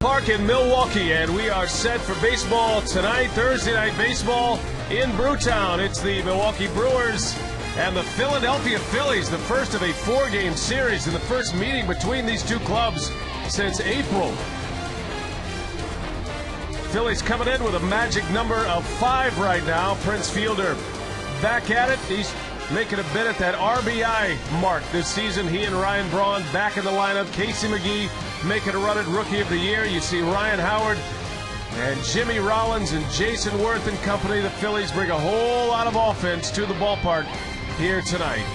Park in Milwaukee, and we are set for baseball tonight, Thursday night baseball in Brewtown. It's the Milwaukee Brewers and the Philadelphia Phillies, the first of a four-game series and the first meeting between these two clubs since April. Phillies coming in with a magic number of 5 right now. Prince Fielder back at it. He's making a bid at that RBI mark this season. He and Ryan Braun back in the lineup. Casey McGee making a run at Rookie of the Year. You see Ryan Howard and Jimmy Rollins and Jason Worth and company. The Phillies bring a whole lot of offense to the ballpark here tonight.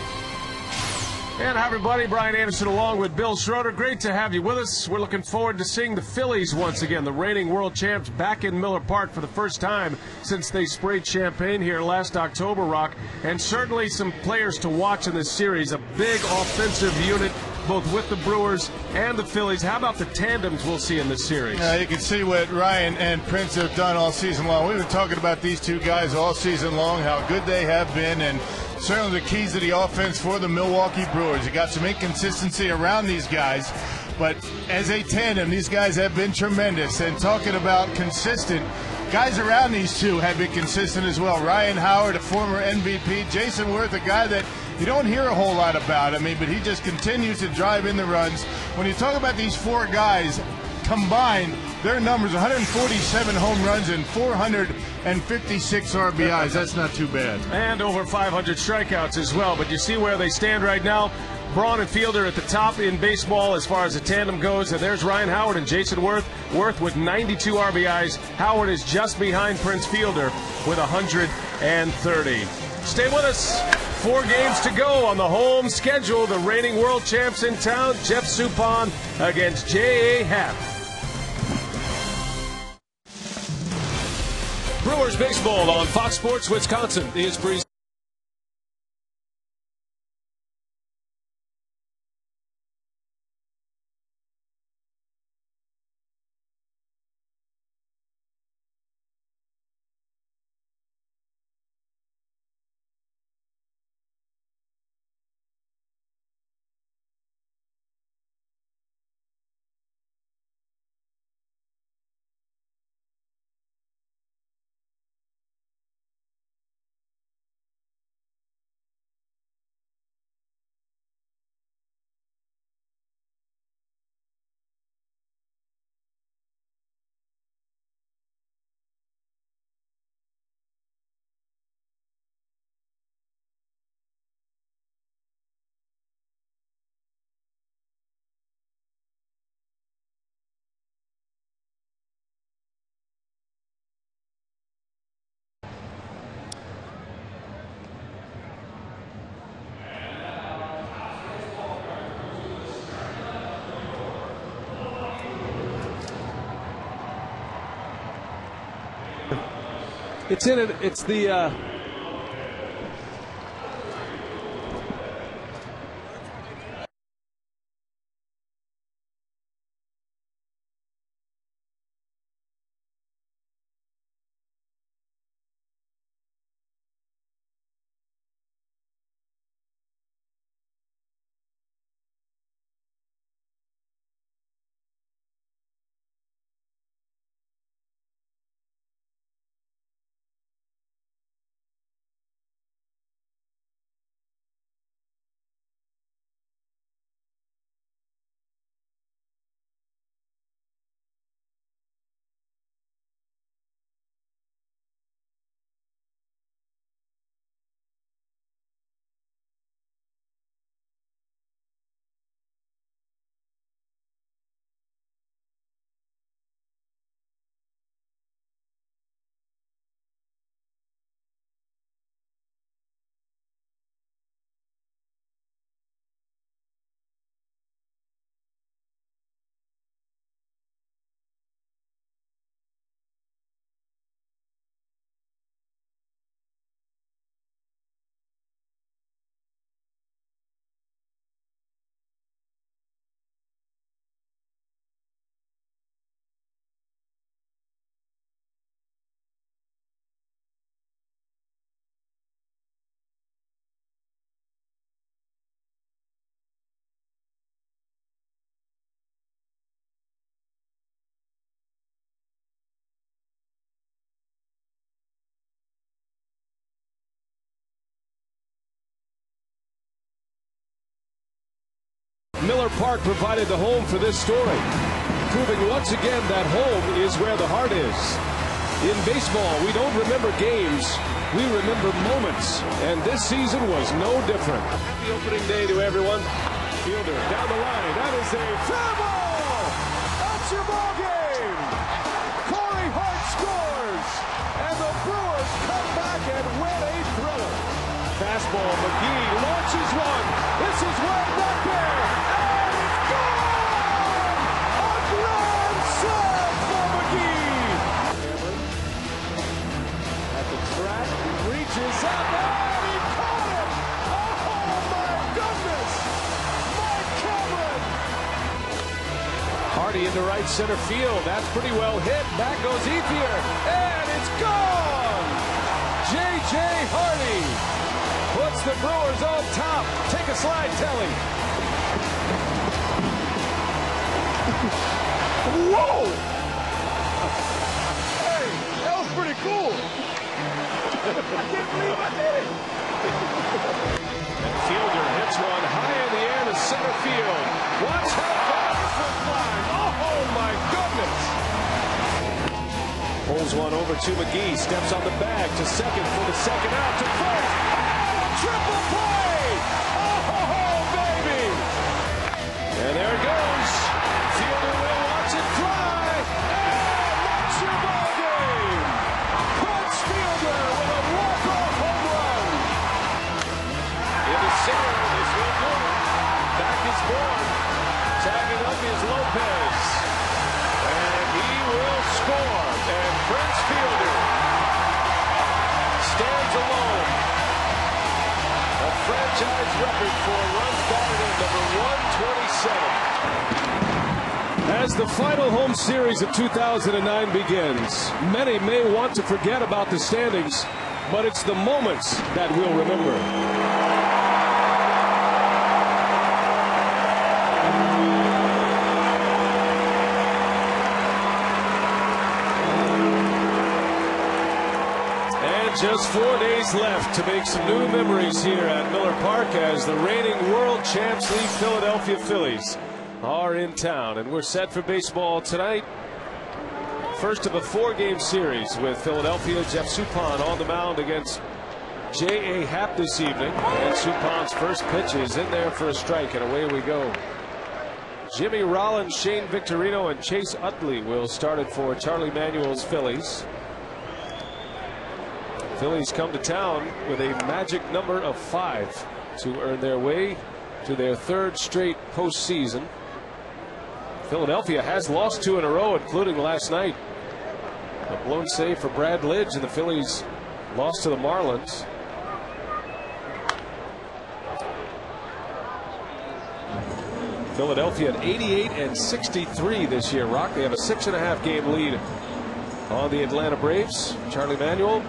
And hi, everybody. Brian Anderson along with Bill Schroeder. Great to have you with us. We're looking forward to seeing the Phillies once again, the reigning world champs, back in Miller Park for the first time since they sprayed champagne here last October, Rock. And certainly some players to watch in this series. A big offensive unit, both with the Brewers and the Phillies. How about the tandems we'll see in this series? You can see what Ryan and Prince have done all season long. We've been talking about these two guys all season long, how good they have been, and certainly the keys to the offense for the Milwaukee Brewers. You got some inconsistency around these guys, but as a tandem, these guys have been tremendous. And talking about consistent, guys around these two have been consistent as well. Ryan Howard, a former MVP. Jason Worth, a guy that you don't hear a whole lot about, but he just continues to drive in the runs. When you talk about these four guys combined, their numbers, 147 home runs and 456 RBIs. That's not too bad. And over 500 strikeouts as well. But you see where they stand right now. Braun and Fielder at the top in baseball as far as the tandem goes. And there's Ryan Howard and Jason Worth. Worth with 92 RBIs. Howard is just behind Prince Fielder with 130. Stay with us. 4 games to go on the home schedule. The reigning world champs in town. Jeff Suppan against J.A. Happ. Brewers baseball on Fox Sports Wisconsin is presented. It's in it. It's the Miller Park provided the home for this story, proving once again that home is where the heart is. In baseball, we don't remember games, we remember moments, and this season was no different. Happy opening day to everyone. Fielder down the line, that is a foul ball! That's your ball game! Corey Hart scores, and the Brewers come back and win a thriller. Fastball, McGee launches one. This is way back there, and it's gone! A grand slam for McGee! At the track, reaches up, and he caught it! Oh my goodness! Mike Cameron! Hardy into right center field. That's pretty well hit. Back goes Ethier, and it's gone! J.J. Hardy puts the Brewers on top. Take a slide, Telly. Whoa! Hey, that was pretty cool. I can't believe I did it. And Fielder hits one high in the air to center field. Watch how far this one flies. Oh, my goodness. Pulls one over to McGee. Steps on the bag to second for the second out to first. Triple play! Oh, baby! And there it goes. Fielder will watch it fly. And that's your ball game. Prince Fielder with a walk-off home run. Into center, this will do it. Back is Bourne. Tagging up is Lopez. And he will score. And Prince Fielder stands alone. A franchise record for runs batted in number 127. As the final home series of 2009 begins, many may want to forget about the standings, but it's the moments that we'll remember. Just 4 days left to make some new memories here at Miller Park as the reigning world champs, the Philadelphia Phillies, are in town. And we're set for baseball tonight. First of a 4-game series with Philadelphia. Jeff Suppan on the mound against J.A. Happ this evening. And Suppan's first pitch is in there for a strike, and away we go. Jimmy Rollins, Shane Victorino, and Chase Utley will start it for Charlie Manuel's Phillies. Phillies come to town with a magic number of 5 to earn their way to their 3rd straight postseason. Philadelphia has lost 2 in a row, including last night. A blown save for Brad Lidge, and the Phillies lost to the Marlins. Philadelphia at 88-63 this year, Rock. They have a 6.5 game lead on the Atlanta Braves. Charlie Manuel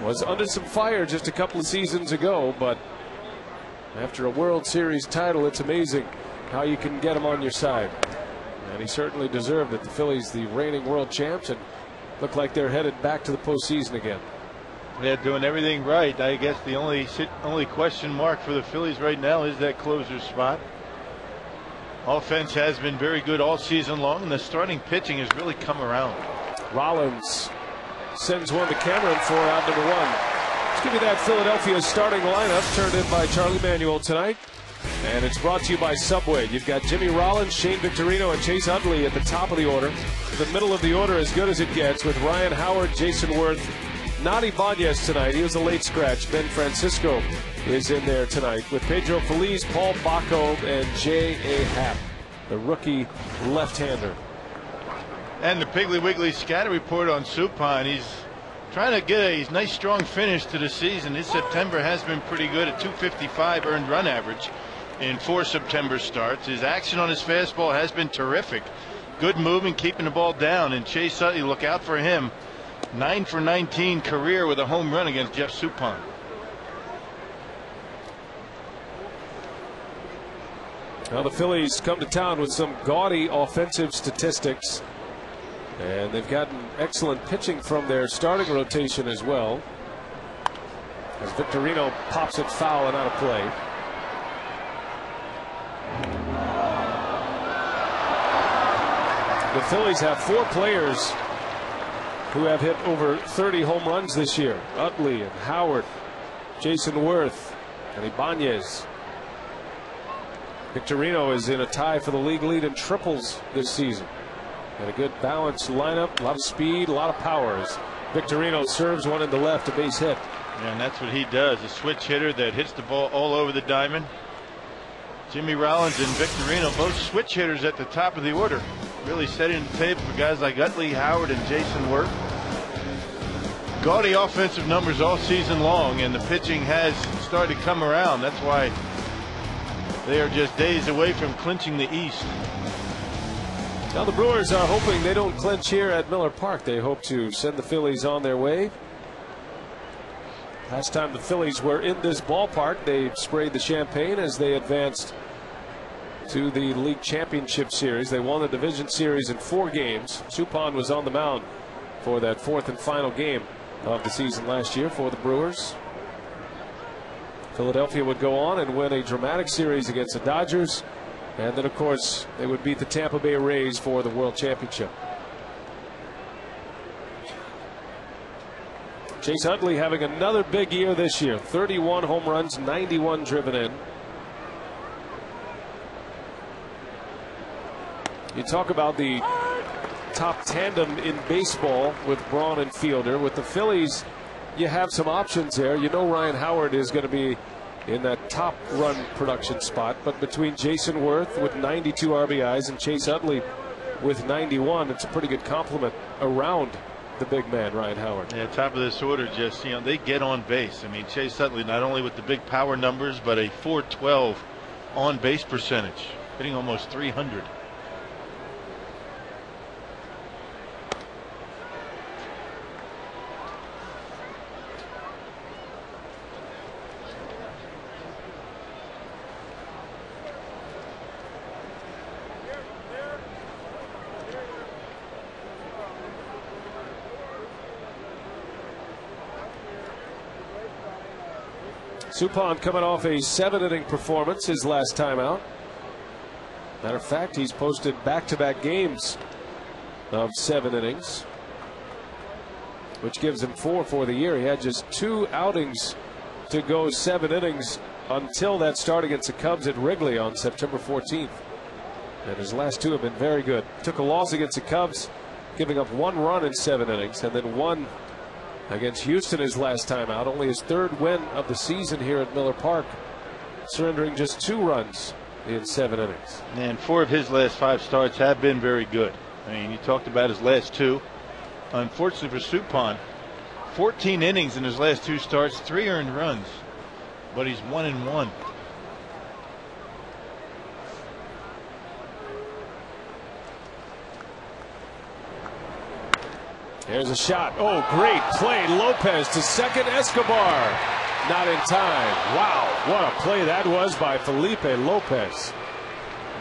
was under some fire just a couple of seasons ago, but after a World Series title, it's amazing how you can get him on your side. And he certainly deserved it. The Phillies, the reigning world champs, and look like they're headed back to the postseason again. They're doing everything right. I guess the only question mark for the Phillies right now is that closer spot. Offense has been very good all season long, and the starting pitching has really come around. Rollins sends one to Cameron for out number 1. Let's give you that Philadelphia starting lineup turned in by Charlie Manuel tonight. And it's brought to you by Subway. You've got Jimmy Rollins, Shane Victorino, and Chase Utley at the top of the order. The middle of the order as good as it gets with Ryan Howard, Jason Worth, Nani Banez tonight. He was a late scratch. Ben Francisco is in there tonight with Pedro Feliz, Paul Bacco, and J.A. Happ, the rookie left-hander. And the Piggly Wiggly scatter report on Suppan. He's trying to get a nice strong finish to the season. His September has been pretty good at 255 earned run average in 4 September starts. His action on his fastball has been terrific. Good movement, keeping the ball down. And Chase Utley, look out for him. 9 for 19 career with a home run against Jeff Suppan. Well, the Phillies come to town with some gaudy offensive statistics. And they've gotten excellent pitching from their starting rotation as well. As Victorino pops it foul and out of play. Phillies have 4 players who have hit over 30 home runs this year. Utley and Howard, Jason Worth, and Ibanez. Victorino is in a tie for the league lead in triples this season. And a good balanced lineup, a lot of speed, a lot of power. As Victorino serves one into left, a base hit. Yeah, and that's what he does, a switch hitter that hits the ball all over the diamond. Jimmy Rollins and Victorino, both switch hitters at the top of the order, really setting the table for guys like Utley, Howard, and Jason Worth. Gaudy offensive numbers all season long, and the pitching has started to come around. That's why they are just days away from clinching the East. Now the Brewers are hoping they don't clinch here at Miller Park. They hope to send the Phillies on their way. Last time the Phillies were in this ballpark, they sprayed the champagne as they advanced to the league championship series. They won the division series in 4 games. Suppan was on the mound for that 4th and final game of the season last year for the Brewers. Philadelphia would go on and win a dramatic series against the Dodgers, and then of course they would beat the Tampa Bay Rays for the World Championship. Chase Utley having another big year this year. 31 home runs, 91 driven in. You talk about the top tandem in baseball with Braun and Fielder. With the Phillies, you have some options there. You know Ryan Howard is going to be in that top run production spot. But between Jason Worth with 92 RBIs and Chase Utley with 91, it's a pretty good compliment around the big man, Ryan Howard. Yeah, top of this order, just, you know, they get on base. I mean, Chase Utley not only with the big power numbers, but a .412 on base percentage, hitting almost 300. Suppan coming off a 7-inning performance his last time out. Matter of fact, he's posted back-to-back games of 7 innings, which gives him 4 for the year. He had just 2 outings to go 7 innings until that start against the Cubs at Wrigley on September 14th. And his last 2 have been very good. Took a loss against the Cubs, giving up 1 run in 7 innings, and then 1 against Houston his last time out. Only his 3rd win of the season here at Miller Park, surrendering just 2 runs in 7 innings. And 4 of his last 5 starts have been very good. I mean, you talked about his last 2. Unfortunately for Suppan, 14 innings in his last 2 starts, 3 earned runs, but he's 1-1. There's a shot. Oh, great play. Lopez to second. Escobar not in time. Wow, what a play that was by Felipe Lopez.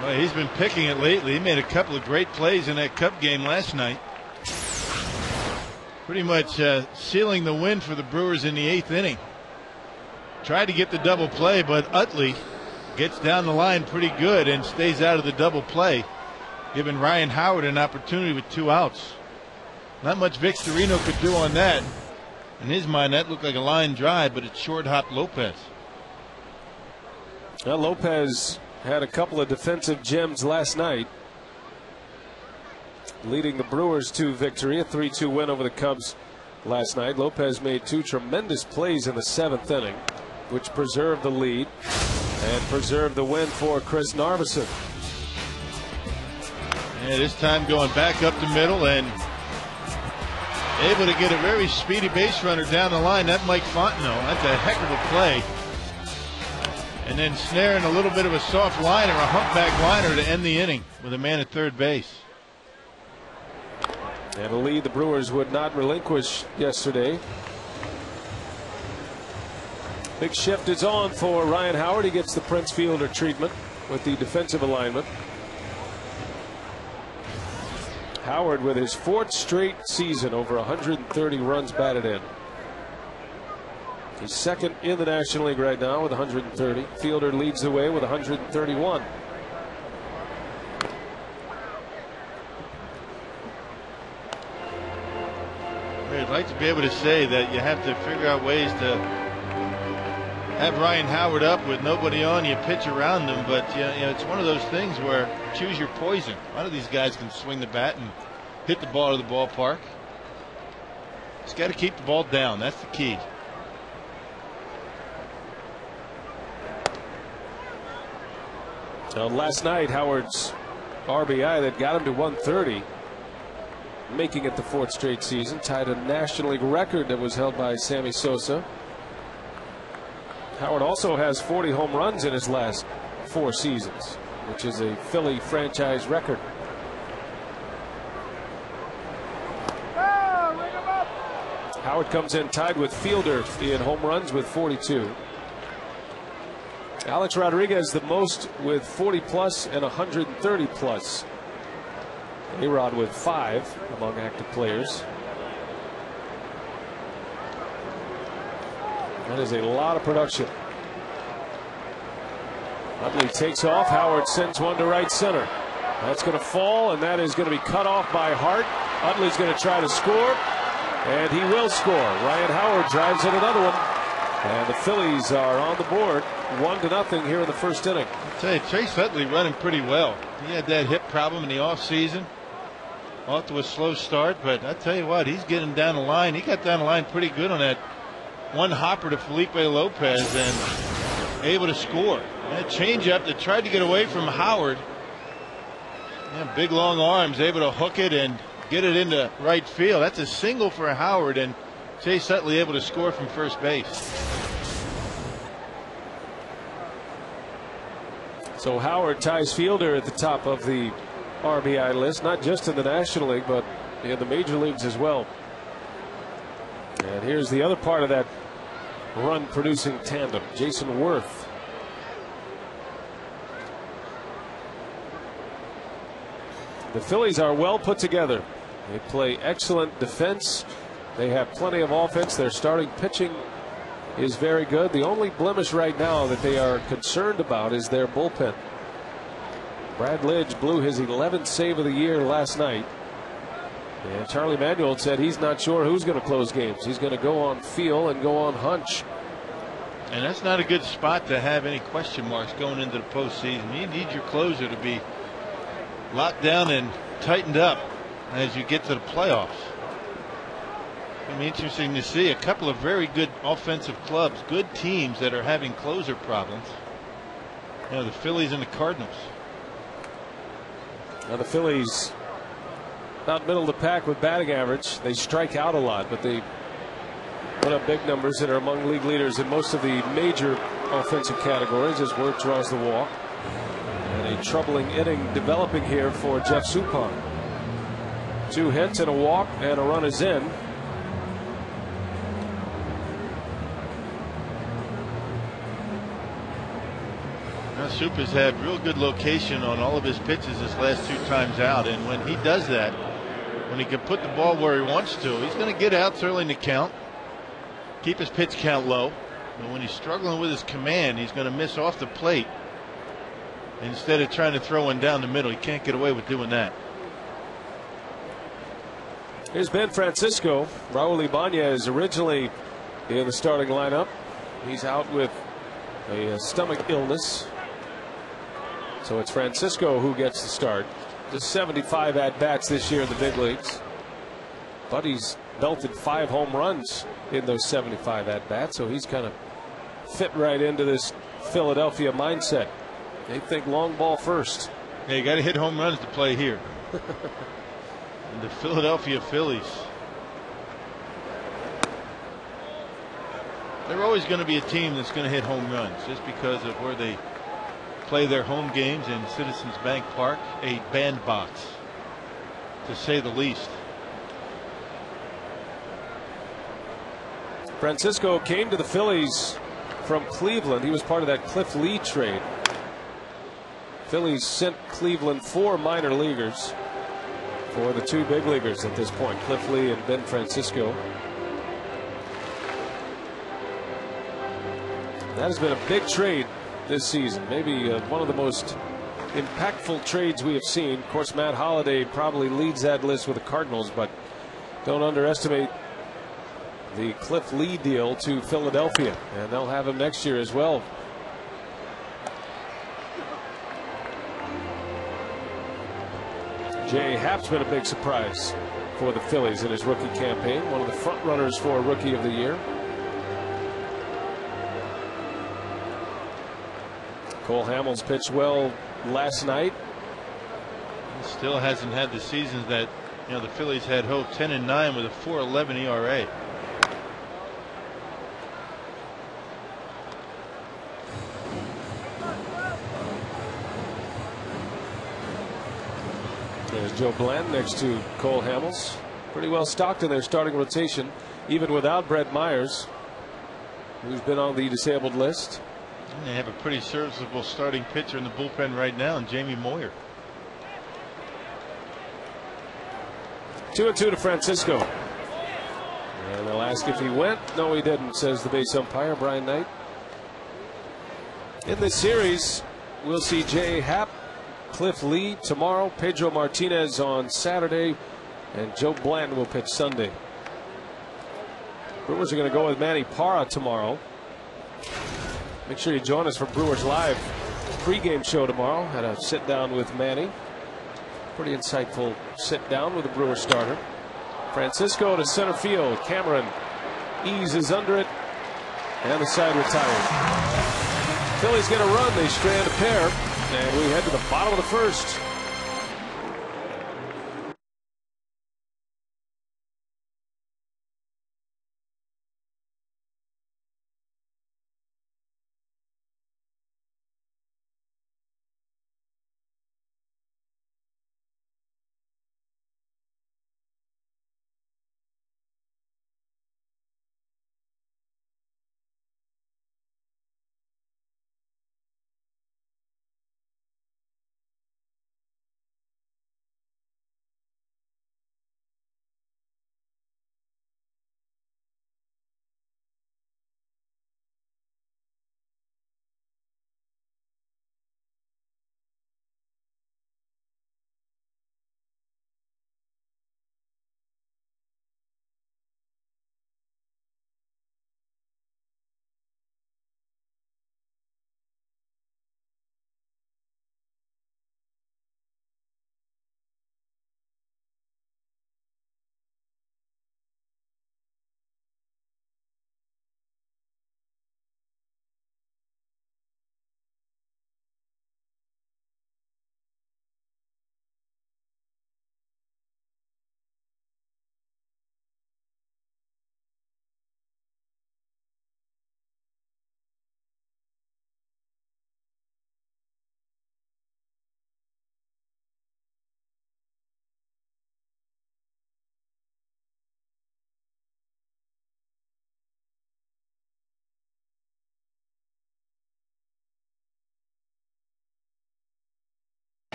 Well, he's been picking it lately. He made a couple of great plays in that Cup game last night. Pretty much sealing the win for the Brewers in the 8th inning. Tried to get the double play, but Utley gets down the line pretty good and stays out of the double play, giving Ryan Howard an opportunity with 2 outs. Not much Victorino could do on that. In his mind, that looked like a line drive, but it short hopped Lopez. Well, Lopez had a couple of defensive gems last night, leading the Brewers to victory, a 3-2 win over the Cubs last night. Lopez made 2 tremendous plays in the 7th inning, which preserved the lead and preserved the win for Chris Narveson. Yeah, this time going back up the middle and able to get a very speedy base runner down the line. That Mike Fontenot, that's a heck of a play. And then snaring a little bit of a soft liner, a humpback liner to end the inning with a man at third base. And a lead the Brewers would not relinquish yesterday. Big shift is on for Ryan Howard. He gets the Prince Fielder treatment with the defensive alignment. Howard with his 4th straight season over 130 runs batted in. He's 2nd in the National League right now with 130. Fielder leads the way with 131. like to be able to say that you have to figure out ways to have Ryan Howard up with nobody on you, pitch around him, but you know, it's one of those things where choose your poison. A lot of these guys can swing the bat and hit the ball to the ballpark. Just got to keep the ball down. That's the key. Last night, Howard's RBI that got him to 130, making it the 4th straight season, tied a National League record that was held by Sammy Sosa. Howard also has 40 home runs in his last 4 seasons, which is a Philly franchise record. Howard comes in tied with Fielder in home runs with 42. Alex Rodriguez the most with 40 plus and 130 plus. A-Rod with 5 among active players. That is a lot of production. Utley takes off. Howard sends one to right center. That's going to fall, and that is going to be cut off by Hart. Utley's going to try to score, and he will score. Ryan Howard drives in another one, and the Phillies are on the board 1-0 here in the 1st inning. I'll tell you, Chase Utley running pretty well. He had that hip problem in the offseason. Off to a slow start, but I tell you what, he's getting down the line. He got down the line pretty good on that one hopper to Felipe Lopez and able to score. That changeup that tried to get away from Howard. Yeah, big long arms, able to hook it and get it into right field. That's a single for Howard, and Chase Utley able to score from first base. So Howard ties Fielder at the top of the RBI list, not just in the National League, but in the major leagues as well. And here's the other part of that run producing tandem, Jason Worth. The Phillies are well put together. They play excellent defense. They have plenty of offense. Their starting pitching is very good. The only blemish right now that they are concerned about is their bullpen. Brad Lidge blew his 11th save of the year last night. And Charlie Manuel said he's not sure who's going to close games. He's going to go on feel and go on hunch. And that's not a good spot to have any question marks going into the postseason. You need your closer to be locked down and tightened up as you get to the playoffs. It'll be interesting to see a couple of very good offensive clubs, good teams that are having closer problems. You know, the Phillies and the Cardinals. Now the Phillies about middle of the pack with batting average. They strike out a lot, but they put up big numbers and are among league leaders in most of the major offensive categories as Worth draws the walk. And a troubling inning developing here for Jeff Suppan. 2 hits and a walk, and a run is in. Now Supa's had real good location on all of his pitches his last 2 times out, and when he does that, when he can put the ball where he wants to, he's going to get outs early in the count, keep his pitch count low. But when he's struggling with his command, he's going to miss off the plate instead of trying to throw one down the middle. He can't get away with doing that. Here's Ben Francisco. Raul Ibanez originally in the starting lineup. He's out with a stomach illness. So it's Francisco who gets the start. Just 75 at-bats this year in the big leagues. But he's belted 5 home runs in those 75 at-bats. So he's kind of fit right into this Philadelphia mindset. They think long ball first. Yeah, you got to hit home runs to play here. And the Philadelphia Phillies, they're always going to be a team that's going to hit home runs just because of where they play their home games in Citizens Bank Park, a bandbox, to say the least. Francisco came to the Phillies from Cleveland. He was part of that Cliff Lee trade. Phillies sent Cleveland 4 minor leaguers for the 2 big leaguers at this point, Cliff Lee and Ben Francisco. That has been a big trade this season, maybe one of the most impactful trades we have seen. Of course, Matt Holliday probably leads that list with the Cardinals, but don't underestimate the Cliff Lee deal to Philadelphia, and they'll have him next year as well. J.A. Happ's been a big surprise for the Phillies in his rookie campaign, one of the front runners for Rookie of the Year. Cole Hamels pitched well last night. He still hasn't had the seasons that the Phillies had hoped. 10-9 with a 4.11 ERA. There's Joe Bland next to Cole Hamels. Pretty well stocked in their starting rotation, even without Brett Myers, who's been on the disabled list. And they have a pretty serviceable starting pitcher in the bullpen right now, and Jamie Moyer. 2-2 to Francisco. And they'll ask if he went. No, he didn't, says the base umpire, Brian Knight. In this series, we'll see J.A. Happ, Cliff Lee tomorrow, Pedro Martinez on Saturday, and Joe Bland will pitch Sunday. Brewers are going to go with Manny Parra tomorrow. Make sure you join us for Brewers Live pregame show tomorrow. Had a sit down with Manny. Pretty insightful sit down with the Brewers starter. Francisco to center field. Cameron eases under it, and the side retired. Phillies get a run. They strand a pair, and we head to the bottom of the first.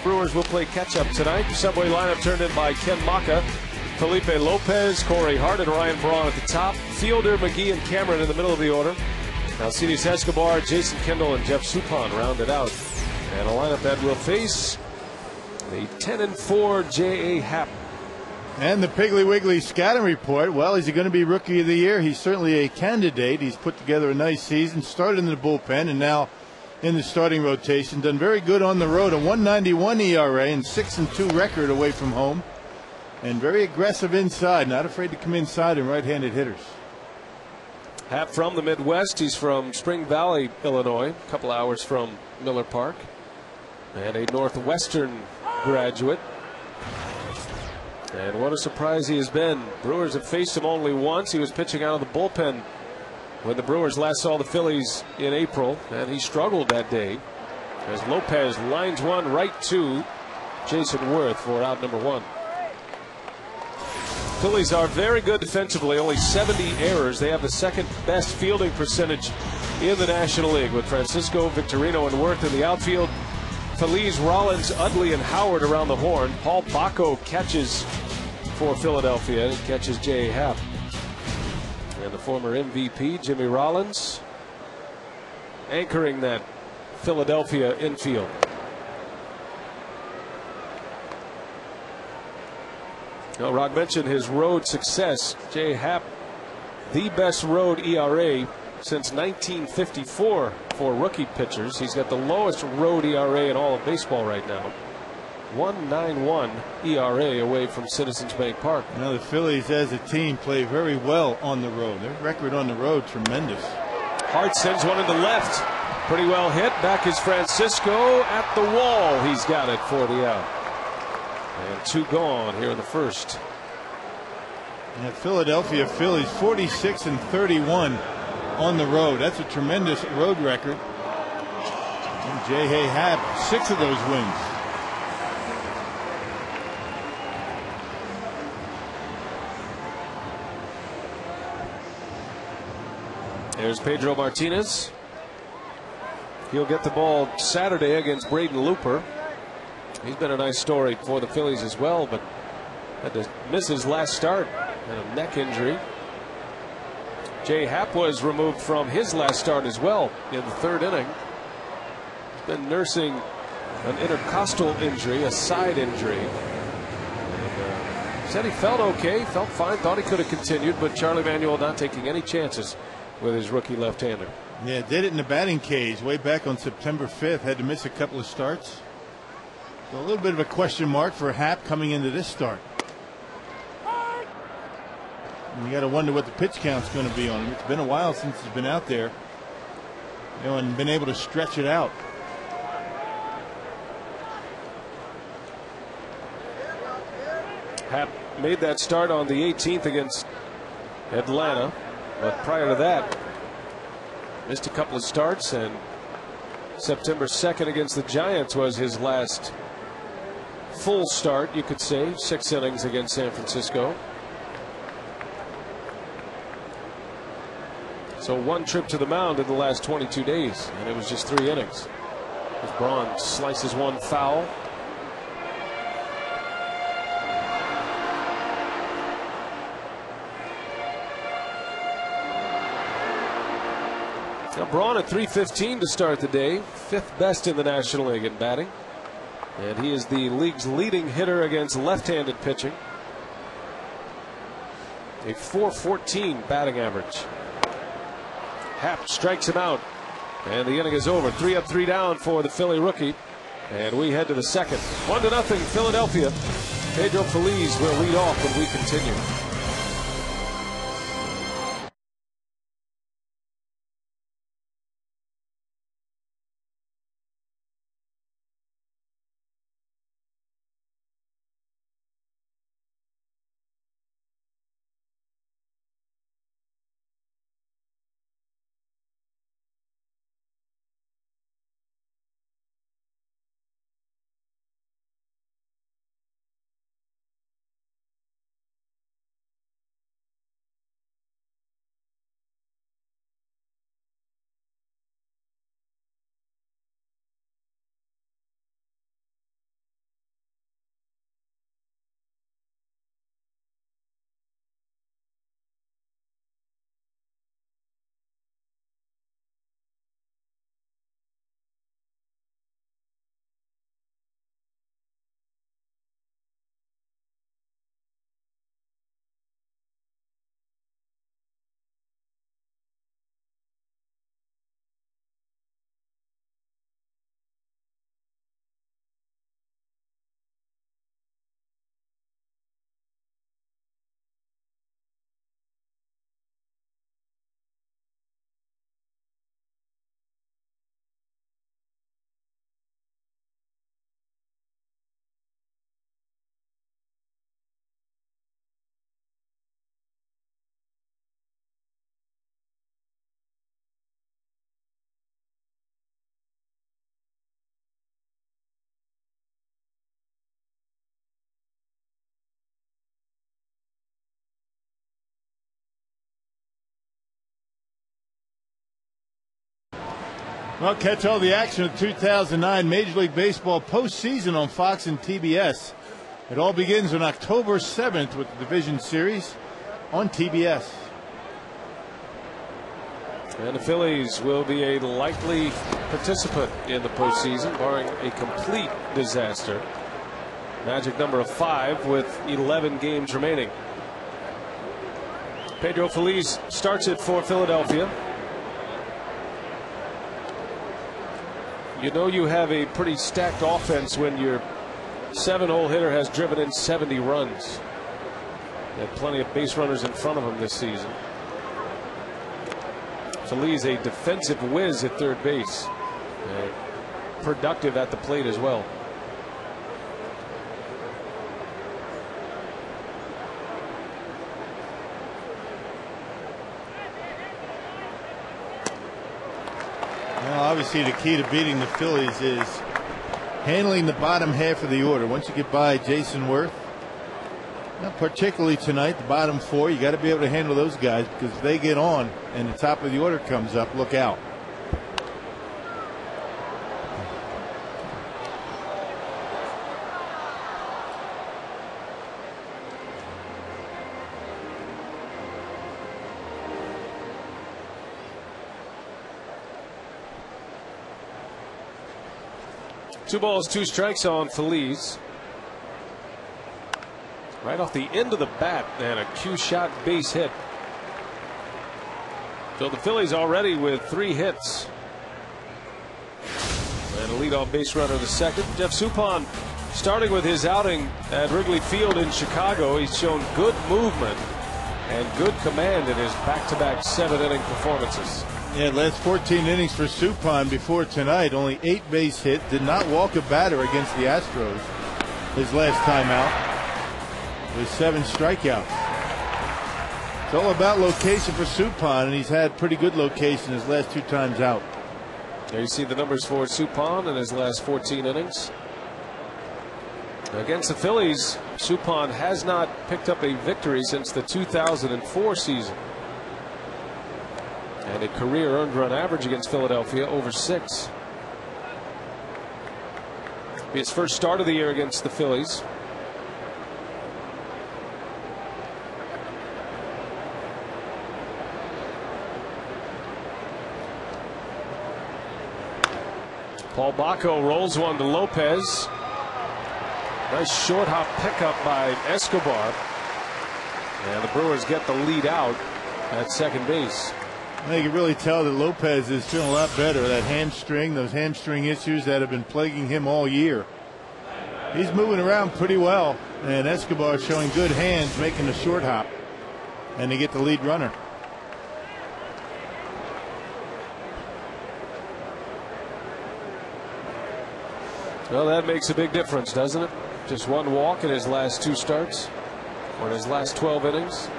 Brewers will play catch-up tonight. Subway lineup turned in by Ken Maka, Felipe Lopez, Corey Hart, and Ryan Braun at the top. Fielder, McGee, and Cameron in the middle of the order. Alcides Escobar, Jason Kendall, and Jeff Suppan rounded out. And a lineup that will face the 10-4 J.A. Happ. And the Piggly Wiggly scouting report. Well, is he going to be Rookie of the Year? He's certainly a candidate. He's put together a nice season, started in the bullpen, and now in the starting rotation. Done very good on the road, a 1.91 ERA and 6-2 record away from home. And very aggressive inside, not afraid to come inside and right-handed hitters. Happ from the Midwest. He's from Spring Valley, Illinois, a couple hours from Miller Park. And a Northwestern graduate. And what a surprise he has been. Brewers have faced him only once. He was pitching out of the bullpen when the Brewers last saw the Phillies in April, and he struggled that day as Lopez lines one right to Jason Worth for out number one. Phillies are very good defensively, only 70 errors. They have the second best fielding percentage in the National League with Francisco, Victorino, and Worth in the outfield. Feliz, Rollins, Utley, and Howard around the horn. Paul Bacco catches for Philadelphia. He catches J.A. Happ. And the former MVP, Jimmy Rollins, anchoring that Philadelphia infield. Now, Rod mentioned his road success. J.A. Happ the best road ERA since 1954 for rookie pitchers. He's got the lowest road ERA in all of baseball right now. 1.91 ERA away from Citizens Bank Park. Now the Phillies as a team play very well on the road. Their record on the road tremendous. Hart sends one into left. Pretty well hit. Back is Francisco at the wall. He's got it for the out. And 2 gone here in the first. And Philadelphia Phillies 46-31 on the road. That's a tremendous road record. And J.A. Happ 6 of those wins. There's Pedro Martinez. He'll get the ball Saturday against Braden Looper. He's been a nice story for the Phillies as well, but had to miss his last start and a neck injury. Jay Happ was removed from his last start as well in the 3rd inning. He's been nursing an intercostal injury, a side injury. And, said he felt okay, felt fine, thought he could have continued, but Charlie Manuel not taking any chances with his rookie left-hander. Yeah, did it in the batting cage way back on September 5th. Had to miss a couple of starts. So a little bit of a question mark for Happ coming into this start. And you got to wonder what the pitch count's going to be on him. It's been a while since he's been out there, and been able to stretch it out. Happ made that start on the 18th against Atlanta, but prior to that missed a couple of starts, and September 2nd against the Giants was his last full start, you could say. 6 innings against San Francisco. So 1 trip to the mound in the last 22 days, and it was just 3 innings. As Braun slices one foul. Now Braun at .315 to start the day, 5th best in the National League in batting, and he is the league's leading hitter against left-handed pitching. A .414 batting average. Happ strikes him out, and the inning is over. 3 up, 3 down for the Philly rookie, and we head to the 2nd. 1-0 Philadelphia. Pedro Feliz will lead off when we continue. Well, catch all the action of 2009 Major League Baseball postseason on Fox and TBS. It all begins on October 7th with the Division Series on TBS. And the Phillies will be a likely participant in the postseason, barring a complete disaster. Magic number of 5 with 11 games remaining. Pedro Feliz starts it for Philadelphia. You know you have a pretty stacked offense when your 7-hole hitter has driven in 70 runs. They have plenty of base runners in front of him this season. Feliz, a defensive whiz at third base. Productive at the plate as well. Well, obviously the key to beating the Phillies is handling the bottom half of the order. Once you get by Jason Worth, particularly tonight, the bottom 4, you got to be able to handle those guys, because if they get on and the top of the order comes up, look out. Two balls, 2 strikes on Feliz. Right off the end of the bat, and a cue shot base hit. So the Phillies already with 3 hits. And a leadoff base runner the second. Jeff Suppan starting with his outing at Wrigley Field in Chicago. He's shown good movement and good command in his back-to-back 7-inning performances. Yeah, last 14 innings for Suppan before tonight. Only 8 base hit. Did not walk a batter against the Astros his last time out. With 7 strikeouts. It's all about location for Suppan, and he's had pretty good location his last 2 times out. There you see the numbers for Suppan in his last 14 innings. Against the Phillies, Suppan has not picked up a victory since the 2004 season. And a career earned run average against Philadelphia over 6. Be his first start of the year against the Phillies. Paul Bacco rolls one to Lopez. Nice short hop pickup by Escobar. And the Brewers get the lead out at second base. You can really tell that Lopez is feeling a lot better. That hamstring, those hamstring issues that have been plaguing him all year. He's moving around pretty well, and Escobar showing good hands, making the short hop, and they get the lead runner. Well, that makes a big difference, doesn't it? Just 1 walk in his last 2 starts, or in his last 12 innings.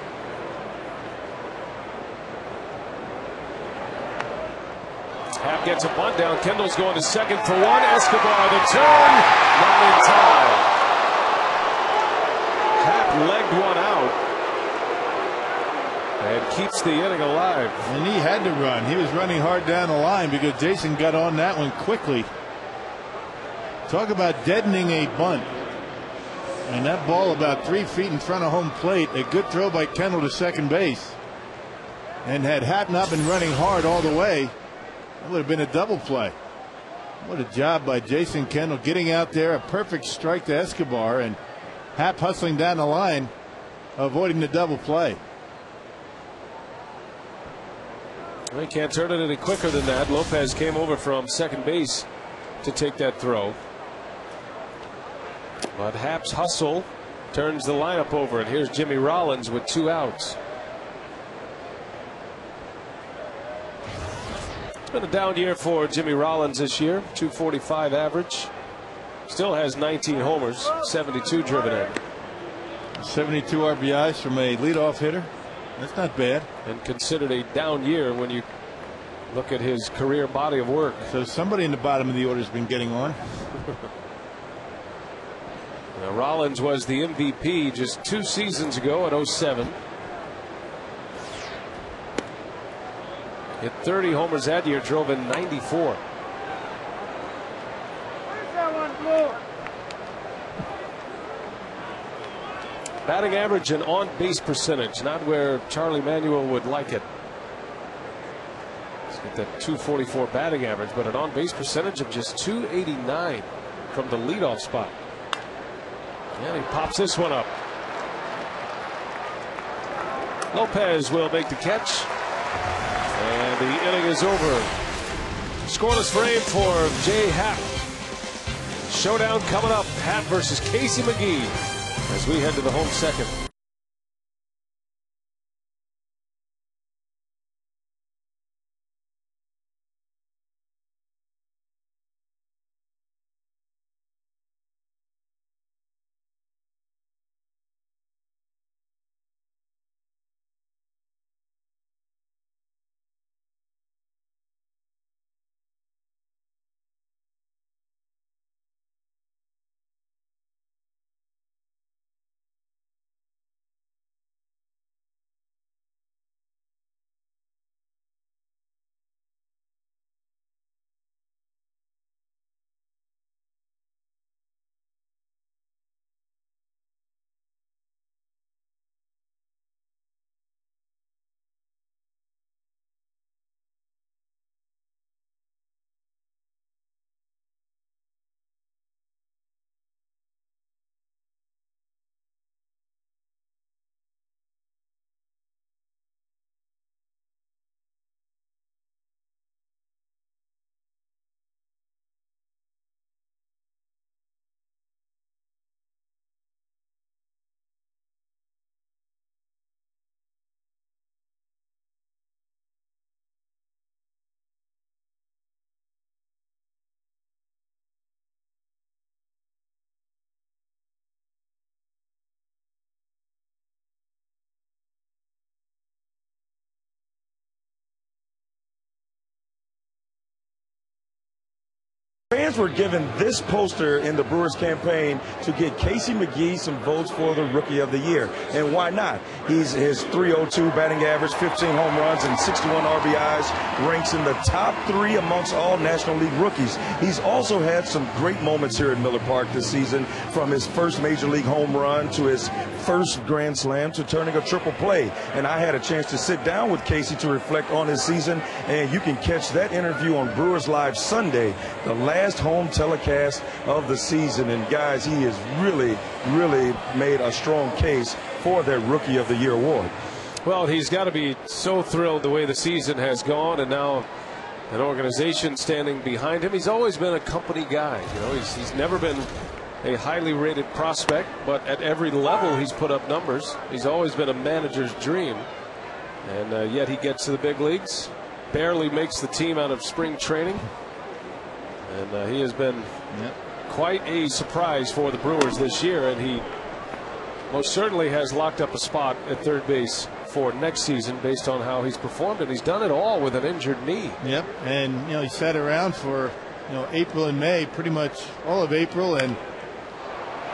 Happ gets a bunt down. Kendall's going to second for 1. Escobar the turn, not in time. Happ legged one out and keeps the inning alive. And he had to run. He was running hard down the line because Jason got on that one quickly. Talk about deadening a bunt. And that ball about 3 feet in front of home plate. A good throw by Kendall to second base. And had Happ not been running hard all the way, that would have been a double play. What a job by Jason Kendall getting out there. A perfect strike to Escobar, and Happ hustling down the line, avoiding the double play. They can't turn it any quicker than that. Lopez came over from second base to take that throw. But Happ's hustle turns the lineup over, and here's Jimmy Rollins with 2 outs. It's been a down year for Jimmy Rollins this year. .245 average. Still has 19 homers, 72 driven in. 72 RBIs from a leadoff hitter. That's not bad. And considered a down year when you look at his career body of work. So somebody in the bottom of the order has been getting on. Now, Rollins was the MVP just 2 seasons ago in 07. Hit 30 homers that year, drove in 94. Batting average and on base percentage, not where Charlie Manuel would like it. Let's get that .244 batting average, but an on base percentage of just .289 from the leadoff spot. And he pops this one up. Lopez will make the catch. And the inning is over. Scoreless frame for Jay Happ. Showdown coming up. Happ versus Casey McGehee as we head to the home second. Fans were given this poster in the Brewers campaign to get Casey McGehee some votes for the Rookie of the Year. And why not? His .302 batting average, 15 home runs, and 61 RBIs ranks in the top 3 amongst all National League rookies. He's also had some great moments here at Miller Park this season, from his first Major League home run to his first Grand Slam to turning a triple play. And I had a chance to sit down with Casey to reflect on his season, and you can catch that interview on Brewers Live Sunday, the last home telecast of the season. And guys, he has really made a strong case for their Rookie of the Year award. Well, he's got to be so thrilled the way the season has gone, and now an organization standing behind him. He's always been a company guy. You know, he's never been a highly rated prospect, but at every level he's put up numbers. He's always been a manager's dream, and yet he gets to the big leagues, barely makes the team out of spring training. And he has been quite a surprise for the Brewers this year, and he most certainly has locked up a spot at third base for next season based on how he's performed, and he's done it all with an injured knee. Yep, and he sat around for April and May, pretty much all of April and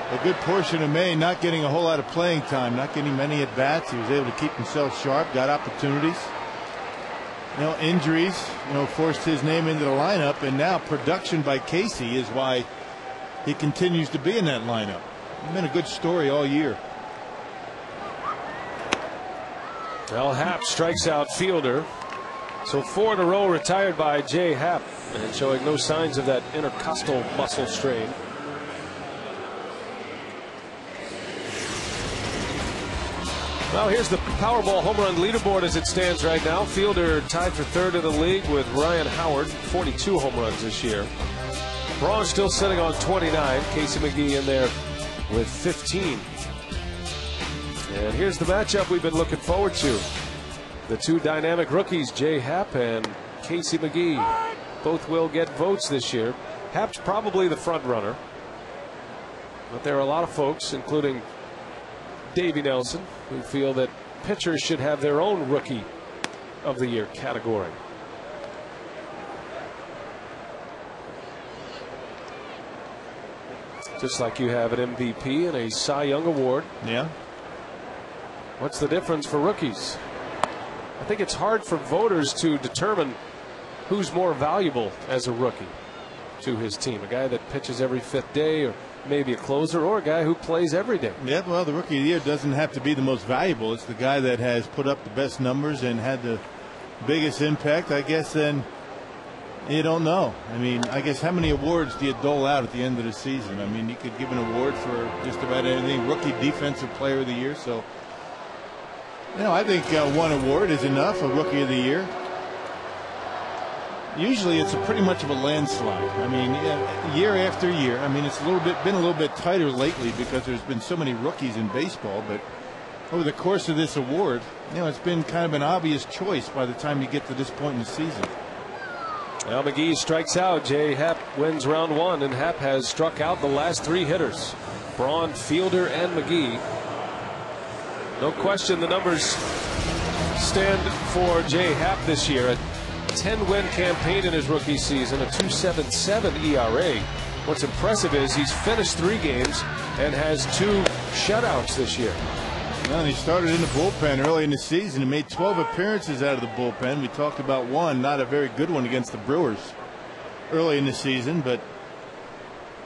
a good portion of May, not getting a whole lot of playing time, not getting many at bats. He was able to keep himself sharp, got opportunities. Injuries, forced his name into the lineup, and now production by Casey is why he continues to be in that lineup. It's been a good story all year. Well, Happ strikes out Fielder. So 4 in a row retired by Jay Happ, and showing no signs of that intercostal muscle strain. Well, here's the Powerball home run leaderboard as it stands right now. Fielder tied for 3rd in the league with Ryan Howard, 42 home runs this year. Braun still sitting on 29. Casey McGehee in there with 15. And here's the matchup we've been looking forward to. The 2 dynamic rookies, Jay Happ and Casey McGehee. Both will get votes this year. Happ's probably the front runner, but there are a lot of folks, including Davey Nelson, who feel that pitchers should have their own Rookie of the Year category. Just like you have an MVP and a Cy Young Award. Yeah. What's the difference for rookies? I think it's hard for voters to determine who's more valuable as a rookie to his team. A guy that pitches every 5th day, or maybe a closer, or a guy who plays every day. Yeah, well, the Rookie of the Year doesn't have to be the most valuable. It's the guy that has put up the best numbers and had the biggest impact. I guess then you don't know. I mean, I guess how many awards do you dole out at the end of the season? I mean, you could give an award for just about anything. Rookie Defensive Player of the Year. So I think one award is enough, a Rookie of the Year. Usually it's pretty much of a landslide. I mean, year after year. I mean, it's been a little bit tighter lately because there's been so many rookies in baseball. But over the course of this award, it's been kind of an obvious choice by the time you get to this point in the season. Well, McGee strikes out. Jay Happ wins round 1, and Happ has struck out the last 3 hitters: Braun, Fielder, and McGee. No question the numbers stand for Jay Happ this year. A 10-win campaign in his rookie season, a 2.77 ERA. What's impressive is he's finished 3 games and has 2 shutouts this year. Well, he started in the bullpen early in the season and made 12 appearances out of the bullpen. We talked about one, not a very good one, against the Brewers early in the season, but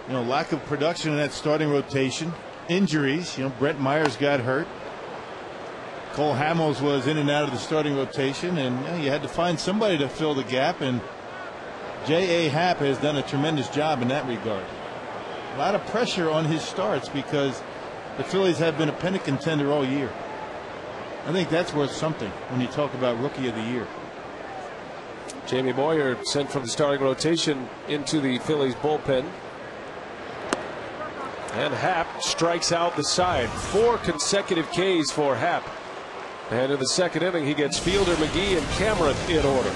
lack of production in that starting rotation, injuries. Brett Myers got hurt. Cole Hamels was in and out of the starting rotation, and you had to find somebody to fill the gap, and J.A. Happ has done a tremendous job in that regard. A lot of pressure on his starts because the Phillies have been a pennant contender all year. I think that's worth something when you talk about Rookie of the Year. Jamie Moyer sent from the starting rotation into the Phillies bullpen. And Happ strikes out the side. 4 consecutive Ks for Happ. And in the second inning, he gets Fielder, McGee, and Cameron in order.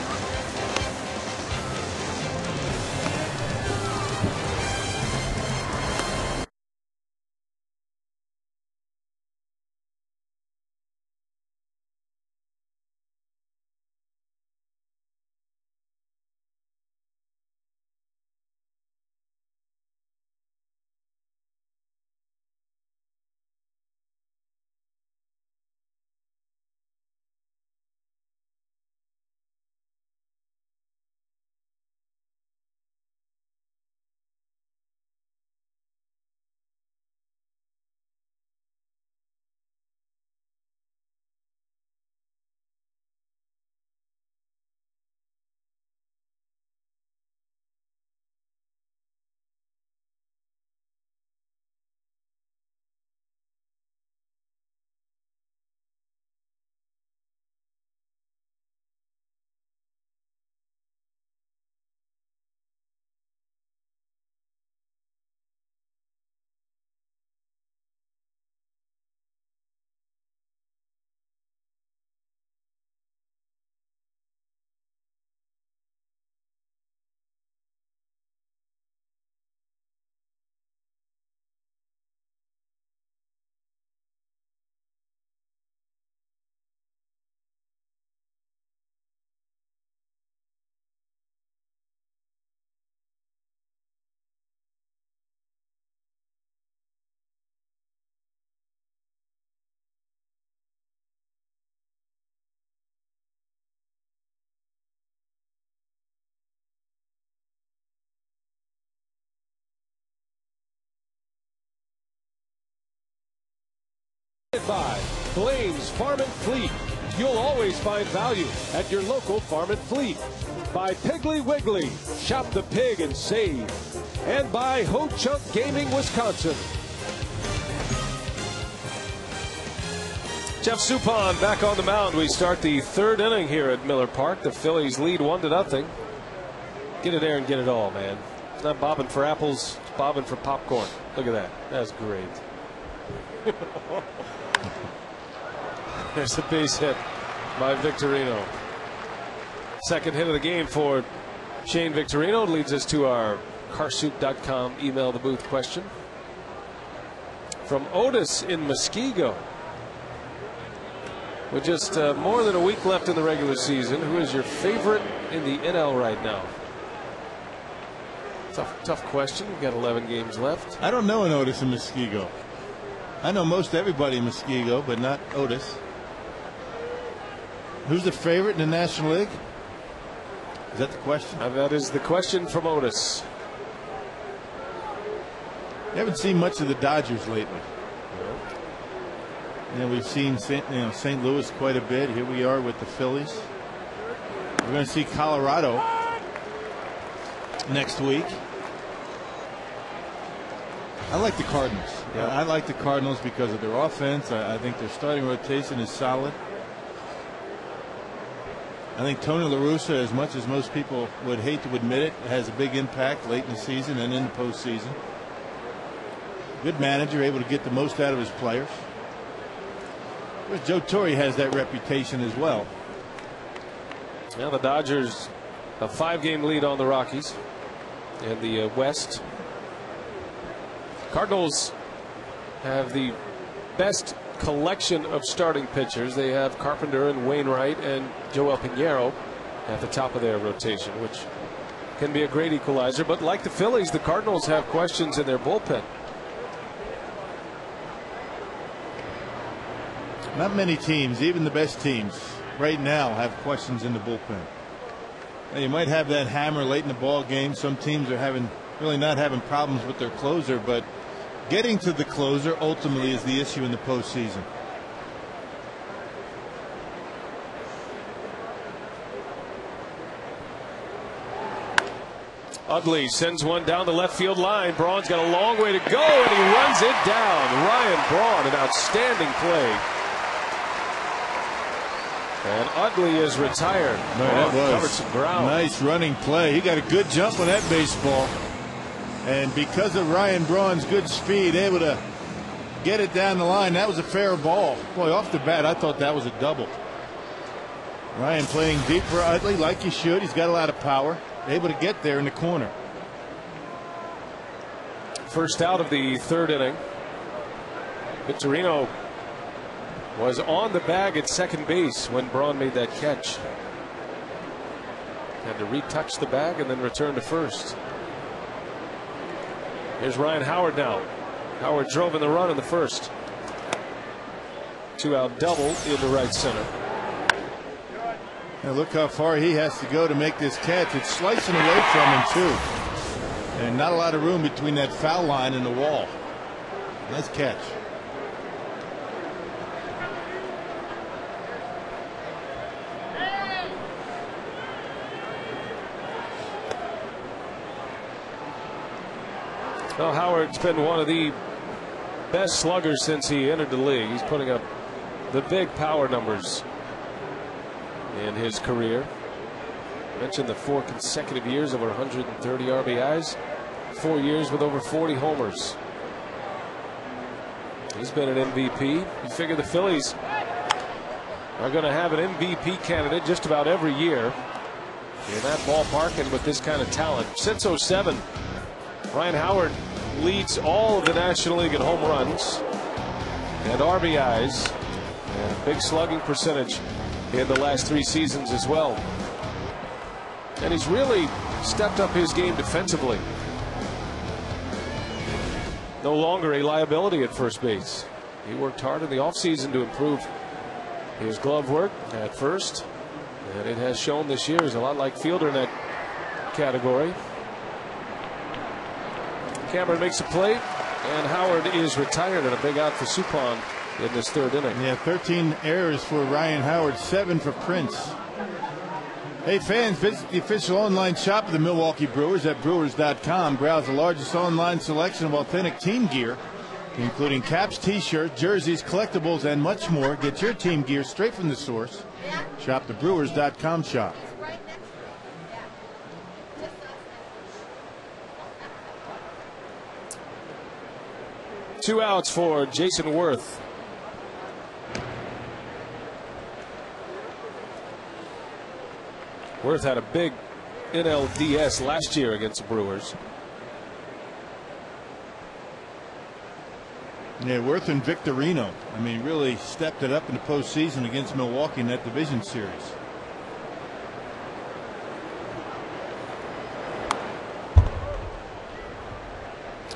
By Blaine's Farm and Fleet. You'll always find value at your local Farm and Fleet. By Piggly Wiggly. Shop the pig and save. And by Ho Chunk Gaming, Wisconsin. Jeff Suppan back on the mound. We start the 3rd inning here at Miller Park. The Phillies lead 1-0. Get in there and get it all, man. It's not bobbing for apples, it's bobbing for popcorn. Look at that. That's great. There's a base hit by Victorino. Second hit of the game for Shane Victorino. Leads us to our carsoup.com email the booth question from Otis in Muskego. With just more than a week left in the regular season, who is your favorite in the NL right now? Tough question. We've got 11 games left. I don't know an Otis in Muskego. I know most everybody in Muskego, but not Otis. Who's the favorite in the National League? Is that the question? That is the question from Otis. You haven't seen much of the Dodgers lately. We've seen St. Louis quite a bit. Here we are with the Phillies. We're going to see Colorado next week. I like the Cardinals. Yeah. I like the Cardinals because of their offense. I think their starting rotation is solid. I think Tony La Russa, as much as most people would hate to admit it, has a big impact late in the season and in the postseason. Good manager, able to get the most out of his players. Joe Torre has that reputation as well. Now the Dodgers a 5-game lead on the Rockies in the West. Cardinals have the best collection of starting pitchers. They have Carpenter and Wainwright and Joel Pinheiro at the top of their rotation, which can be a great equalizer. But like the Phillies, the Cardinals have questions in their bullpen. Not many teams, even the best teams right now, have questions in the bullpen. Now, you might have that hammer late in the ball game. Some teams are really not having problems with their closer, but getting to the closer ultimately is the issue in the postseason. Utley sends one down the left field line. Braun's got a long way to go, and he runs it down. Ryan Braun, an outstanding play. And Utley is retired. That was covered some ground. Nice running play. He got a good jump on that baseball. And because of Ryan Braun's good speed, able to get it down the line. That was a fair ball. Boy, off the bat, I thought that was a double. Ryan playing deep for Utley like he should. He's got a lot of power. Able to get there in the corner. First out of the 3rd inning. Victorino was on the bag at second base when Braun made that catch. Had to retouch the bag and then return to first. Here's Ryan Howard now. Howard drove in the run in the first. 2-out double into right center. Now look how far he has to go to make this catch. It's slicing away from him too. And not a lot of room between that foul line and the wall. Nice catch. Well, Howard's been one of the best sluggers since he entered the league. He's putting up the big power numbers in his career. I mentioned the 4 consecutive years over 130 RBIs, 4 years with over 40 homers. He's been an MVP. You figure the Phillies are going to have an MVP candidate just about every year in that ballpark and with this kind of talent. Since '07, Ryan Howard leads all of the National League in home runs and RBIs, and a big slugging percentage in the last 3 seasons as well. And he's really stepped up his game defensively. No longer a liability at first base. He worked hard in the offseason to improve his glove work at first, and it has shown this year. He's a lot like Fielder in that category. Cameron makes a play, and Howard is retired, and a big out for Suppan in this 3rd inning. Yeah, 13 errors for Ryan Howard, 7 for Prince. Hey fans, visit the official online shop of the Milwaukee Brewers at brewers.com. Browse the largest online selection of authentic team gear, including caps, t-shirts, jerseys, collectibles, and much more. Get your team gear straight from the source. Shop the brewers.com shop. 2 outs for Jason Worth. Worth had a big NLDS last year against the Brewers. Yeah, Worth and Victorino, I mean, really stepped it up in the postseason against Milwaukee in that division series.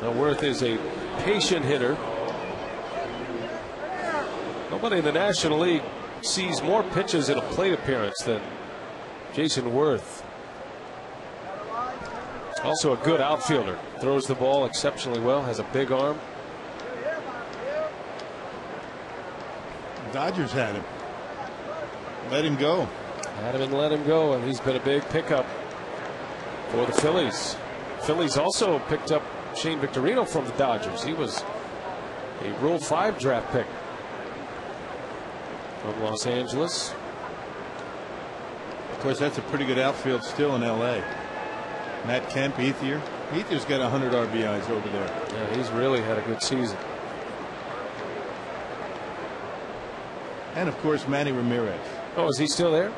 Now Worth is a patient hitter. Nobody in the National League sees more pitches in a plate appearance than Jason Worth. Also a good outfielder. Throws the ball exceptionally well. Has a big arm. Dodgers had him. Let him go. Had him and let him go, and he's been a big pickup for the Phillies. Phillies also picked up Shane Victorino from the Dodgers. He was a Rule 5 draft pick from Los Angeles. Of course, that's a pretty good outfield still in L.A. Matt Kemp, Ethier. Ethier's got 100 RBIs over there. Yeah, he's really had a good season. And of course, Manny Ramirez. Oh, is he still there?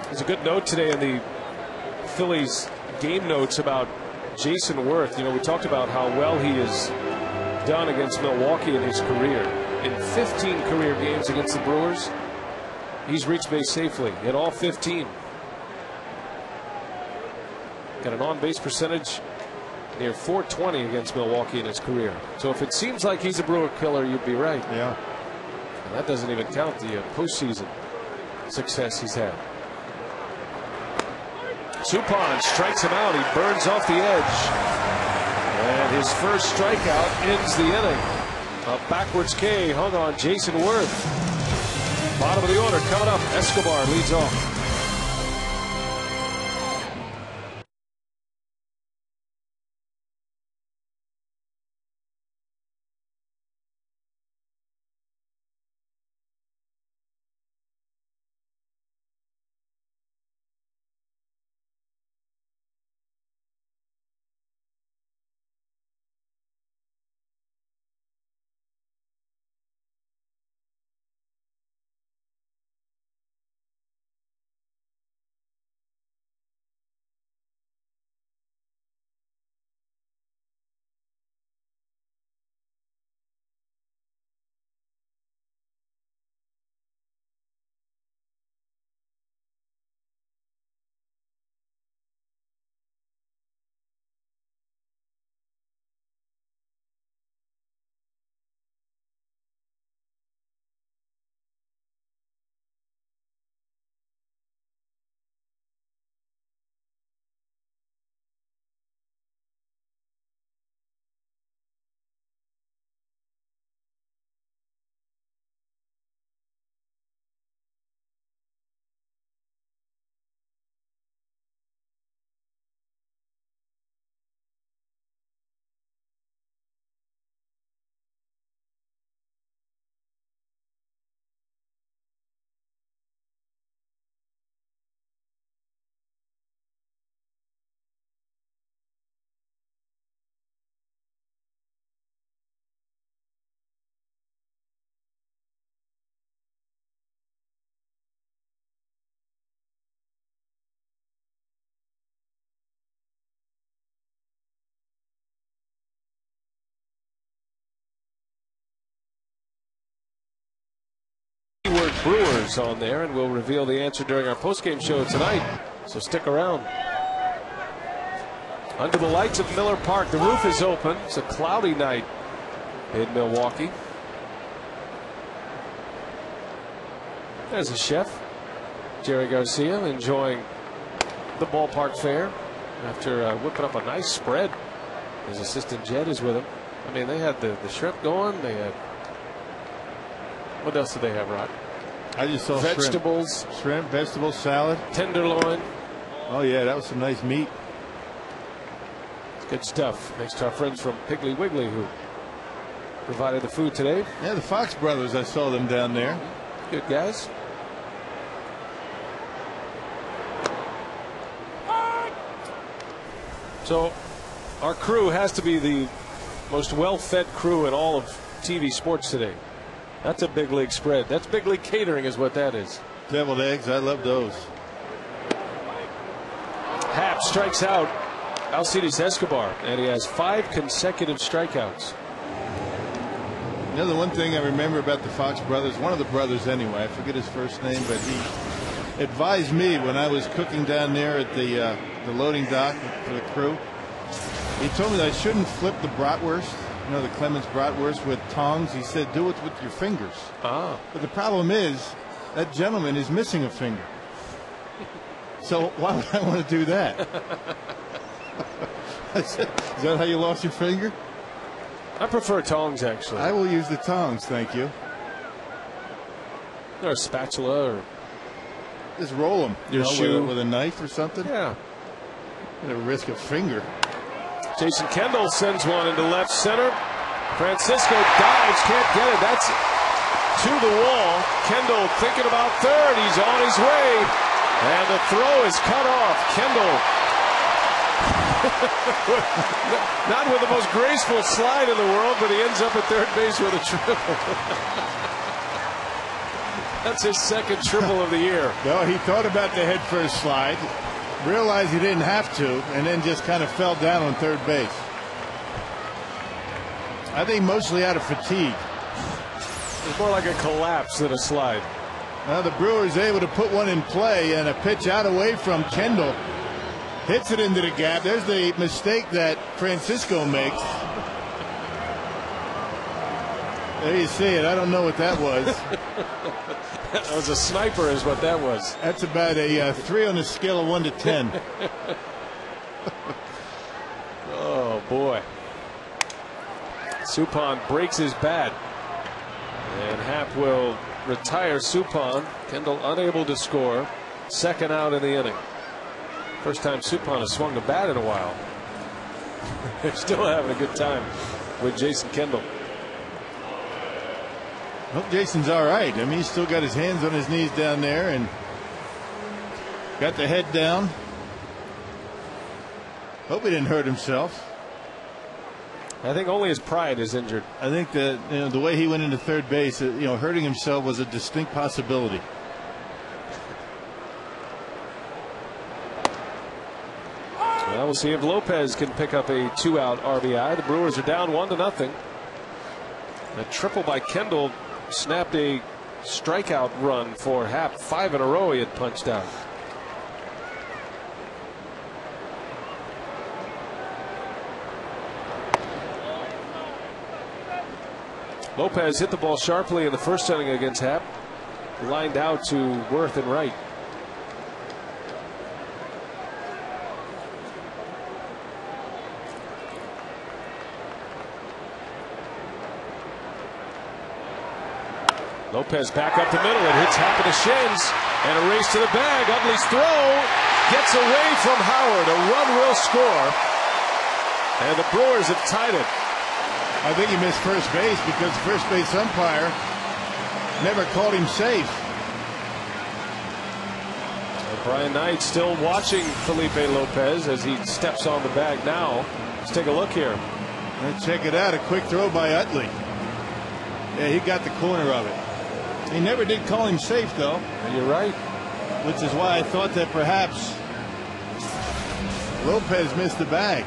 There's a good note today in the Phillies game notes about Jason Worth. You know, we talked about how well he has done against Milwaukee in his career. In 15 career games against the Brewers, he's reached base safely in all 15. Got an on-base percentage near .420 against Milwaukee in his career. So if it seems like he's a Brewer killer, you'd be right. Yeah. And that doesn't even count the postseason success he's had. Suppan strikes him out. He burns off the edge. And his first strikeout ends the inning. A backwards K hung on Jason Worth. Bottom of the order coming up. Escobar leads off. Keyword Brewers on there, and we'll reveal the answer during our postgame show tonight. So stick around. Under the lights of Miller Park, the roof is open. It's a cloudy night in Milwaukee. There's the chef, Jerry Garcia, enjoying the ballpark fare after whipping up a nice spread. His assistant Jed is with him. I mean, they had the shrimp going. They had, what else did they have, Rod? I just saw vegetables, shrimp, vegetables, salad, tenderloin. Oh yeah, that was some nice meat. It's good stuff. Thanks to our friends from Piggly Wiggly who provided the food today. Yeah, the Fox brothers, I saw them down there. Good guys. So our crew has to be the most well-fed crew in all of TV sports today. That's a big league spread. That's big league catering is what that is. Deviled eggs, I love those. Happ strikes out Alcides Escobar, and he has 5 consecutive strikeouts. You know, the one thing I remember about the Fox brothers, one of the brothers anyway, I forget his first name, but he advised me when I was cooking down there at the loading dock for the crew. He told me that I shouldn't flip the bratwurst, you know, the Clemens bratwurst with tongs. He said, do it with your fingers. Ah. But the problem is, that gentleman is missing a finger. So why would I want to do that? I said, is that how you lost your finger? I prefer tongs, actually. I will use the tongs, thank you. Or a spatula, or just roll them. Your shoe. With a knife or something. yeah. At a risk of finger. Jason Kendall sends one into left center. Francisco dives, can't get it. That's to the wall. Kendall thinking about third. He's on his way. And the throw is cut off. Kendall. Not with the most graceful slide in the world, but he ends up at third base with a triple. That's his second triple of the year. No, he thought about the head first slide, realized he didn't have to, and then just kind of fell down on third base. I think mostly out of fatigue. It's more like a collapse than a slide. Now the Brewers able to put one in play, and a pitch out away from Kendall. Hits it into the gap. There's the mistake that Francisco makes. There you see it. I don't know what that was. That was a sniper is what that was. That's about a 3 on a scale of 1 to 10. Oh, boy. Suppan breaks his bat. And Happ will retire Suppan. Kendall unable to score. Second out in the inning. First time Suppan has swung the bat in a while. They're still having a good time with Jason Kendall. Hope Jason's all right. I mean, he's still got his hands on his knees down there and got the head down. Hope he didn't hurt himself. I think only his pride is injured. I think that the way he went into third base, hurting himself was a distinct possibility. Well, we'll see if Lopez can pick up a 2-out RBI. The Brewers are down 1-0. A triple by Kendall snapped a strikeout run for Happ. 5 in a row he had punched out. Lopez hit the ball sharply in the first inning against Happ. Lined out to Worth and right. Lopez back up the middle. It hits Happ in the shins. And a race to the bag. Utley's throw gets away from Howard. A run will score. And the Brewers have tied it. I think he missed first base because the first base umpire never called him safe. Brian Knight still watching Felipe Lopez as he steps on the bag now. Let's take a look here. Let's check it out. A quick throw by Utley. Yeah, he got the corner of it. He never did call him safe, though. You're right. Which is why I thought that perhaps Lopez missed the bag.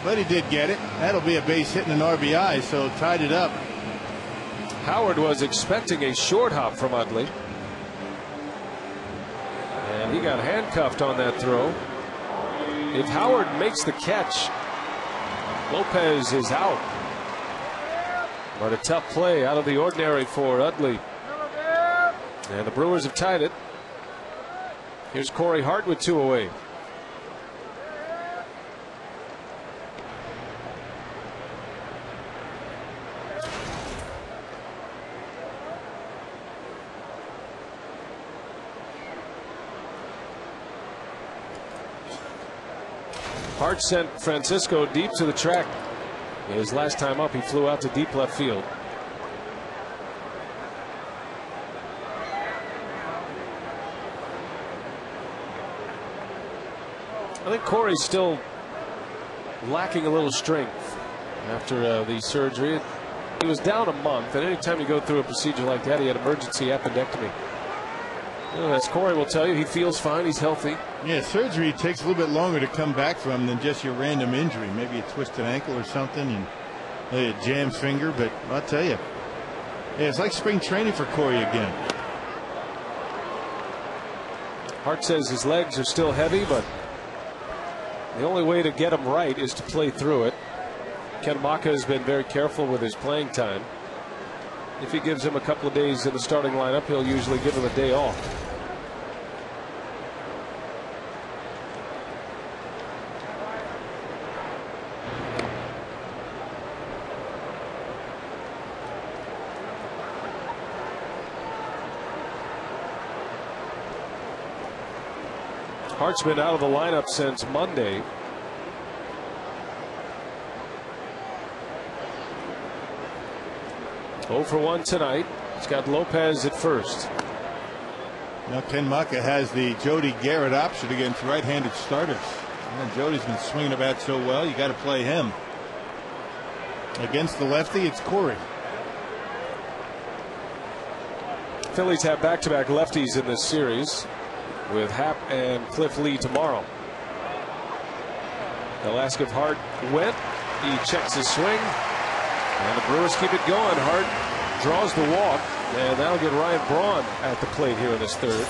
But he did get it. That'll be a base hit and an RBI, so tied it up. Howard was expecting a short hop from Utley. And he got handcuffed on that throw. If Howard makes the catch, Lopez is out. But a tough play out of the ordinary for Utley. And the Brewers have tied it. Here's Corey Hart with 2 away. Hart sent Francisco deep to the track. His last time up, he flew out to deep left field. I think Corey's still lacking a little strength after the surgery. He was down a month, and anytime you go through a procedure like that, he had emergency appendectomy. As Corey will tell you, he feels fine. He's healthy. Yeah, surgery takes a little bit longer to come back from than just your random injury. Maybe a twisted ankle or something, and a jammed finger. But I'll tell you, yeah, it's like spring training for Corey again. Hart says his legs are still heavy, but the only way to get him right is to play through it. Ken Maka has been very careful with his playing time. If he gives him a couple of days in the starting lineup, he'll usually give him a day off. Hart's been out of the lineup since Monday. Oh for 1 tonight. He's got Lopez at first. Now Ken Macha has the Jody Garrett option against right-handed starters. And Jody's been swinging the bat so well, you got to play him. Against the lefty, it's Corey. Phillies have back-to-back lefties in this series with Happ and Cliff Lee tomorrow. They'll ask if Hart went. He checks his swing. And the Brewers keep it going. Hart draws the walk. And that'll get Ryan Braun at the plate here in this third.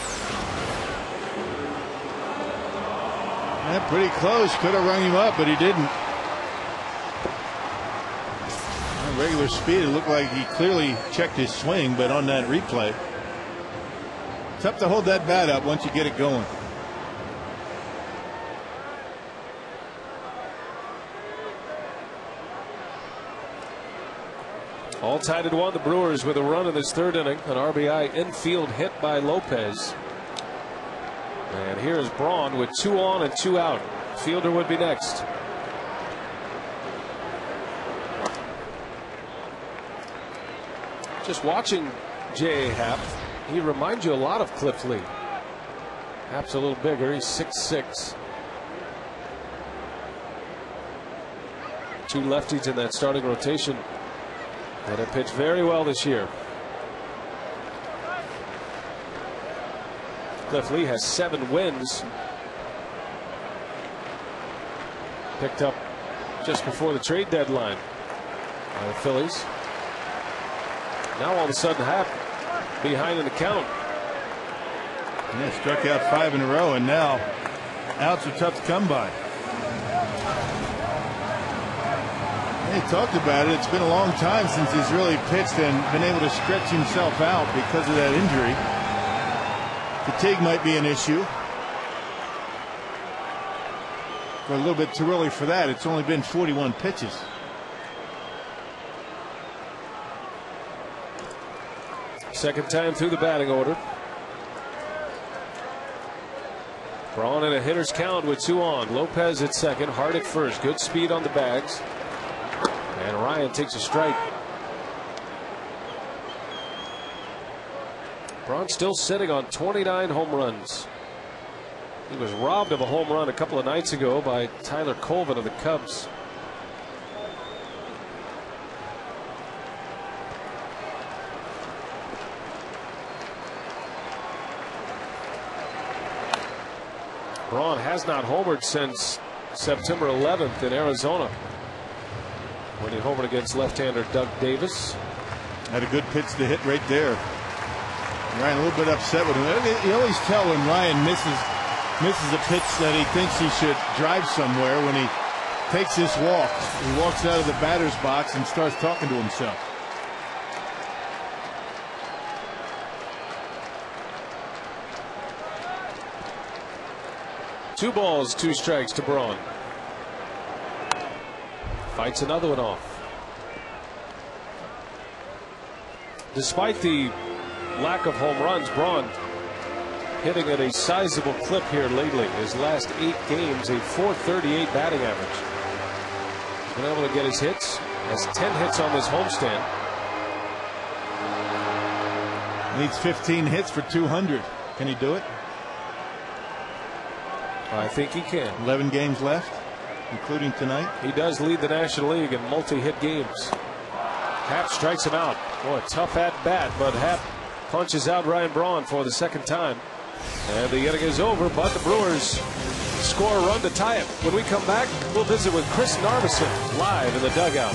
Yeah, pretty close. Could have rung him up, but he didn't. On regular speed, it looked like he clearly checked his swing, but on that replay, tough to hold that bat up once you get it going. All tied at 1. The Brewers with a run in this third inning. An RBI infield hit by Lopez. And here's Braun with 2 on and 2 out. Fielder would be next. Just watching J.A. Happ, he reminds you a lot of Cliff Lee. Happ's a little bigger. He's 6'6". 2 lefties in that starting rotation that have pitched very well this year. Cliff Lee has 7 wins. Picked up just before the trade deadline by the Phillies. Now all of a sudden Happ behind in the count. Yeah, struck out 5 in a row, and now outs are tough to come by. He talked about it. It's been a long time since he's really pitched and been able to stretch himself out because of that injury. Fatigue might be an issue. But a little bit too early for that. It's only been 41 pitches. Second time through the batting order. Braun in a hitter's count with 2 on. Lopez at second. Hart at first. Good speed on the bags. And Ryan takes a strike. Braun still sitting on 29 home runs. He was robbed of a home run a couple of nights ago by Tyler Colvin of the Cubs. Braun has not homered since September 11th in Arizona, when he homered against left-hander Doug Davis. Had a good pitch to hit right there. Ryan a little bit upset with him. You always tell when Ryan misses a pitch that he thinks he should drive somewhere when he takes this walk. He walks out of the batter's box and starts talking to himself. Two balls, 2 strikes to Braun. Fights another one off. Despite the lack of home runs, Braun hitting at a sizable clip here lately. His last 8 games, a .438 batting average. He's been able to get his hits. Has 10 hits on this homestand. Needs 15 hits for 200. Can he do it? I think he can. 11 games left, including tonight. He does lead the National League in multi-hit games. Happ strikes him out. Boy, tough at bat, but Happ punches out Ryan Braun for the second time. And the inning is over, but the Brewers score a run to tie it. When we come back, we'll visit with Chris Narveson live in the dugout.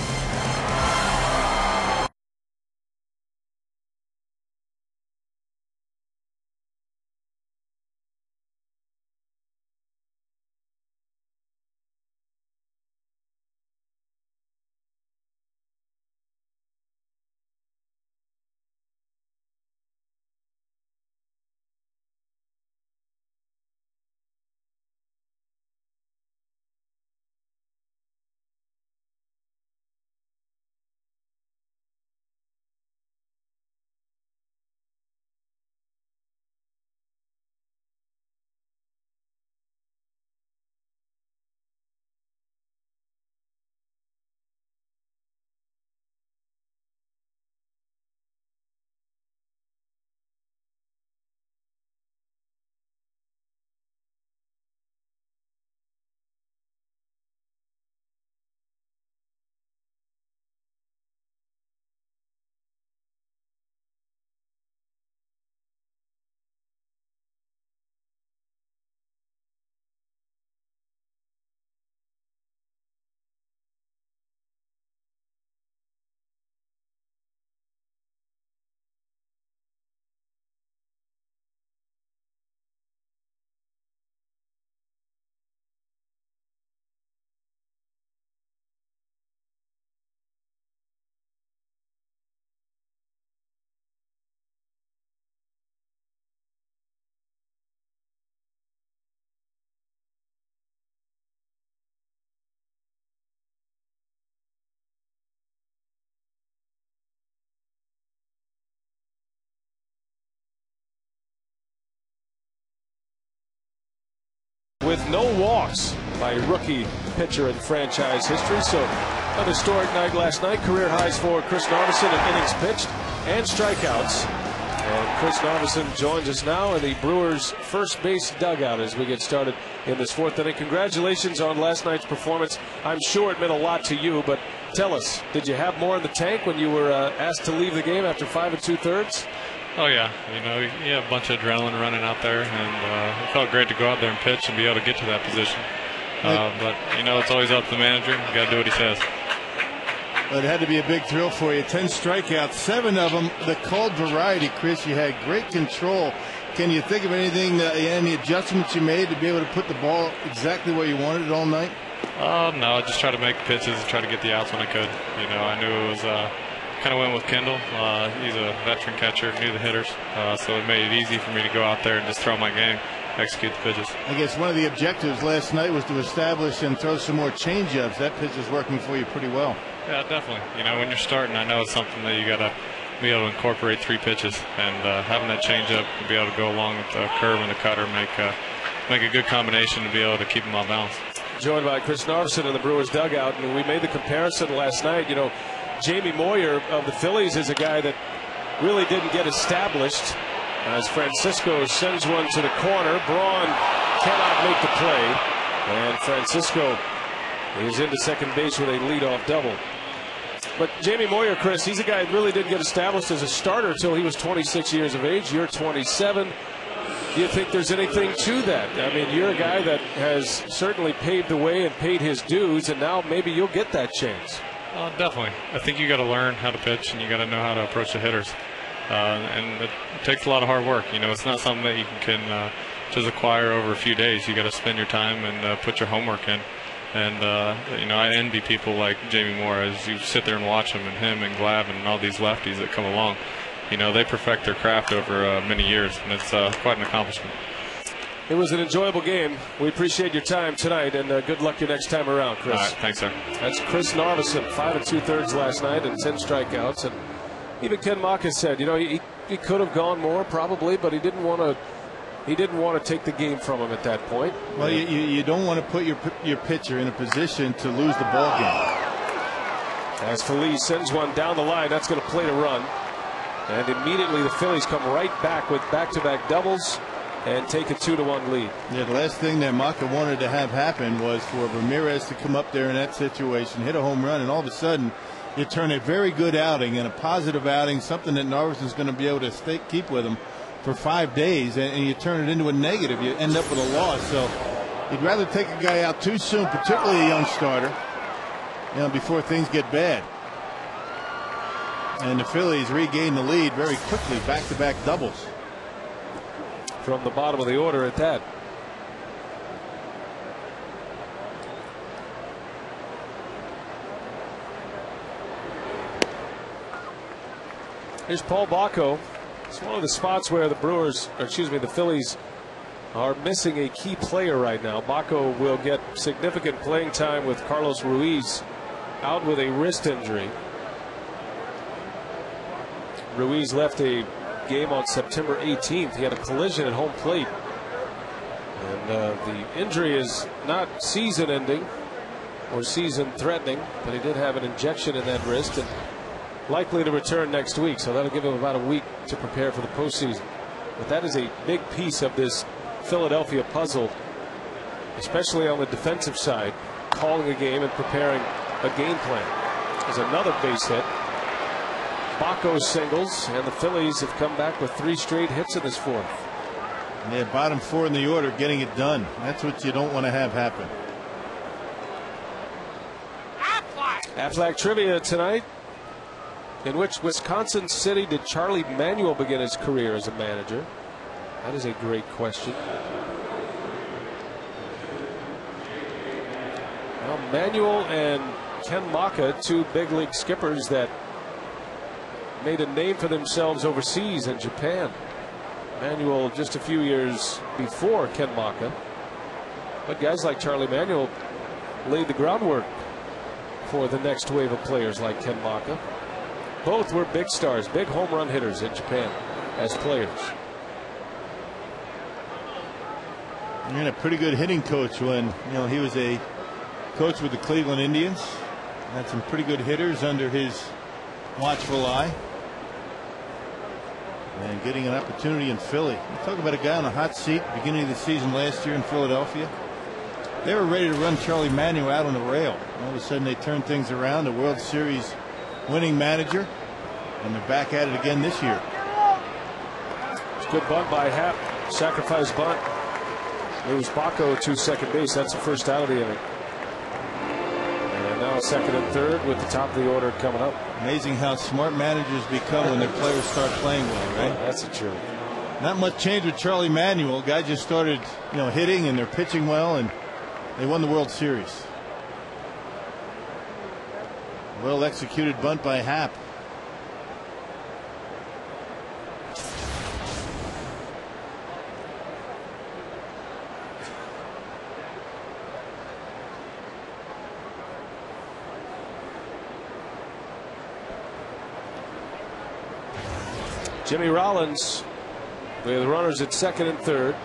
with no walks by a rookie pitcher in franchise history. So another historic night last night. Career highs for Chris Narveson in innings pitched and strikeouts. And Chris Narveson joins us now in the Brewers' first base dugout as we get started in this fourth inning. Congratulations on last night's performance. I'm sure it meant a lot to you, but tell us, did you have more in the tank when you were asked to leave the game after 5 2/3? Oh, yeah. You have a bunch of adrenaline running out there, and it felt great to go out there and pitch and be able to get to that position. But, it's always up to the manager. You got to do what he says. But it had to be a big thrill for you. 10 strikeouts, 7 of them the called variety, Chris. You had great control. Can you think of anything, any adjustments you made to be able to put the ball exactly where you wanted it all night? No, I just try to make pitches and try to get the outs when I could. I knew it was kind of went with Kendall. He's a veteran catcher, knew the hitters, so it made it easy for me to go out there and just throw my game, execute the pitches. I guess one of the objectives last night was to establish and throw some more changeups. That pitch is working for you pretty well. Yeah, definitely. When you're starting, I know it's something that you got to be able to incorporate 3 pitches, and having that changeup to be able to go along with the curve and the cutter make a good combination to be able to keep them off balance. Joined by Chris Narveson in the Brewers dugout, and we made the comparison last night. Jamie Moyer of the Phillies is a guy that really didn't get established as Francisco sends one to the corner. Braun cannot make the play, and Francisco is into second base with a leadoff double. But Jamie Moyer, Chris, he's a guy that really didn't get established as a starter until he was 26 years of age. You're 27. Do you think there's anything to that? I mean, you're a guy that has certainly paved the way and paid his dues, and now maybe you'll get that chance. Definitely. I think you got to learn how to pitch, and you got to know how to approach the hitters. And it takes a lot of hard work. It's not something that you can just acquire over a few days. You got to spend your time and put your homework in. And, I envy people like Jamie Moore as you sit there and watch him and Glav and all these lefties that come along. They perfect their craft over many years, and it's quite an accomplishment. It was an enjoyable game. We appreciate your time tonight, and good luck your next time around, Chris. All right, thanks, sir. That's Chris Narveson, 5 2/3 last night and 10 strikeouts. And even Ken Maka said, he could have gone more probably, but he didn't want to take the game from him at that point. Well, you don't want to put your pitcher in a position to lose the ball game. As Feliz sends one down the line, that's going to play to run. And immediately the Phillies come right back with back-to-back doubles and take a 2-1 lead. Yeah, the last thing that Maka wanted to have happen was for Ramirez to come up there in that situation, hit a home run, and all of a sudden you turn a very good outing and a positive outing, something that Narveson's going to be able to keep with him for 5 days, and you turn it into a negative. You end up with a loss. So you'd rather take a guy out too soon, particularly a young starter, before things get bad. And the Phillies regain the lead very quickly, back-to-back doubles. From the bottom of the order at that. Here's Paul Bacco. It's one of the spots where the Phillies are missing a key player right now. Bacco will get significant playing time with Carlos Ruiz out with a wrist injury. Ruiz left a game on September 18th. He had a collision at home plate. And the injury is not season ending or season threatening, but he did have an injection in that wrist and likely to return next week. So that'll give him about a week to prepare for the postseason. But that is a big piece of this Philadelphia puzzle, especially on the defensive side, calling a game and preparing a game plan. There's another base hit. Bacco singles, and the Phillies have come back with 3 straight hits in this fourth. Yeah, bottom 4 in the order, getting it done. That's what you don't want to have happen. Aflac trivia tonight. In which Wisconsin city did Charlie Manuel begin his career as a manager? That is a great question. Well, Manuel and Ken Maka, 2 big league skippers that made a name for themselves overseas in Japan. Manuel just a few years before Ken Maka. But guys like Charlie Manuel laid the groundwork for the next wave of players like Ken Maka. Both were big stars, big home run hitters in Japan as players. And a pretty good hitting coach when he was a coach with the Cleveland Indians. Had some pretty good hitters under his watchful eye. And getting an opportunity in Philly. You talk about a guy on a hot seat beginning of the season last year in Philadelphia. They were ready to run Charlie Manuel out on the rail. All of a sudden they turned things around. The World Series winning manager. And they're back at it again this year. It's a good bunt by Happ. Sacrifice bunt. Moves Baco to second base. That's the first out of the inning. And now second and third with the top of the order coming up. Amazing how smart managers become when their players start playing well, right? That's the truth. Not much change with Charlie Manuel. Guy just started, hitting, and they're pitching well, and they won the World Series. Well executed bunt by Happ. Jimmy Rollins with runners at second and third.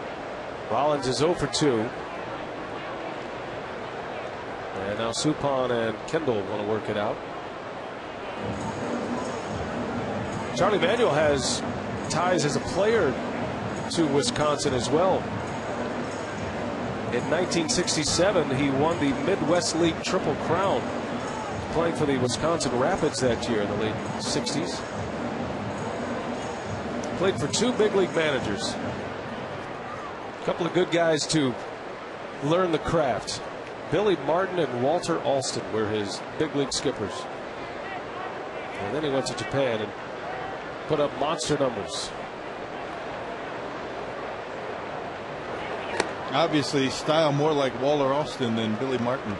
Rollins is 0 for 2. And now Suppan and Kendall want to work it out. Charlie Manuel has ties as a player to Wisconsin as well. In 1967, he won the Midwest League Triple Crown, playing for the Wisconsin Rapids that year in the late 60s. Played for 2 big league managers. A couple of good guys to learn the craft. Billy Martin and Walter Alston were his big league skippers. And then he went to Japan and put up monster numbers. Obviously, style more like Walter Alston than Billy Martin.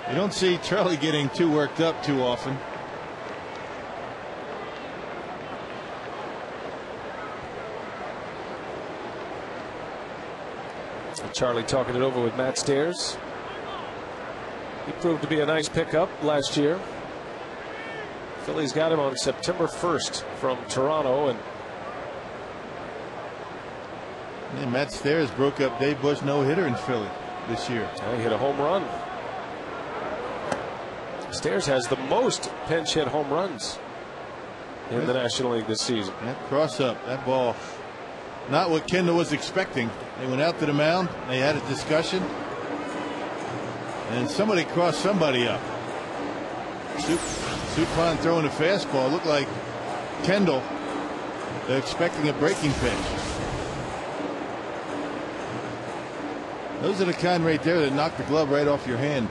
You don't see Charlie getting too worked up too often. Charlie talking it over with Matt Stairs. He proved to be a nice pickup last year. Phillies got him on September 1st from Toronto, and Matt Stairs broke up Dave Bush no-hitter in Philly this year. He hit a home run. Stairs has the most pinch hit home runs in the National League this season. That cross-up, that ball, not what Kendall was expecting. They went out to the mound. They had a discussion. And somebody crossed somebody up. Suppan throwing a fastball. Looked like Kendall. They're expecting a breaking pitch. Those are the kind right there that knock the glove right off your hand.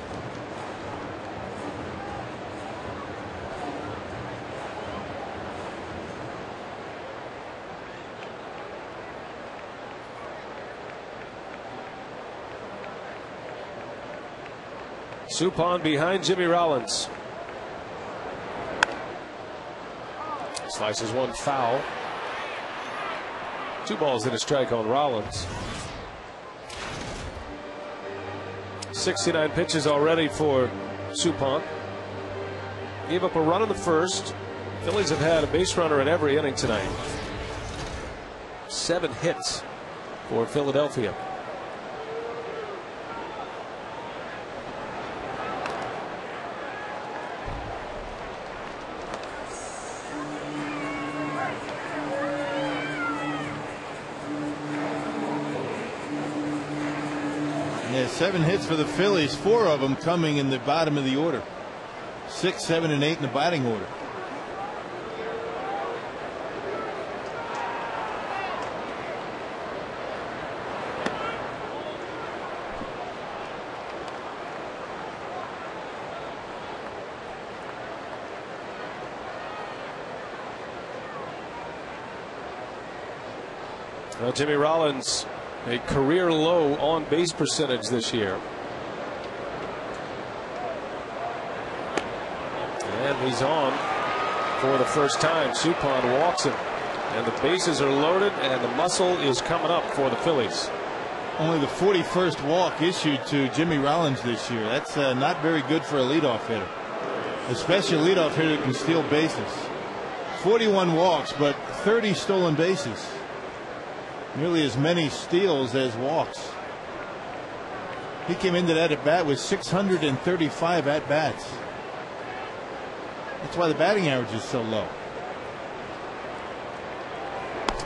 Suppan behind Jimmy Rollins. Slices one foul. 2 balls and a strike on Rollins. 69 pitches already for Suppan. Gave up a run in the first. Phillies have had a base runner in every inning tonight. 7 hits for Philadelphia. Yeah, 7 hits for the Phillies, 4 of them coming in the bottom of the order. 6, 7, and 8 in the batting order. Well, Jimmy Rollins, a career low on base percentage this year. And he's on for the first time. Suppan walks him, and the bases are loaded, and the muscle is coming up for the Phillies. Only the 41st walk issued to Jimmy Rollins this year. That's not very good for a leadoff hitter, especially a leadoff hitter that can steal bases. 41 walks, but 30 stolen bases. nearly as many steals as walks. He came into that at bat with 635 at bats. That's why the batting average is so low.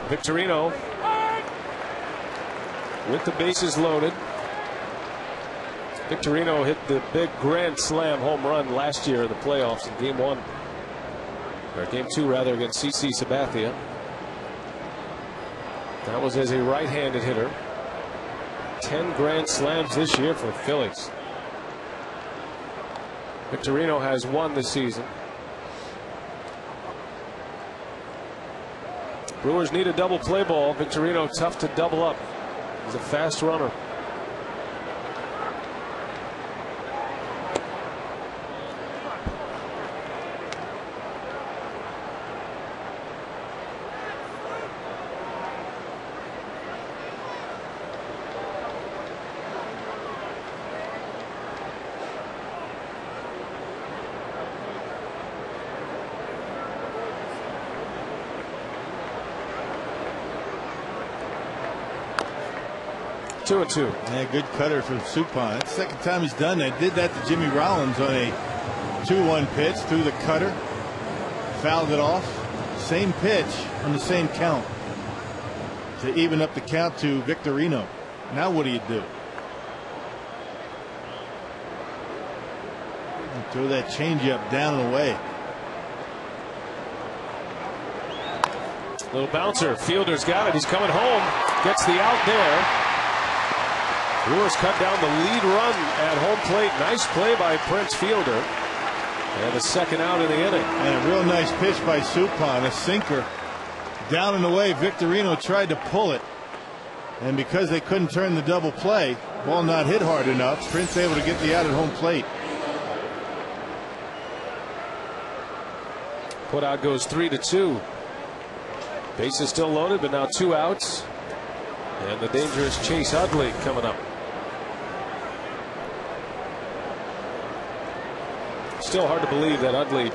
Victorino with the bases loaded. Victorino hit the big grand slam home run last year in the playoffs in game 1. Or game 2 rather, against CC Sabathia. That was as a right-handed hitter. 10 grand slams this year for the Phillies. Victorino has 1 this season. Brewers need a double play ball. Victorino tough to double up. He's a fast runner. Two and two. Yeah, good cutter from Suppan. That's the second time he's done that. Did that to Jimmy Rollins on a 2-1 pitch through the cutter. Fouled it off. Same pitch on the same count to even up the count to Victorino. Now what do you do? Throw that changeup down and away. Little bouncer. Fielder's got it. He's coming home. Gets the out there. Brewers cut down the lead run at home plate. Nice play by Prince Fielder. And the second out in the inning. And a real nice pitch by Suppan. A sinker down and away. Victorino tried to pull it. And because they couldn't turn the double play, ball not hit hard enough, Prince able to get the out at home plate. Put out goes 3-2. Base is still loaded, but now 2 outs. And the dangerous Chase Utley coming up. Still hard to believe that Utley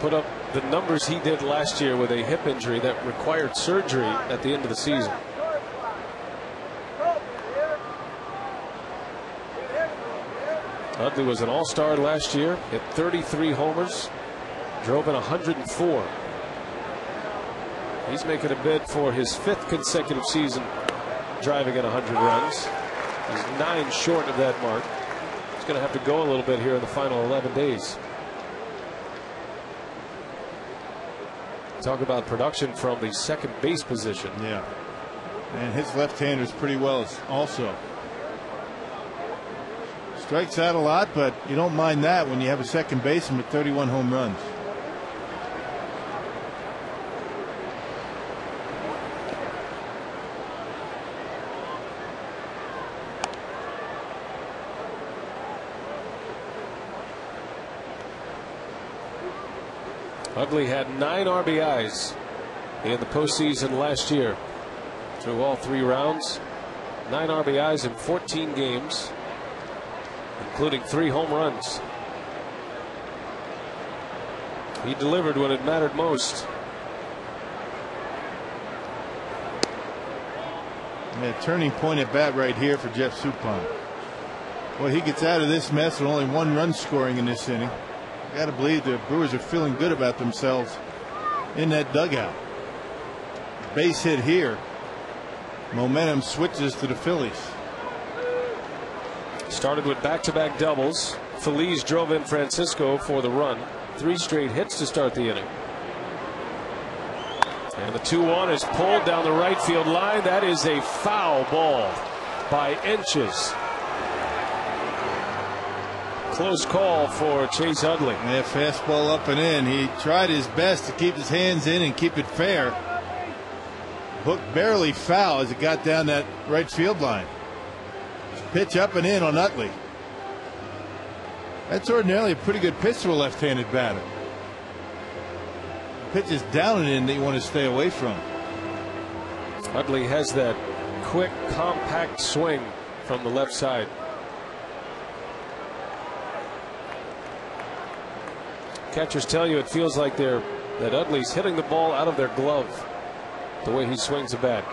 put up the numbers he did last year with a hip injury that required surgery at the end of the season. Utley was an all-star last year, hit 33 homers, drove in 104. He's making a bid for his 5th consecutive season driving in 100 runs. He's 9 short of that mark. He's going to have to go a little bit here in the final 11 days. Talk about production from the second base position. Yeah. And his left-hander's pretty well also. Strikes out a lot, but you don't mind that when you have a second baseman with 31 home runs. Utley had 9 RBIs in the postseason last year through all 3 rounds. 9 RBIs in 14 games, including 3 home runs. He delivered when it mattered most. A turning point at bat right here for Jeff Suppan. Well, he gets out of this mess with only 1 run scoring in this inning. Got to believe the Brewers are feeling good about themselves in that dugout. Base hit here. Momentum switches to the Phillies. Started with back-to-back doubles. Feliz drove in Francisco for the run. 3 straight hits to start the inning. And the 2-1 is pulled down the right field line. That is a foul ball by inches. Close call for Chase Utley. That fastball up and in. He tried his best to keep his hands in and keep it fair. Hook barely foul as it got down that right field line. Pitch up and in on Utley. That's ordinarily a pretty good pitch to a left-handed batter. Pitch is down and in that you want to stay away from. Utley has that quick, compact swing from the left side. Catchers tell you it feels like that Utley's hitting the ball out of their glove the way he swings the bat.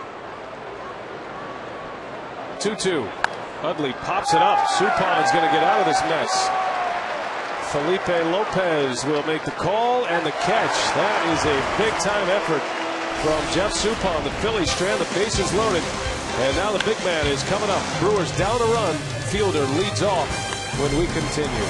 2-2. Utley pops it up. Supon's going to get out of this mess. Felipe Lopez will make the call and the catch. That is a big-time effort from Jeff Suppan. The Phillies strand the bases loaded. And now the big man is coming up. Brewers down a run. Fielder leads off when we continue.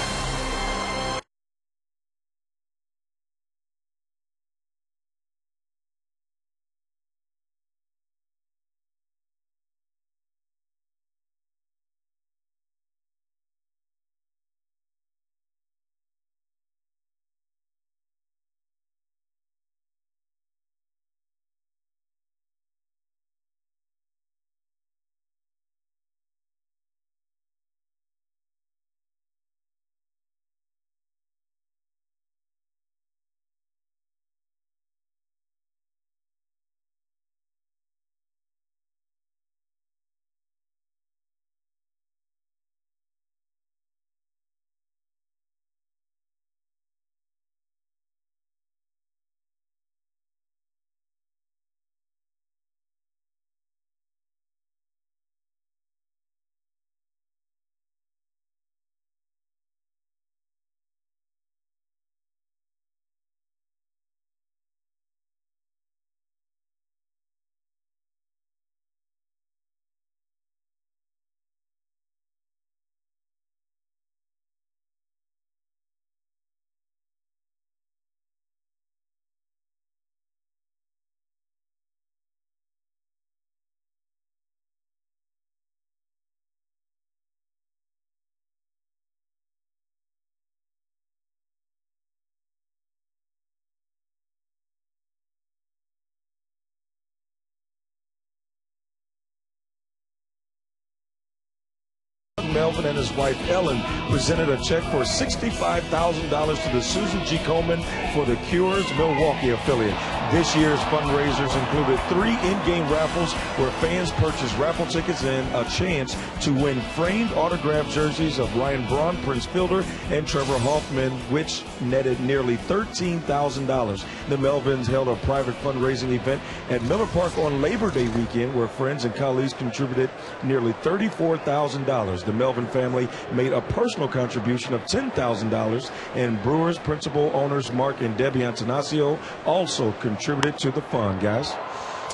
Melvin and his wife Ellen presented a check for $65,000 to the Susan G. Komen for the Cures Milwaukee affiliate. This year's fundraisers included 3 in-game raffles where fans purchased raffle tickets and a chance to win framed autographed jerseys of Ryan Braun, Prince Fielder, and Trevor Hoffman, which netted nearly $13,000. The Melvins held a private fundraising event at Miller Park on Labor Day weekend where friends and colleagues contributed nearly $34,000. The Melvin family made a personal contribution of $10,000, and Brewers principal owners Mark and Debbie Antanasio also contributed to the fund, guys.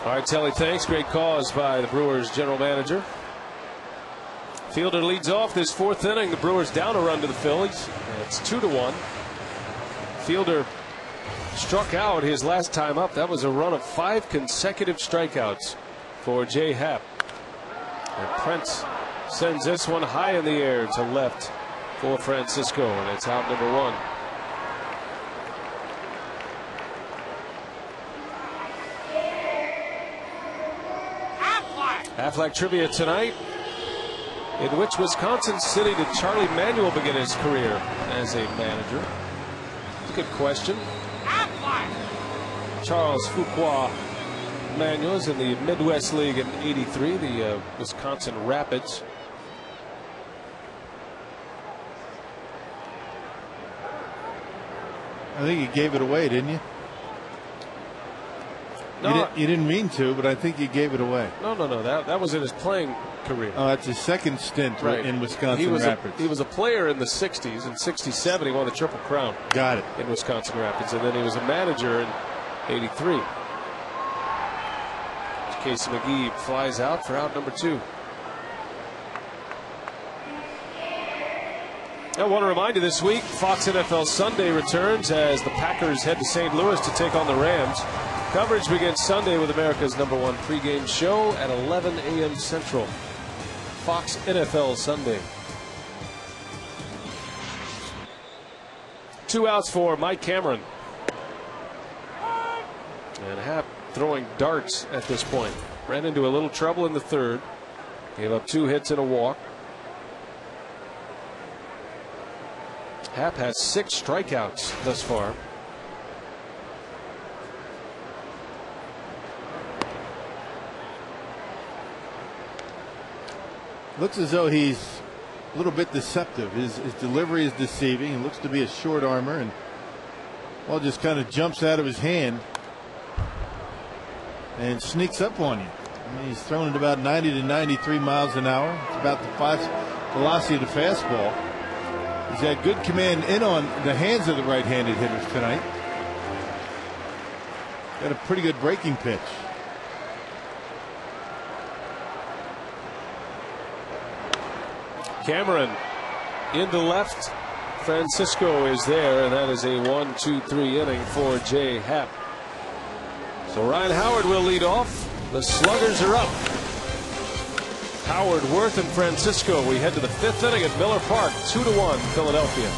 All right, Telly, thanks. Great cause by the Brewers general manager. Fielder leads off this 4th inning. The Brewers down a run to the Phillies. It's 2-1. Fielder struck out his last time up. That was a run of 5 consecutive strikeouts for Jay Happ. And Prince sends this one high in the air to left for Francisco, and it's out number 1. Aflac trivia tonight. In which Wisconsin city did Charlie Manuel begin his career as a manager? Good question. Charles Fuqua Manuel is in the Midwest League in '83, the Wisconsin Rapids. I think you gave it away, didn't you? No, you didn't mean to, but I think you gave it away. No. That was in his playing career. Oh, that's his second stint in Wisconsin Rapids. He was a player in the 60s. In '67, he won the Triple Crown. Got it. In Wisconsin Rapids. And then he was a manager in '83. Casey McGee flies out for out number 2. I want to remind you this week, Fox NFL Sunday returns as the Packers head to St. Louis to take on the Rams. Coverage begins Sunday with America's #1 pregame show at 11 a.m. Central. Fox NFL Sunday. 2 outs for Mike Cameron. And Happ throwing darts at this point. Ran into a little trouble in the 3rd. Gave up 2 hits and a walk. Happ has 6 strikeouts thus far. Looks as though he's a little bit deceptive. His delivery is deceiving. He looks to be a short armor, and ball just kind of jumps out of his hand and sneaks up on you. He's thrown at about 90 to 93 miles an hour. It's about the velocity of the fastball. He's had good command in on the hands of the right-handed hitters tonight. Got a pretty good breaking pitch. Cameron into left. Francisco is there, and that is a 1-2-3 inning for Jay Happ. So Ryan Howard will lead off. The sluggers are up. Howard, Worth, and Francisco. We head to the 5th inning at Miller Park. 2-1 Philadelphia.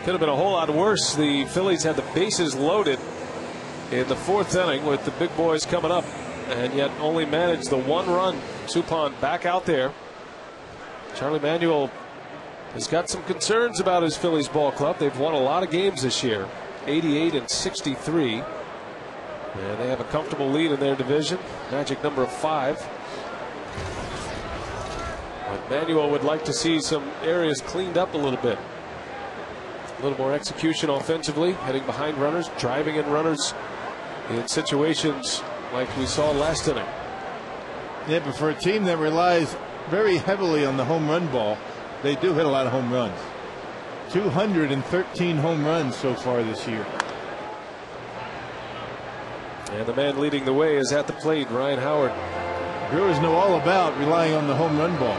Could have been a whole lot worse. The Phillies had the bases loaded in the 4th inning with the big boys coming up, and yet only managed the 1 run. Suppan back out there. Charlie Manuel has got some concerns about his Phillies ball club. They've won a lot of games this year, 88 and 63. And they have a comfortable lead in their division, magic number of 5. But Manuel would like to see some areas cleaned up a little bit. A little more execution offensively, heading behind runners, driving in runners in situations like we saw last inning. Yeah, but for a team that relies very heavily on the home run ball, they do hit a lot of home runs. 213 home runs so far this year. And the man leading the way is at the plate, Ryan Howard. Brewers know all about relying on the home run ball.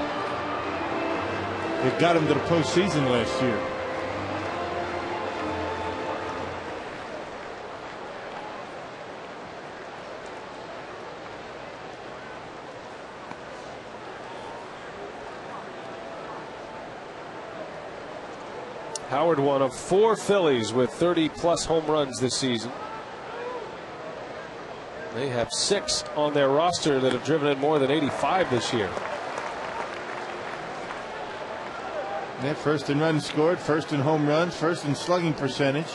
It got him to the postseason last year. Howard, one of 4 Phillies with 30+ home runs this season. They have 6 on their roster that have driven in more than 85 this year. Yeah, first in runs scored, first in home runs, first in slugging percentage.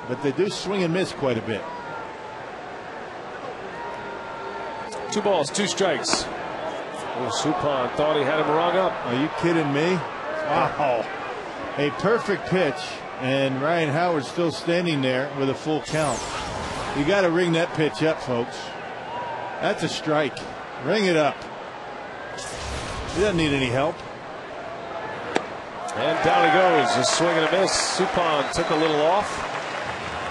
But they do swing and miss quite a bit. 2 balls, 2 strikes. Oh, Suppan thought he had him rung up. Are you kidding me? Wow. A perfect pitch, and Ryan Howard still standing there with a full count. You got to ring that pitch up, folks. That's a strike. Ring it up. He doesn't need any help. And down he goes. A swing and a miss. Suppan took a little off.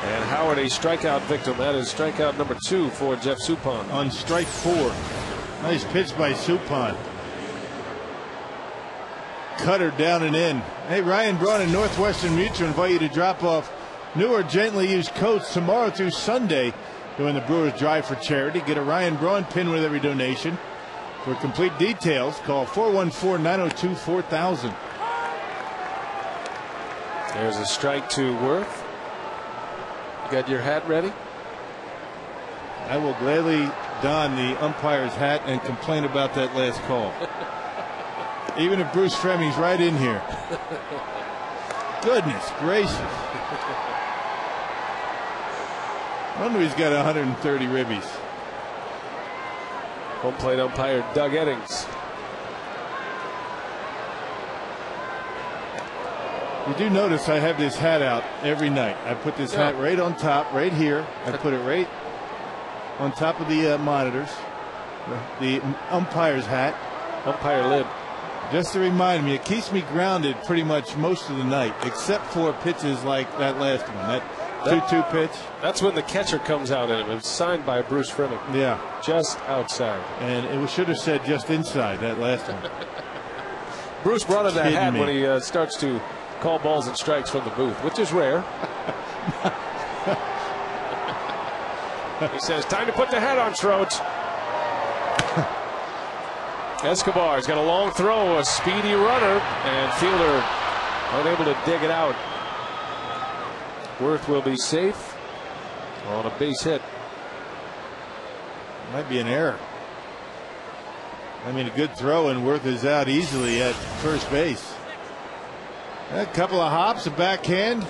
And Howard a strikeout victim. That is strikeout number 2 for Jeff Suppan. On strike 4. Nice pitch by Suppan. Cutter down and in. Hey, Ryan Braun and Northwestern Mutual invite you to drop off new or gently used coats tomorrow through Sunday during the Brewers Drive for Charity. Get a Ryan Braun pin with every donation. For complete details, call 414-902-4000. There's a strike to Worth. You got your hat ready? I will gladly don the umpire's hat and complain about that last call. Even if Bruce Fremming's right in here. Goodness gracious. I wonder he's got 130 ribbies. Home plate umpire Doug Eddings. You do notice I have this hat out every night. I put this hat right on top, right here. I put it right on top of the monitors. The umpire's hat. Umpire lid. Just to remind me, it keeps me grounded pretty much most of the night, except for pitches like that last one, that 2-2 pitch. That's when the catcher comes out in it. It was signed by Bruce Fremming. Yeah. Just outside. And it should have said just inside, that last one. Bruce brought in that hat when he starts to call balls and strikes from the booth, which is rare. He says, time to put the hat on, Schroeder. Escobar's got a long throw, a speedy runner, and fielder unable to dig it out. Worth will be safe on a base hit. Might be an error. I mean, a good throw, and Worth is out easily at first base. A couple of hops, a backhand,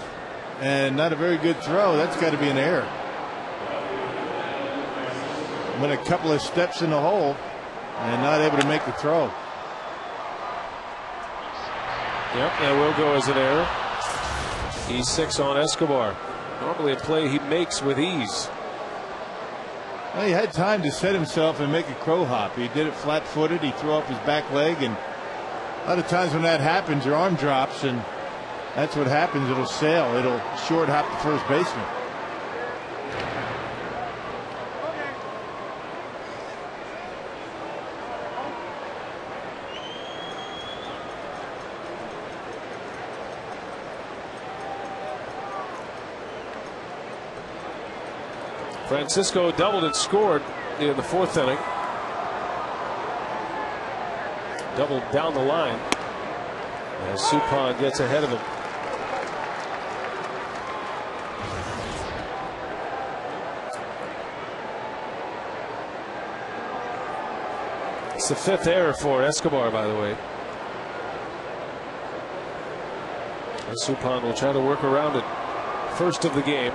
and not a very good throw. That's got to be an error. Went a couple of steps in the hole and not able to make the throw. Yep, that will go as an error. He's 6 on Escobar. Normally a play he makes with ease. Well, he had time to set himself and make a crow hop. He did it flat-footed. He threw off his back leg, and a lot of times when that happens, your arm drops, and that's what happens. It'll sail. It'll short hop the first baseman. Francisco doubled and scored in the 4th inning. Doubled down the line as Suppan gets ahead of him. It's the 5th error for Escobar, by the way. And Suppan will try to work around it. First of the game.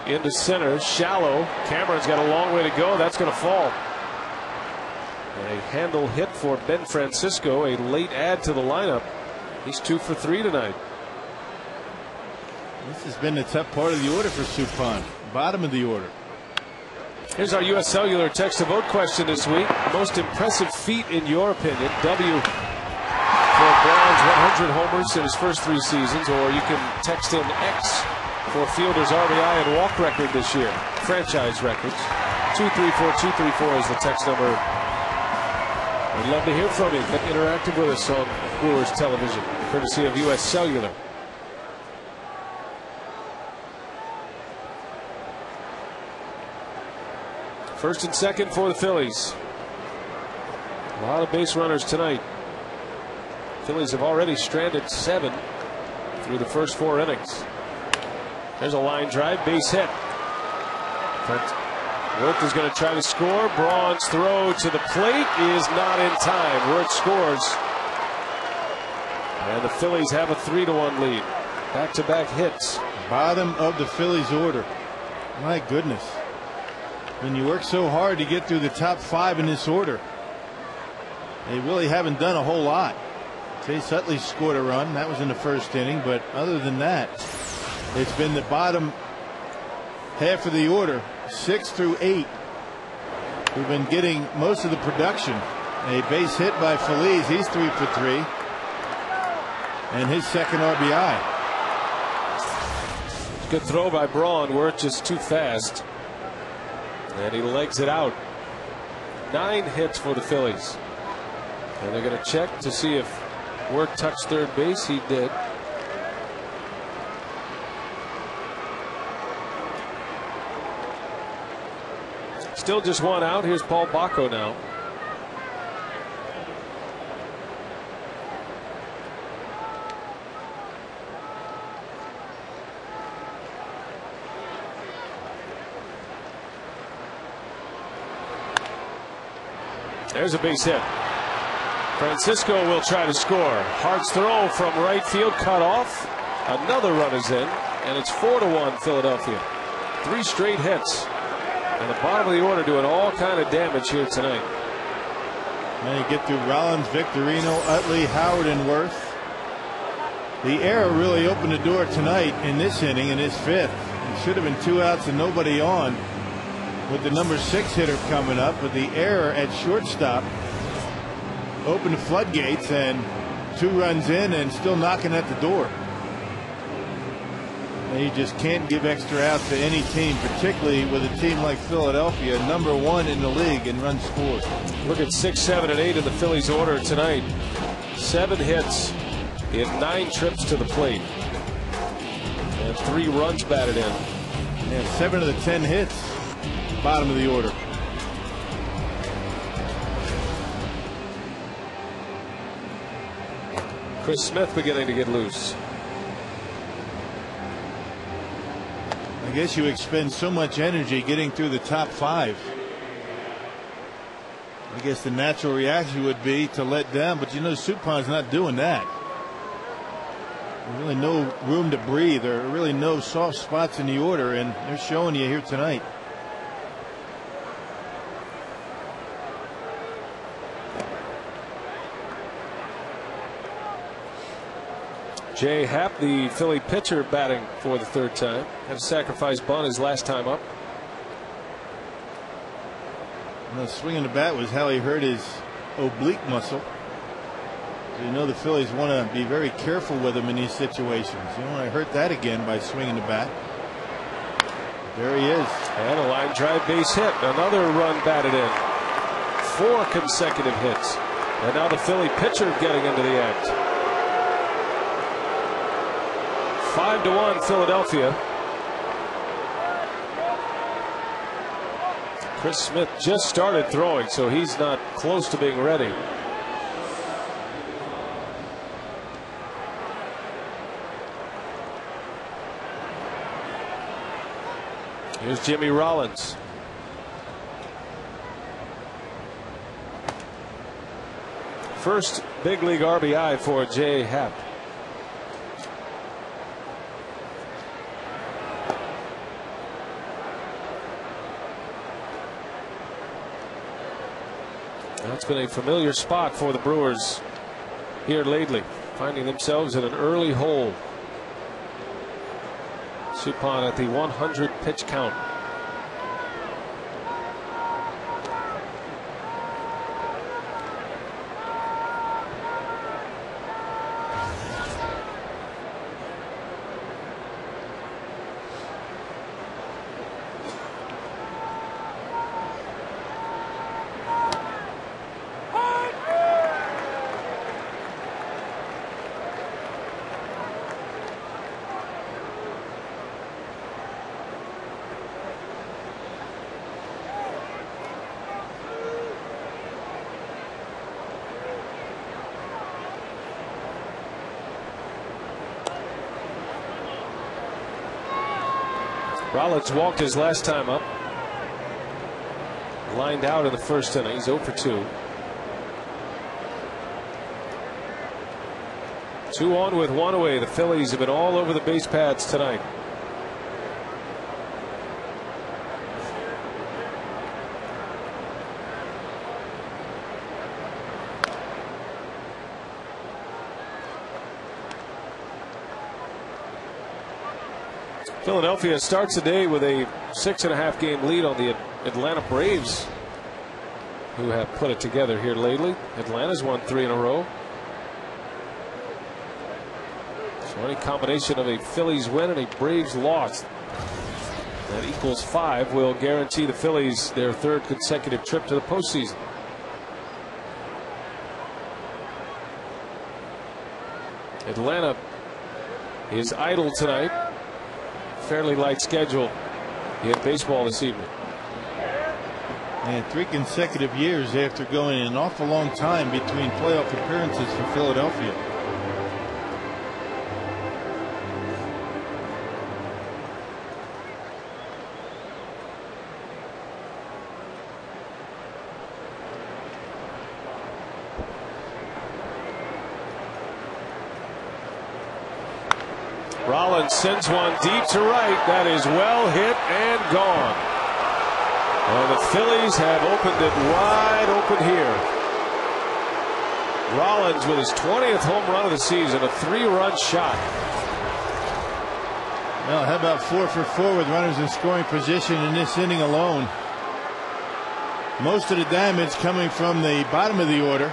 Into center, shallow. Cameron's got a long way to go. That's going to fall. A handle hit for Ben Francisco, a late add to the lineup. He's 2 for 3 tonight. This has been the tough part of the order for Suppan. Bottom of the order. Here's our U.S. Cellular text to vote question this week. Most impressive feat in your opinion. W for Braun's 100 homers in his first 3 seasons, or you can text in X for Fielder's RBI and walk record this year. Franchise records. 234-234 is the text number. We'd love to hear from you. Get interactive with us on Brewers Television, courtesy of U.S. Cellular. First and second for the Phillies. A lot of base runners tonight. Phillies have already stranded 7 through the first 4 innings. There's a line drive, base hit. Worth is going to try to score. Braun's throw to the plate is not in time. Worth scores. And the Phillies have a 3-1 lead. Back-to-back hits. Bottom of the Phillies order. My goodness. When you work so hard to get through the top 5 in this order, they really haven't done a whole lot. Chase Utley scored a run. That was in the first inning. But other than that, it's been the bottom half of the order, 6 through 8. We've been getting most of the production. A base hit by Feliz. He's 3 for 3. And his second RBI. Good throw by Braun. Worth just too fast. And he legs it out. 9 hits for the Phillies. And they're going to check to see if Worth touched third base. He did. Still just 1 out. Here's Paul Bacco now. There's a base hit. Francisco will try to score. Hart's throw from right field cut off. Another run is in, and it's 4-1 Philadelphia. 3 straight hits. And the bottom of the order doing all kind of damage here tonight. And you get through Rollins, Victorino, Utley, Howard, and Worth. The error really opened the door tonight in this inning, in his 5th. It should have been 2 outs and nobody on with the number 6 hitter coming up, but the error at shortstop opened the floodgates, and 2 runs in and still knocking at the door. And you just can't give extra outs to any team, particularly with a team like Philadelphia, number 1 in the league in runs scored. Look at 6, 7, and 8 in the Phillies order tonight. 7 hits in 9 trips to the plate. And 3 runs batted in. Yeah, 7 of the 10 hits. Bottom of the order. Chris Smith beginning to get loose. I guess you expend so much energy getting through the top 5. I guess the natural reaction would be to let down, but you know Supan's not doing that. There's really no room to breathe. There are really no soft spots in the order, and they're showing you here tonight. Jay Happ, the Philly pitcher, batting for the 3rd time. Had a sacrifice bunt his last time up. The swing of the bat was how he hurt his oblique muscle. So you know the Phillies want to be very careful with him in these situations. You don't want to hurt that again by swinging the bat. There he is. And a line drive base hit. Another run batted in. 4 consecutive hits. And now the Philly pitcher getting into the act. 5-1 Philadelphia. Chris Smith just started throwing, so he's not close to being ready. Here's Jimmy Rollins. First big league RBI for Jay Happ. That's been a familiar spot for the Brewers here lately, finding themselves in an early hole. Suppan at the 100 pitch count. Rollins walked his last time up. Lined out in the first inning. He's 0 for 2. 2 on with 1 away. The Phillies have been all over the base paths tonight. Philadelphia starts the day with a 6.5 game lead on the Atlanta Braves, who have put it together here lately. Atlanta's won 3 in a row. So any combination of a Phillies win and a Braves loss that equals 5 will guarantee the Phillies their 3rd consecutive trip to the postseason. Atlanta is idle tonight. Fairly light schedule in baseball this evening. And 3 consecutive years after going an awful long time between playoff appearances for Philadelphia. Rollins sends one deep to right. That is well hit and gone. And the Phillies have opened it wide open here. Rollins with his 20th home run of the season, a 3-run shot. Well, how about 4 for 4 with runners in scoring position in this inning alone? Most of the damage coming from the bottom of the order.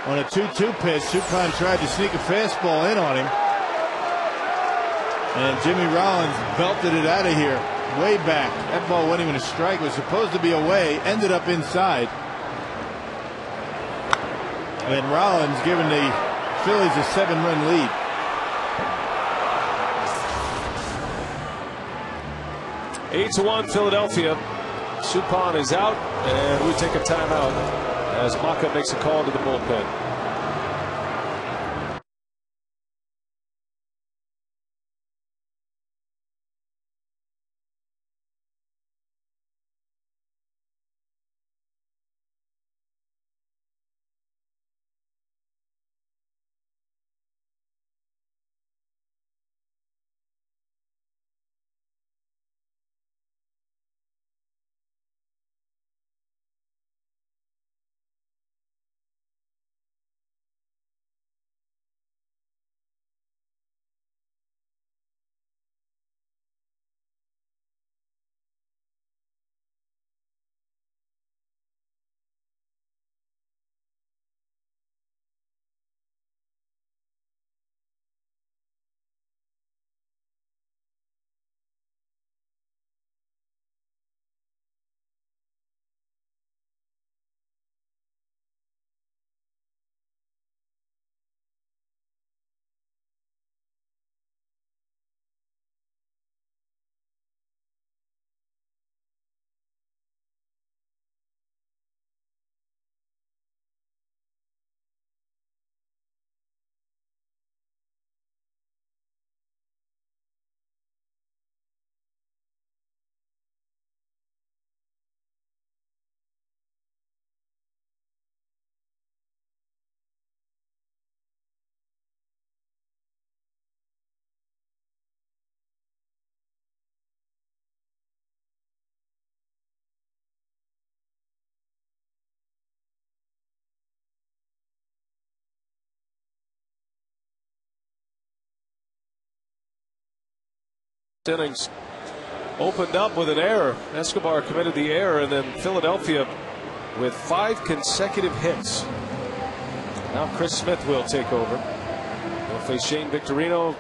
On a 2-2 pitch, Suppan tried to sneak a fastball in on him. And Jimmy Rollins belted it out of here, way back. That ball wasn't even a strike. It was supposed to be away, ended up inside. And Rollins giving the Phillies a 7-run lead. Eight to 1 Philadelphia. Suppan is out, and we take a timeout as Maka makes a call to the bullpen. Innings opened up with an error. Escobar committed the error, and then Philadelphia with 5 consecutive hits. Now Chris Smith will take over. He'll face Shane Victorino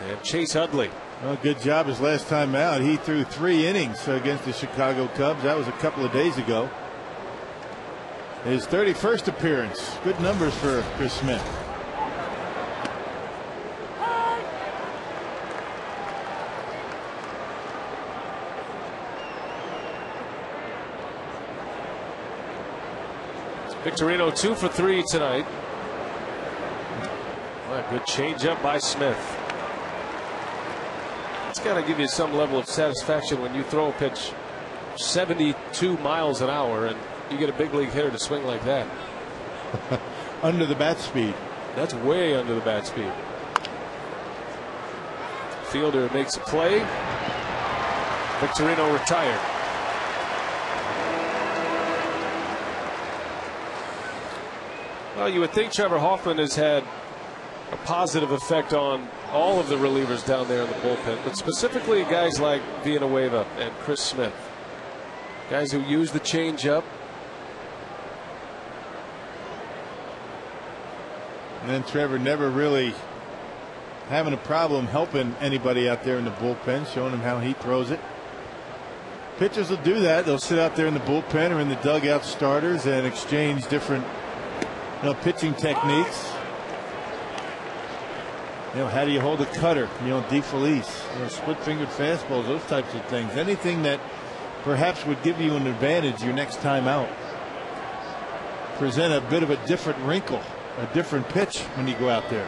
and Chase Utley. Well, good job his last time out. He threw 3 innings against the Chicago Cubs. That was a couple of days ago. His 31st appearance. Good numbers for Chris Smith. Victorino 2 for 3 tonight. Well, good changeup by Smith. It's got to give you some level of satisfaction when you throw a pitch 72 miles an hour and you get a big league hitter to swing like that. Under the bat speed. That's way under the bat speed. Fielder makes a play. Victorino retired. Well, you would think Trevor Hoffman has had a positive effect on all of the relievers down there in the bullpen, but specifically guys like Villanueva and Chris Smith. Guys who use the changeup. And then Trevor never really having a problem helping anybody out there in the bullpen, showing him how he throws it. Pitchers will do that. They'll sit out there in the bullpen or in the dugout starters and exchange different pitching techniques. How do you hold a cutter? DeFelice, split-fingered fastballs, those types of things. Anything that perhaps would give you an advantage your next time out. Present a bit of a different wrinkle, a different pitch when you go out there.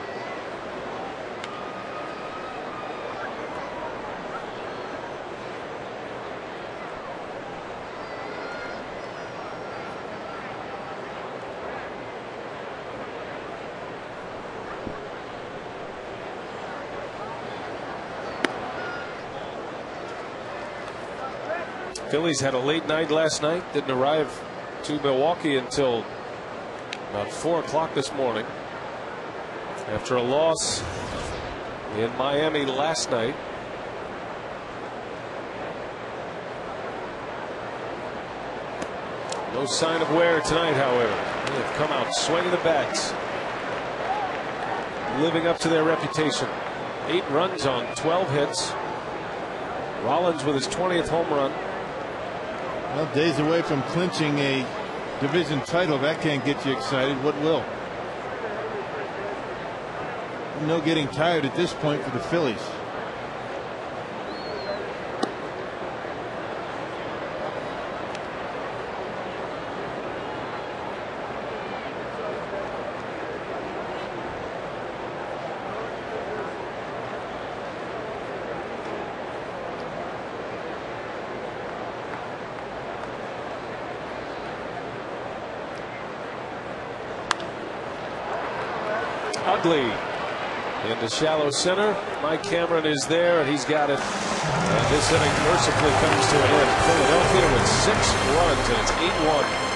Phillies had a late night last night. Didn't arrive to Milwaukee until about 4 o'clock this morning after a loss in Miami last night. No sign of wear tonight, however. They've come out swinging the bats, living up to their reputation. 8 runs on 12 hits. Rollins with his 20th home run. Well, days away from clinching a division title, that can't get you excited. What will? No getting tired at this point for the Phillies. Ugley into shallow center. Mike Cameron is there, and he's got it. And this inning mercifully comes to an end. Philadelphia with 6 runs, and it's 8-1.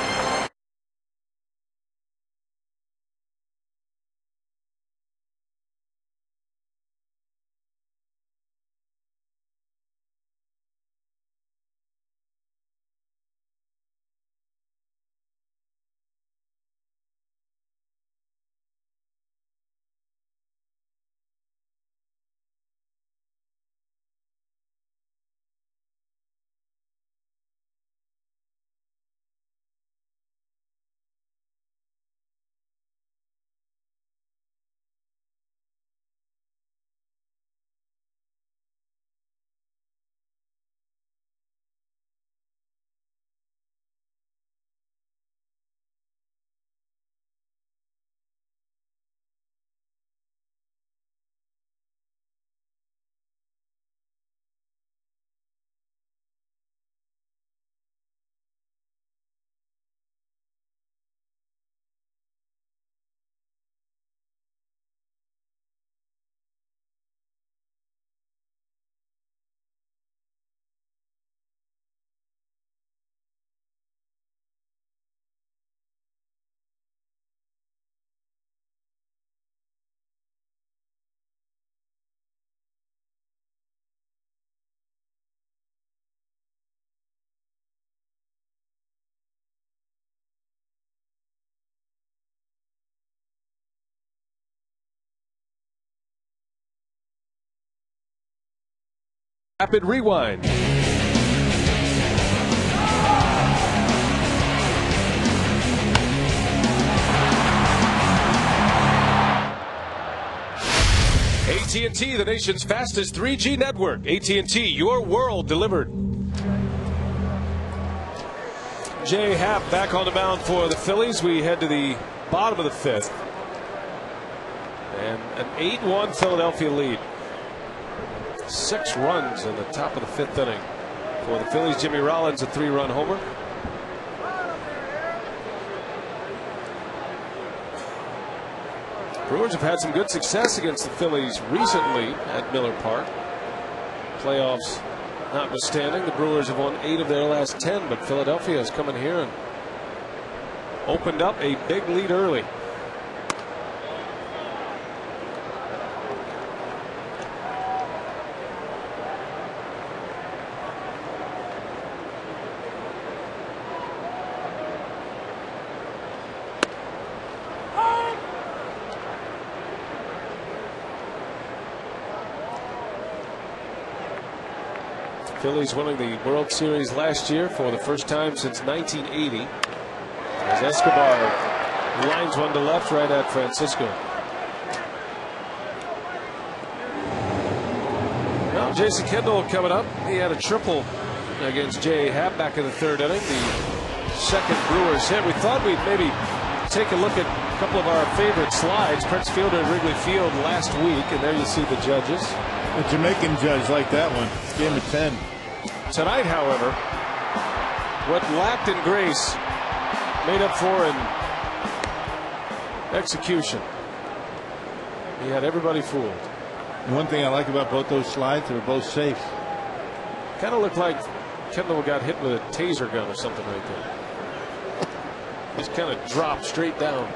Rapid rewind. AT&T, the nation's fastest 3G network. AT&T, your world delivered. Jay Happ back on the mound for the Phillies. We head to the bottom of the 5th. And an 8-1 Philadelphia lead. 6 runs in the top of the 5th inning for the Phillies. Jimmy Rollins, a 3-run homer. Brewers have had some good success against the Phillies recently at Miller Park. Playoffs notwithstanding, the Brewers have won 8 of their last 10, but Philadelphia has come in here and opened up a big lead early. Phillies winning the World Series last year for the first time since 1980. As Escobar lines one to left right at Francisco. Well, Jason Kendall coming up. He had a triple against Jay Happ back in the 3rd inning. The second Brewers hit. We thought we'd maybe take a look at a couple of our favorite slides. Prince Fielder at Wrigley Field last week, and there you see the judges. The Jamaican judge like that one. Game of 10. Tonight, however, what lacked in grace made up for in execution. He had everybody fooled. And one thing I like about both those slides, they were both safe. Kind of looked like Kendall got hit with a taser gun or something like that. Just kind of dropped straight down.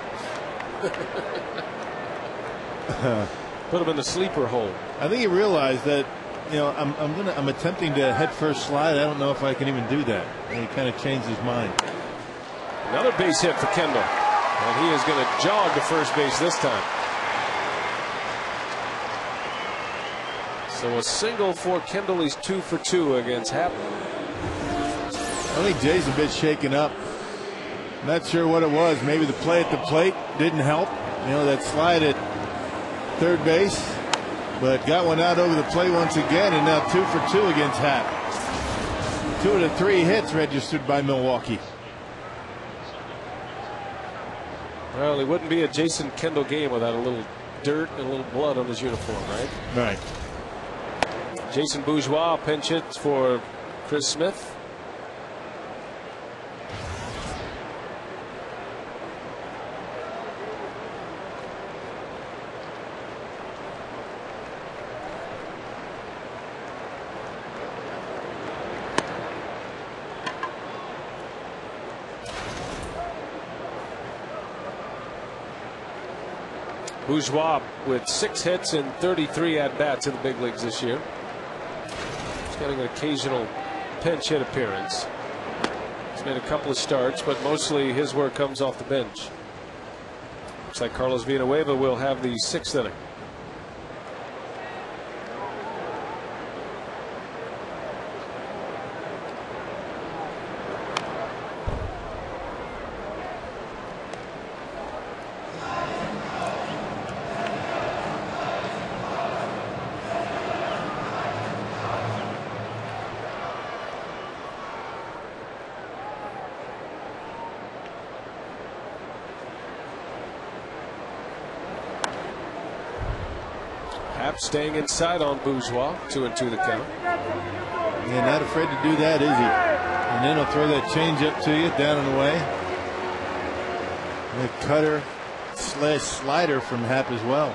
Put him in the sleeper hole. I think he realized that, you know, I'm attempting to head first slide. I don't know if I can even do that. And he kind of changed his mind. Another base hit for Kendall, and he is going to jog to first base this time. So a single for Kendall. He's 2 for 2 against Happ. I think Jay's a bit shaken up. Not sure what it was. Maybe the play at the plate didn't help. You know, that slide at third base, but got one out over the plate once again, and now 2 for 2 against Happ. 2 of the 3 hits registered by Milwaukee. Well, it wouldn't be a Jason Kendall game without a little dirt and a little blood on his uniform, right? Right. Jason Bourgeois pinch hits for Chris Smith. Bourgeois with 6 hits and 33 at-bats in the big leagues this year. He's getting an occasional pinch hit appearance. He's made a couple of starts, but mostly his work comes off the bench. Looks like Carlos Villanueva will have the 6th inning. Staying inside on Bourgeois. 2-2 the count. Yeah, not afraid to do that, is he? And then he'll throw that changeup to you down and away. The cutter / slider from Happ as well.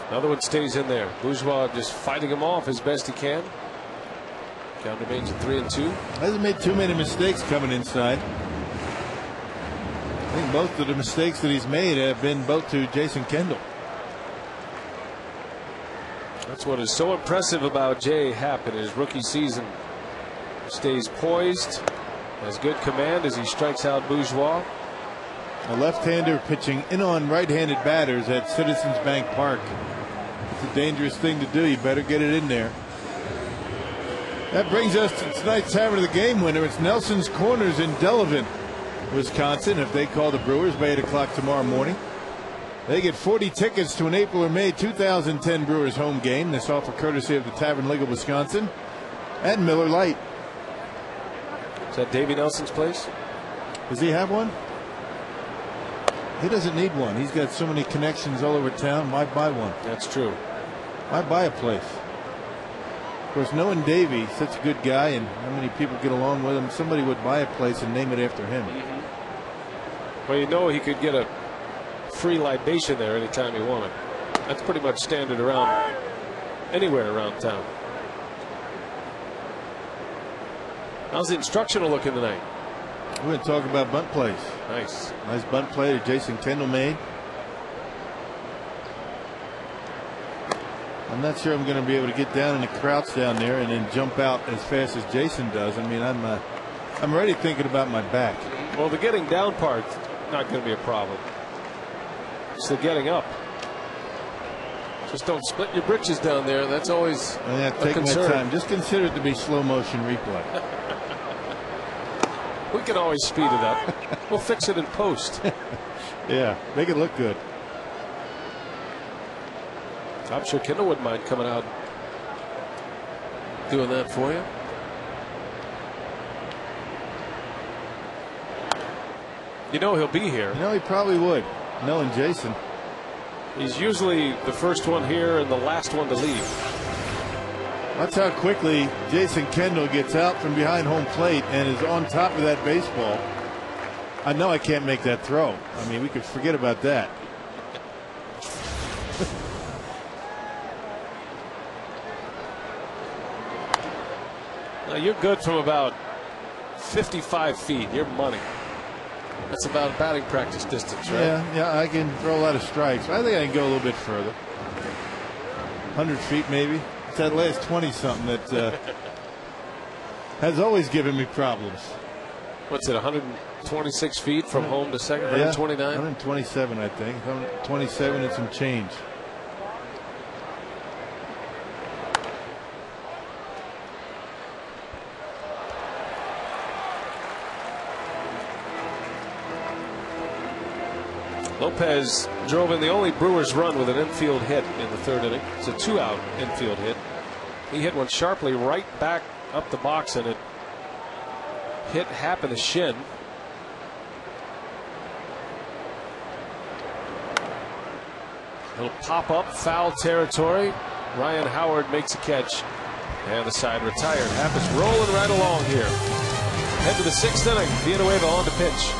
Another one stays in there. Bourgeois just fighting him off as best he can. Count remains at 3-2. Hasn't made too many mistakes coming inside. I think both of the mistakes that he's made have been both to Jason Kendall. That's what is so impressive about Jay Happ in his rookie season. Stays poised, has good command as he strikes out Bourgeois. A left-hander pitching in on right-handed batters at Citizens Bank Park. It's a dangerous thing to do. You better get it in there. That brings us to tonight's Tavern of the Game winner. It's Nelson's Corners in Delavan, Wisconsin. If they call the Brewers by 8 o'clock tomorrow morning, they get 40 tickets to an April or May 2010 Brewers home game. This offer courtesy of the Tavern League of Wisconsin and Miller Lite. Is that Davey Nelson's place? Does he have one? He doesn't need one. He's got so many connections all over town. Why buy one? That's true. Why buy a place? Of course, knowing Davey, such a good guy, and how many people get along with him, somebody would buy a place and name it after him. Well, you know, he could get a free libation there anytime he wanted. That's pretty much standard around anywhere around town. How's the instructional looking tonight? We're going to talk about bunt plays. Nice. Nice bunt play that Jason Kendall made. I'm not sure I'm going to be able to get down in the crouch down there and then jump out as fast as Jason does. I mean, I'm already thinking about my back. Well, the getting down part's not going to be a problem. It's the getting up. Just don't split your britches down there. That's always I have to take concern. my time. Just consider it to be slow motion replay. We can always speed it up. We'll fix it in post. Yeah, make it look good. I'm sure Kendall wouldn't mind coming out doing that for you. You know he'll be here. You know, he probably would, knowing Jason. He's usually the first one here and the last one to leave. That's how quickly Jason Kendall gets out from behind home plate and is on top of that baseball. I know I can't make that throw. I mean, we could forget about that. Now you're good from about 55 feet. You're money. That's about batting practice distance, right? Yeah, I can throw a lot of strikes. I think I can go a little bit further. 100 feet maybe. It's that last 20-something that has always given me problems. What's it, 126 feet from home to second? 129? 127, I think. 127 and some change. Lopez drove in the only Brewers run with an infield hit in the third inning. It's a 2-out infield hit. He hit one sharply right back up the box, and it hit Happ in the shin. He'll pop up foul territory. Ryan Howard makes a catch, and the side retired. Happ is rolling right along here. Head to the 6th inning. Villanueva on to pitch.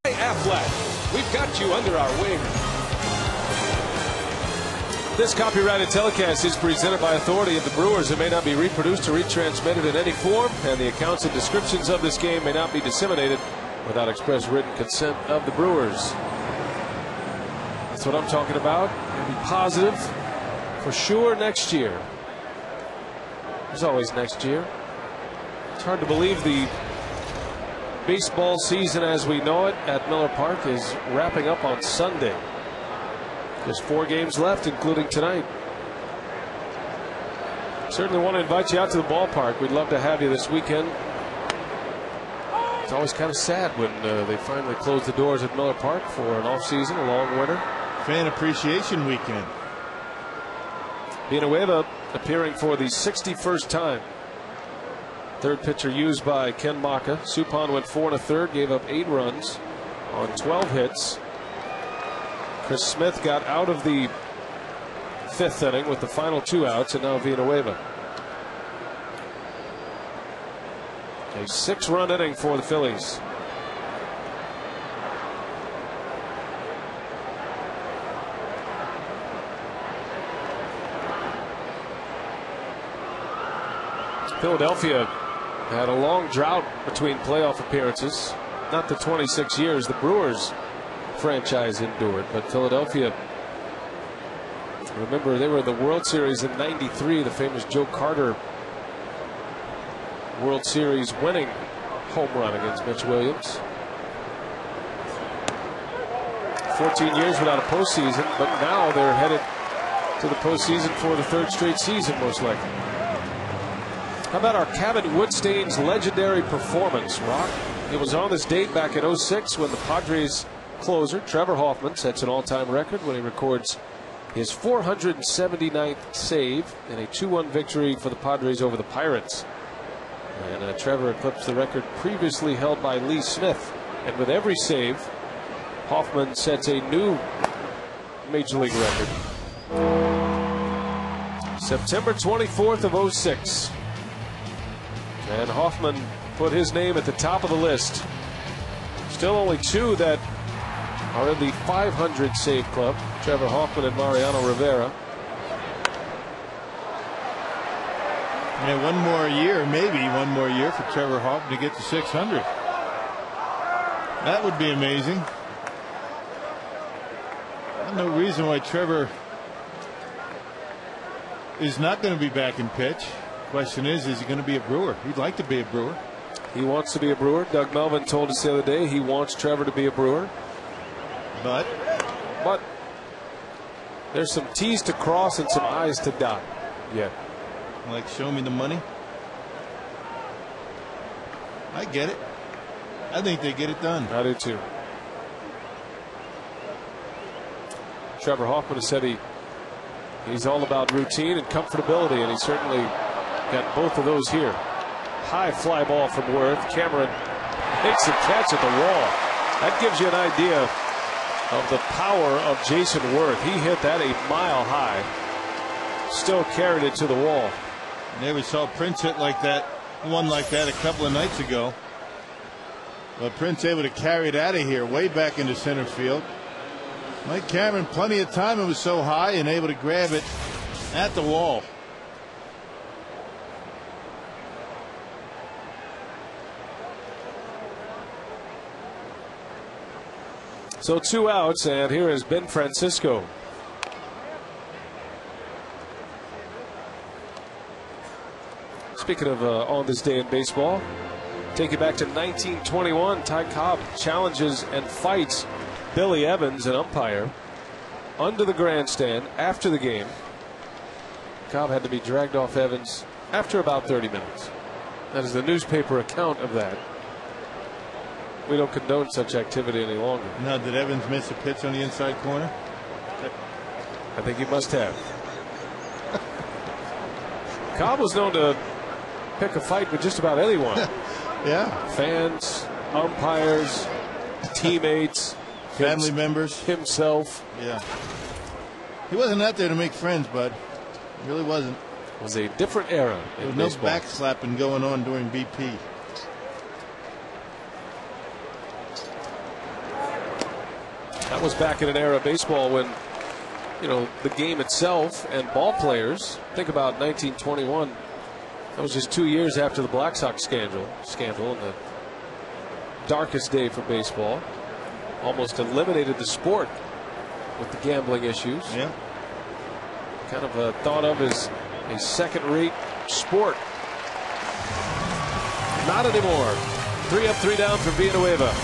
Aflac, we've got you under our wing. This copyrighted telecast is presented by authority of the Brewers and may not be reproduced or retransmitted in any form, and the accounts and descriptions of this game may not be disseminated without express written consent of the Brewers. That's what I'm talking about. Be positive for sure next year. There's always next year. It's hard to believe the baseball season as we know it at Miller Park is wrapping up on Sunday. There's 4 games left, including tonight. Certainly want to invite you out to the ballpark. We'd love to have you this weekend. It's always kind of sad when they finally close the doors at Miller Park for an off-season, a long winter. Fan appreciation weekend. Villanueva appearing for the 61st time. Third pitcher used by Ken Maka. Suppan went 4 1/3, gave up 8 runs on 12 hits. Chris Smith got out of the 5th inning with the final 2 outs, and now Villanueva. A 6-run inning for the Phillies. Philadelphia had a long drought between playoff appearances. Not the 26 years the Brewers franchise endured, but Philadelphia Remember, they were in the World Series in '93, the famous Joe Carter World Series winning home run against Mitch Williams. 14 years without a postseason, but now they're headed to the postseason for the 3rd straight season, most likely. How about our Cabot Woodstain's legendary performance, Rock? It was on this date back in '06 when the Padres closer, Trevor Hoffman, sets an all-time record when he records his 479th save in a 2-1 victory for the Padres over the Pirates. And Trevor eclipsed the record previously held by Lee Smith. And with every save, Hoffman sets a new Major League record. September 24th of '06. And Hoffman put his name at the top of the list. Still only 2 that are in the 500 save club, Trevor Hoffman and Mariano Rivera. Yeah, one more year, maybe one more year for Trevor Hoffman to get to 600. That would be amazing. No reason why Trevor is not going to be back in pitch. Question is he going to be a Brewer? He'd like to be a Brewer. He wants to be a Brewer. Doug Melvin told us the other day he wants Trevor to be a Brewer. But there's some T's to cross and some I's to dot yet. Like, show me the money. I get it. I think they get it done. I do too. Trevor Hoffman has said he's all about routine and comfortability, and he certainly got both of those here. High fly ball from Worth. Cameron makes a catch at the wall. That gives you an idea of the power of Jason Worth. He hit that a mile high. Still carried it to the wall. Never saw Prince hit like that, one like that a couple of nights ago. But Prince able to carry it out of here way back into center field. Mike Cameron plenty of time. It was so high and able to grab it at the wall. So 2 outs, and here is Ben Francisco. Speaking of on this day in baseball, take you back to 1921. Ty Cobb challenges and fights Billy Evans, an umpire, under the grandstand after the game. Cobb had to be dragged off Evans after about 30 minutes. That is the newspaper account of that. We don't condone such activity any longer. Now, did Evans miss a pitch on the inside corner? I think he must have. Cobb was known to pick a fight with just about anyone. Yeah. Fans, umpires, teammates, family members, himself. Yeah. He wasn't out there to make friends, bud. He really wasn't. It was a different era. There was no backslapping going on during BP. That was back in an era of baseball when, you know, the game itself and ball players. Think about 1921. That was just 2 years after the Black Sox scandal and the darkest day for baseball. Almost eliminated the sport with the gambling issues. Yeah. Kind of thought of as a second-rate sport. Not anymore. 3 up, 3 down for Villanueva.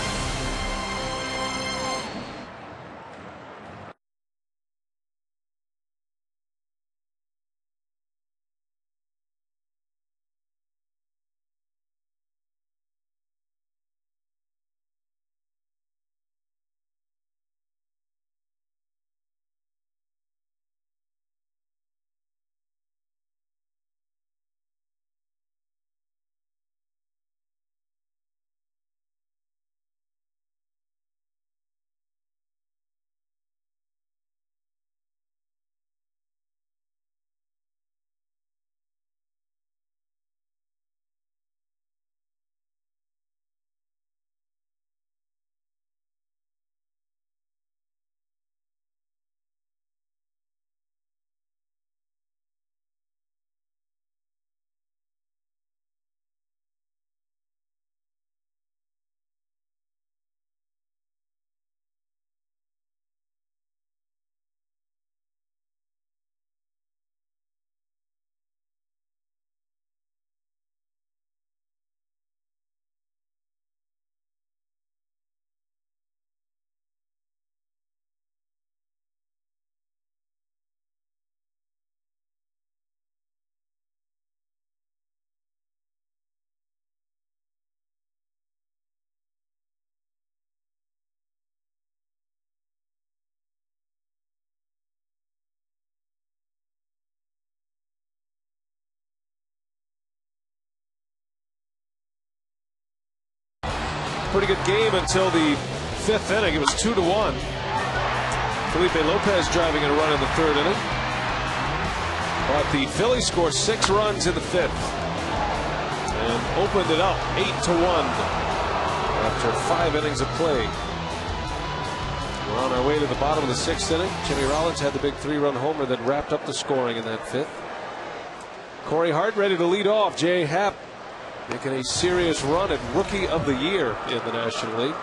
pretty good game until the 5th inning. It was 2-1. Felipe Lopez driving in a run in the 3rd inning. But the Phillies scored 6 runs in the 5th and opened it up 8-1 after 5 innings of play. We're on our way to the bottom of the 6th inning. Jimmy Rollins had the big 3-run homer that wrapped up the scoring in that 5th. Corey Hart ready to lead off. Jay Happ making a serious run at Rookie of the Year in the National League.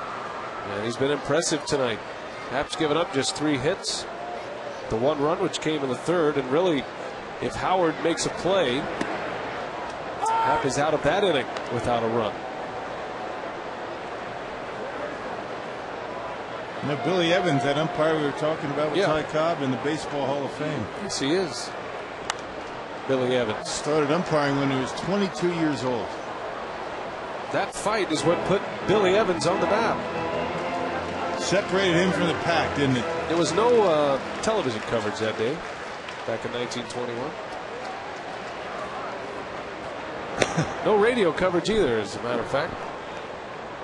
And he's been impressive tonight. Happ's given up just 3 hits. The 1 run which came in the 3rd, and really if Howard makes a play, Happ is out of that inning without a run. Now Billy Evans, that umpire we were talking about with Ty Cobb in the Baseball Hall of Fame. Yes, he is. Billy Evans started umpiring when he was 22 years old. That fight is what put Billy Evans on the map. Separated him from the pack, didn't it? There was no television coverage that day, back in 1921. No radio coverage either, as a matter of fact.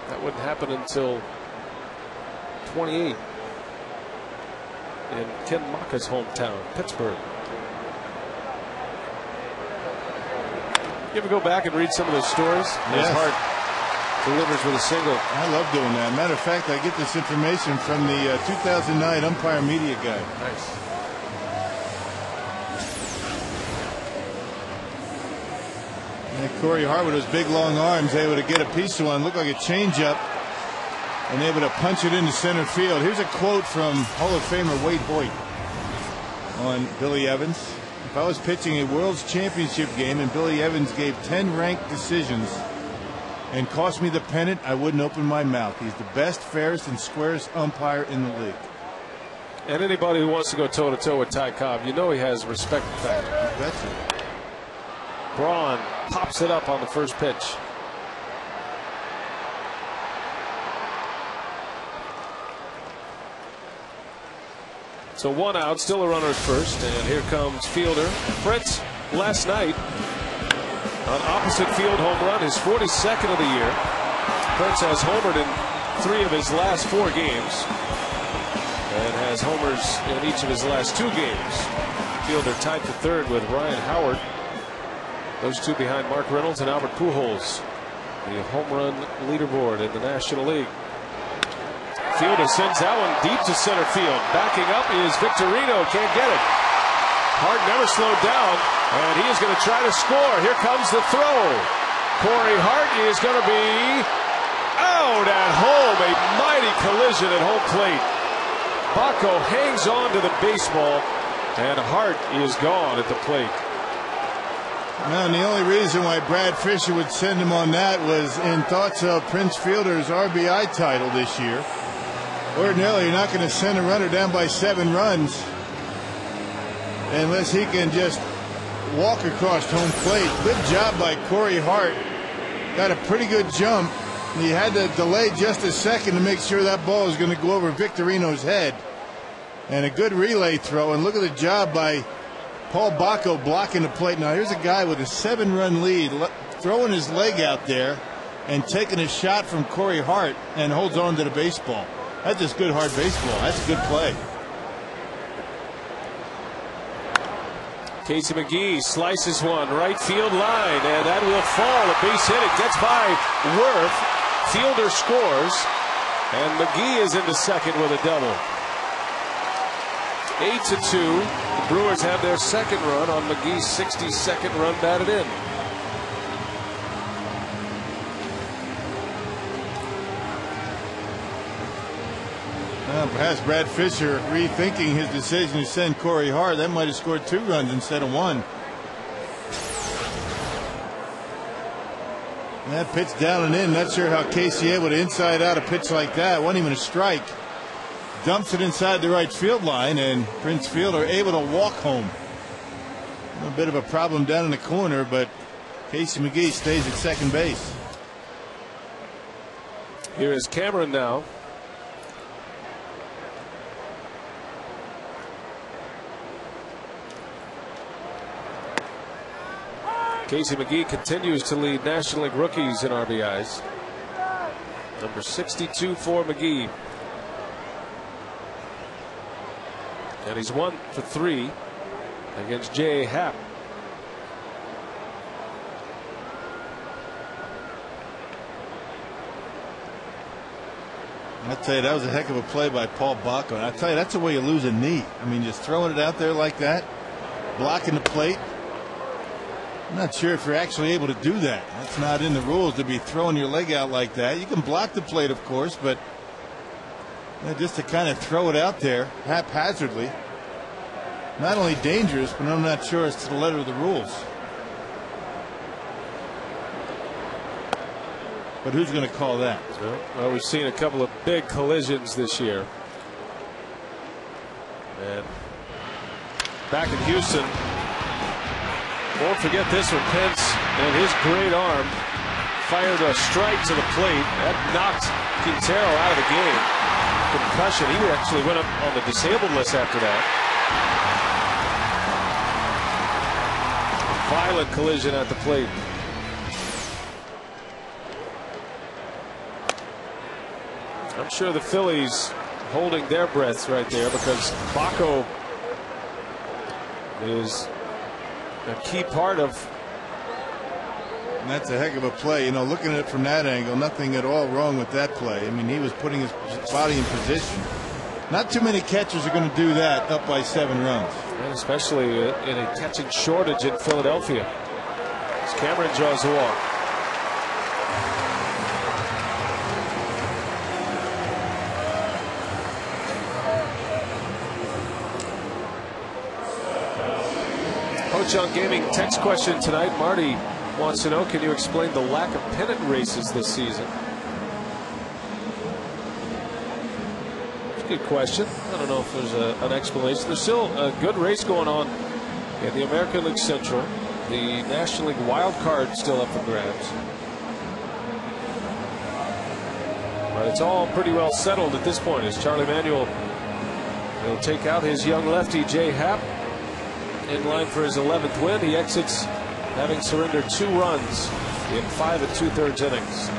That wouldn't happen until 28 in Ken Macha's hometown, Pittsburgh. You ever go back and read some of those stories? Yes. Hart delivers with a single. I love doing that. Matter of fact, I get this information from the 2009 umpire media guy. Nice. And Corey Hart with his big long arms able to get a piece of one, looked like a changeup, and able to punch it into center field. Here's a quote from Hall of Famer Wade Hoyt on Billy Evans. If I was pitching a World's Championship game and Billy Evans gave 10 ranked decisions and cost me the pennant, I wouldn't open my mouth. He's the best, fairest, and squarest umpire in the league. And anybody who wants to go toe-to-toe with Ty Cobb, you know he has respect factor. That's it. Braun pops it up on the first pitch. So 1 out, still a runner at first, and here comes fielder Prince. Last night, an opposite field home run, his 42nd of the year. Prince has homered in 3 of his last 4 games and has homers in each of his last 2 games. Fielder tied for 3rd with Ryan Howard. Those 2 behind Mark Reynolds and Albert Pujols, the home run leaderboard in the National League. Fielder sends that one deep to center field. Backing up is Victorino. Can't get it. Hart never slowed down, and he is going to try to score. Here comes the throw. Corey Hart is going to be out at home. A mighty collision at home plate. Baco hangs on to the baseball, and Hart is gone at the plate. No, and the only reason why Brad Fisher would send him on that was in thoughts of Prince Fielder's RBI title this year. Ordinarily, you're not going to send a runner down by 7 runs unless he can just walk across home plate. Good job by Corey Hart. Got a pretty good jump. He had to delay just a second to make sure that ball was going to go over Victorino's head. And a good relay throw. And look at the job by Paul Baco blocking the plate. Now here's a guy with a 7-run lead throwing his leg out there and taking a shot from Corey Hart and holds on to the baseball. That's just good hard baseball. That's a good play. Casey McGee slices one right field line, and that will fall. A base hit. It gets by Worth. Fielder scores, and McGee is into second with a double. 8-2. The Brewers have their 2nd run on McGee's 62nd run batted in. Well, perhaps Brad Fisher rethinking his decision to send Corey Hart. That might have scored 2 runs instead of 1. That pitch down and in. Not sure how Casey able to inside out a pitch like that. Wasn't even a strike. Dumps it inside the right field line, and Prince Fielder able to walk home. A bit of a problem down in the corner, but Casey McGee stays at second base. Here is Cameron now. Casey McGee continues to lead National League rookies in RBIs. Number 62 for McGee. And he's 1 for 3 against J.A. Happ. I tell you, that was a heck of a play by Paul Bacco. And I tell you, that's the way you lose a knee. I mean, just throwing it out there like that, blocking the plate. I'm not sure if you're actually able to do that. That's not in the rules, to be throwing your leg out like that. You can block the plate, of course, but just to kind of throw it out there haphazardly, not only dangerous, but I'm not sure it's to the letter of the rules. But who's going to call that? Well, we've seen a couple of big collisions this year. And back in Houston, won't forget this one. Pence and his great arm fired a strike to the plate. That knocked Quintero out of the game. Concussion. He actually went up on the disabled list after that. Violent collision at the plate. I'm sure the Phillies holding their breaths right there, because Bacco is a key part of. And that's a heck of a play. You know, looking at it from that angle, nothing at all wrong with that play. I mean, he was putting his body in position. Not too many catchers are going to do that up by 7 runs. And especially in a catching shortage in Philadelphia. As Cameron draws the walk. Ho-Chunk Gaming text question tonight. Marty wants to know, can you explain the lack of pennant races this season? It's a good question. I don't know if there's an explanation. There's still a good race going on in the American League Central. The National League wild card still up for grabs. But it's all pretty well settled at this point, as Charlie Manuel will take out his young lefty J.A. Happ in line for his 11th win. He exits having surrendered 2 runs in 5 2/3 innings.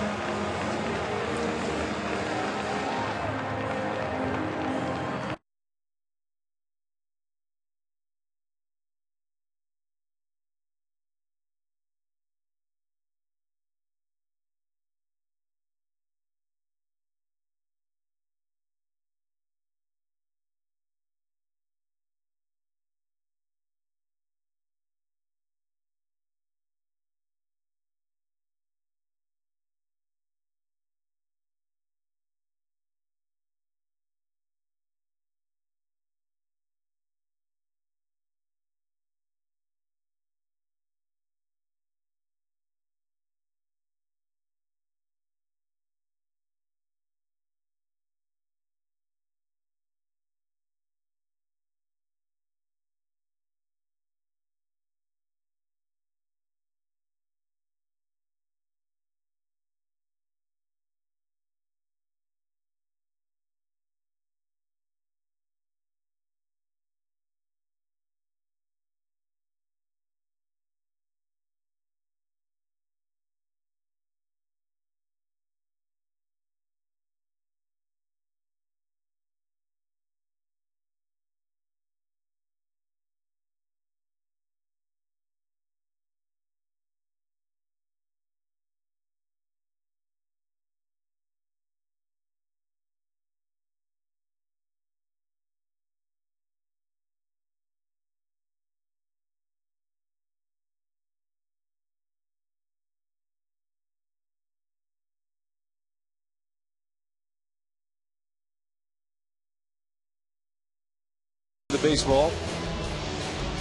The baseball.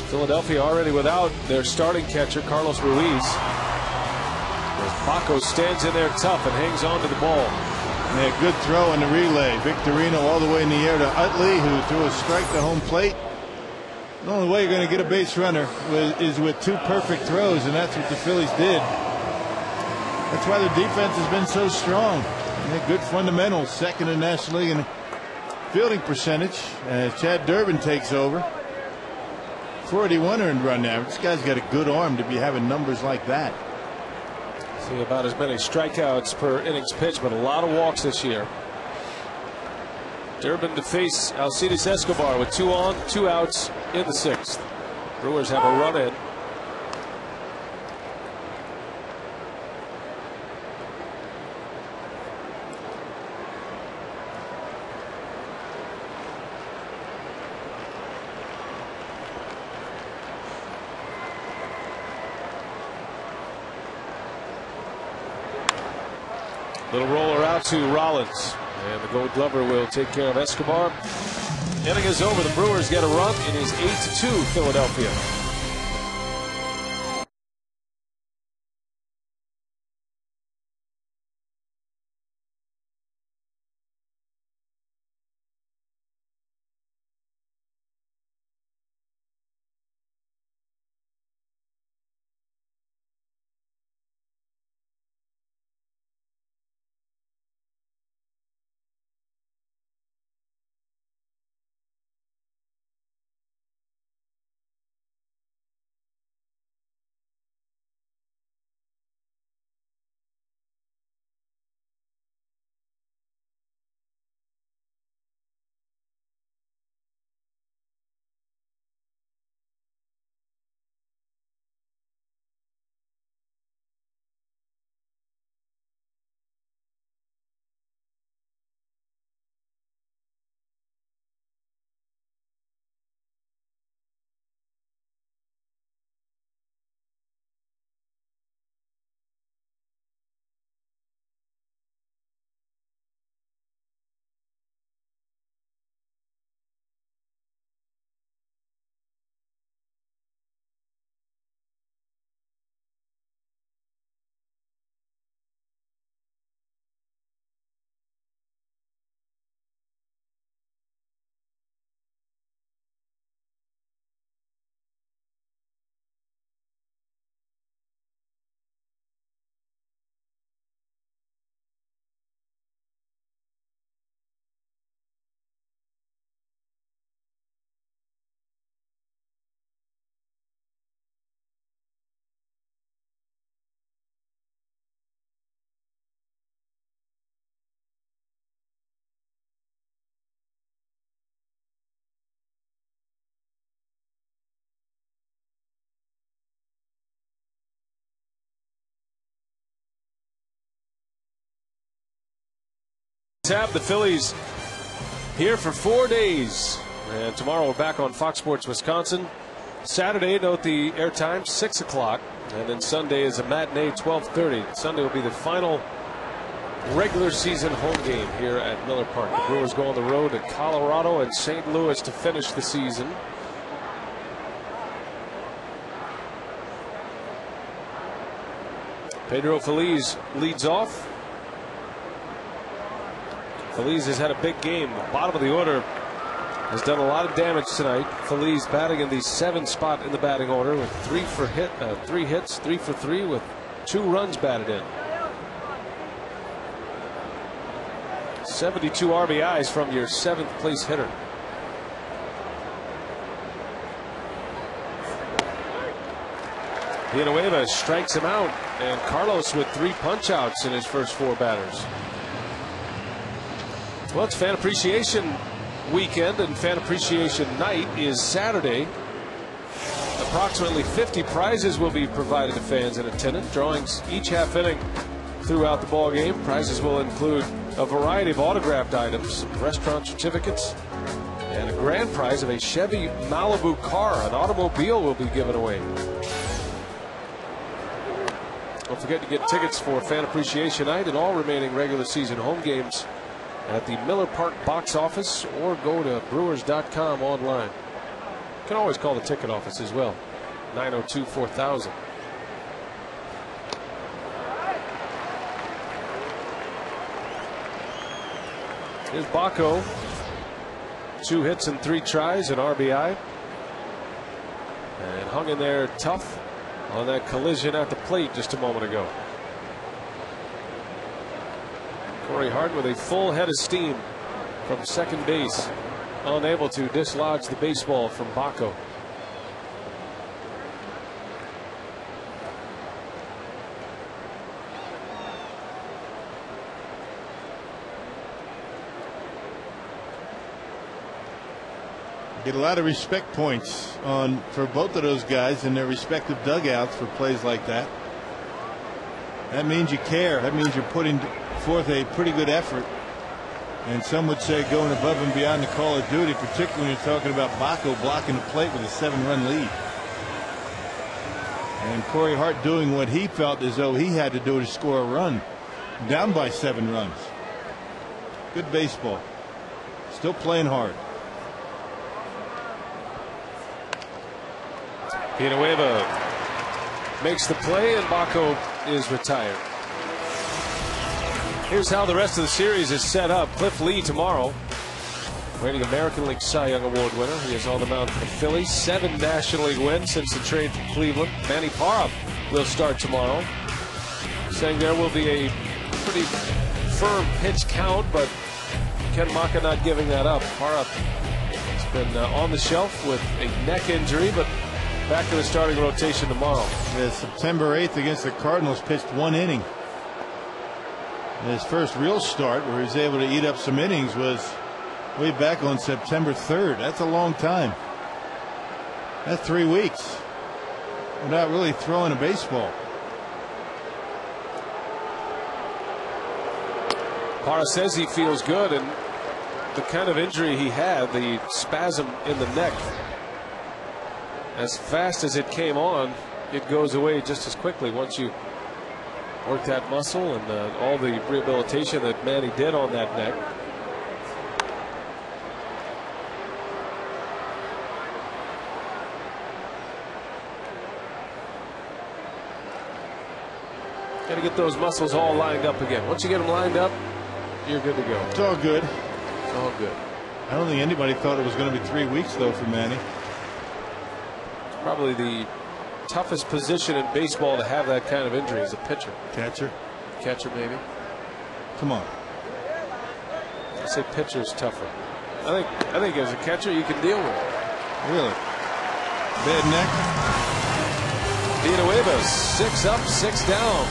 Philadelphia already without their starting catcher Carlos Ruiz. As Bacco stands in there tough and hangs on to the ball. Yeah, good throw in the relay. Victorino all the way in the air to Utley, who threw a strike to home plate. The only way you're going to get a base runner is with 2 perfect throws, and that's what the Phillies did. That's why their defense has been so strong. They had good fundamentals, second in the National League in fielding percentage as Chad Durbin takes over. 41 earned run average. This guy's got a good arm to be having numbers like that. See about as many strikeouts per innings pitched, but a lot of walks this year. Durbin to face Alcides Escobar with 2 on, 2 outs in the 6th. Brewers have a run in. Little roller out to Rollins, and the Gold Glover will take care of Escobar. Inning is over. The Brewers get a run. It is 8-2 Philadelphia. Have the Phillies here for 4 days, and tomorrow we're back on Fox Sports Wisconsin. Saturday, note the airtime 6 o'clock, and then Sunday is a matinee 12:30. Sunday will be the final regular season home game here at Miller Park. The Brewers go on the road to Colorado and St. Louis to finish the season. Pedro Feliz leads off. Feliz has had a big game. The bottom of the order has done a lot of damage tonight. Feliz batting in the 7th spot in the batting order with 3 hits, 3 for 3 with 2 runs batted in. 72 RBIs from your 7th place hitter. Villanueva strikes him out, and Carlos with 3 punch outs in his first 4 batters. Well, it's Fan Appreciation Weekend, and Fan Appreciation Night is Saturday. Approximately 50 prizes will be provided to fans in attendance. Drawings each half inning throughout the ball game. Prizes will include a variety of autographed items, restaurant certificates, and a grand prize of a Chevy Malibu car. An automobile will be given away. Don't forget to get tickets for Fan Appreciation Night and all remaining regular season home games at the Miller Park box office, or go to Brewers.com online. You can always call the ticket office as well, 902-4000. Here's Baco, 2 hits and 3 tries, an RBI, and hung in there tough on that collision at the plate just a moment ago. Corey Hart with a full head of steam from second base, unable to dislodge the baseball from Baco. Get a lot of respect points for both of those guys in their respective dugouts for plays like that. That means you care. That means you're putting forth a pretty good effort. And some would say going above and beyond the call of duty, particularly when you're talking about Bacco blocking the plate with a 7-run lead. And Corey Hart doing what he felt as though he had to do to score a run, down by 7 runs. Good baseball. Still playing hard. Villanueva makes the play, and Bacco is retired. Here's how the rest of the series is set up. Cliff Lee tomorrow, reigning American League Cy Young Award winner. He is on the mound for the Phillies. 7 National League wins since the trade from Cleveland. Manny Parra will start tomorrow. Saying there will be a pretty firm pitch count, but Ken Macha not giving that up. Parra has been on the shelf with a neck injury, but back to the starting rotation tomorrow. Yeah, September 8th against the Cardinals, pitched 1 inning. And his first real start where he was able to eat up some innings was way back on September 3rd. That's a long time. That's 3 weeks without really throwing a baseball. Parra says he feels good, and the kind of injury he had, the spasm in the neck, as fast as it came on, it goes away just as quickly once you work that muscle, and all the rehabilitation that Manny did on that neck. Got to get those muscles all lined up again. Once you get them lined up, you're good to go. It's all good. It's all good. I don't think anybody thought it was going to be 3 weeks, though, for Manny. It's probably the toughest position in baseball to have that kind of injury as a pitcher. Catcher? Catcher, maybe. Come on. I say pitcher's tougher. I think as a catcher you can deal with it. Really? Bad neck? Villanueva 6 up, 6 down.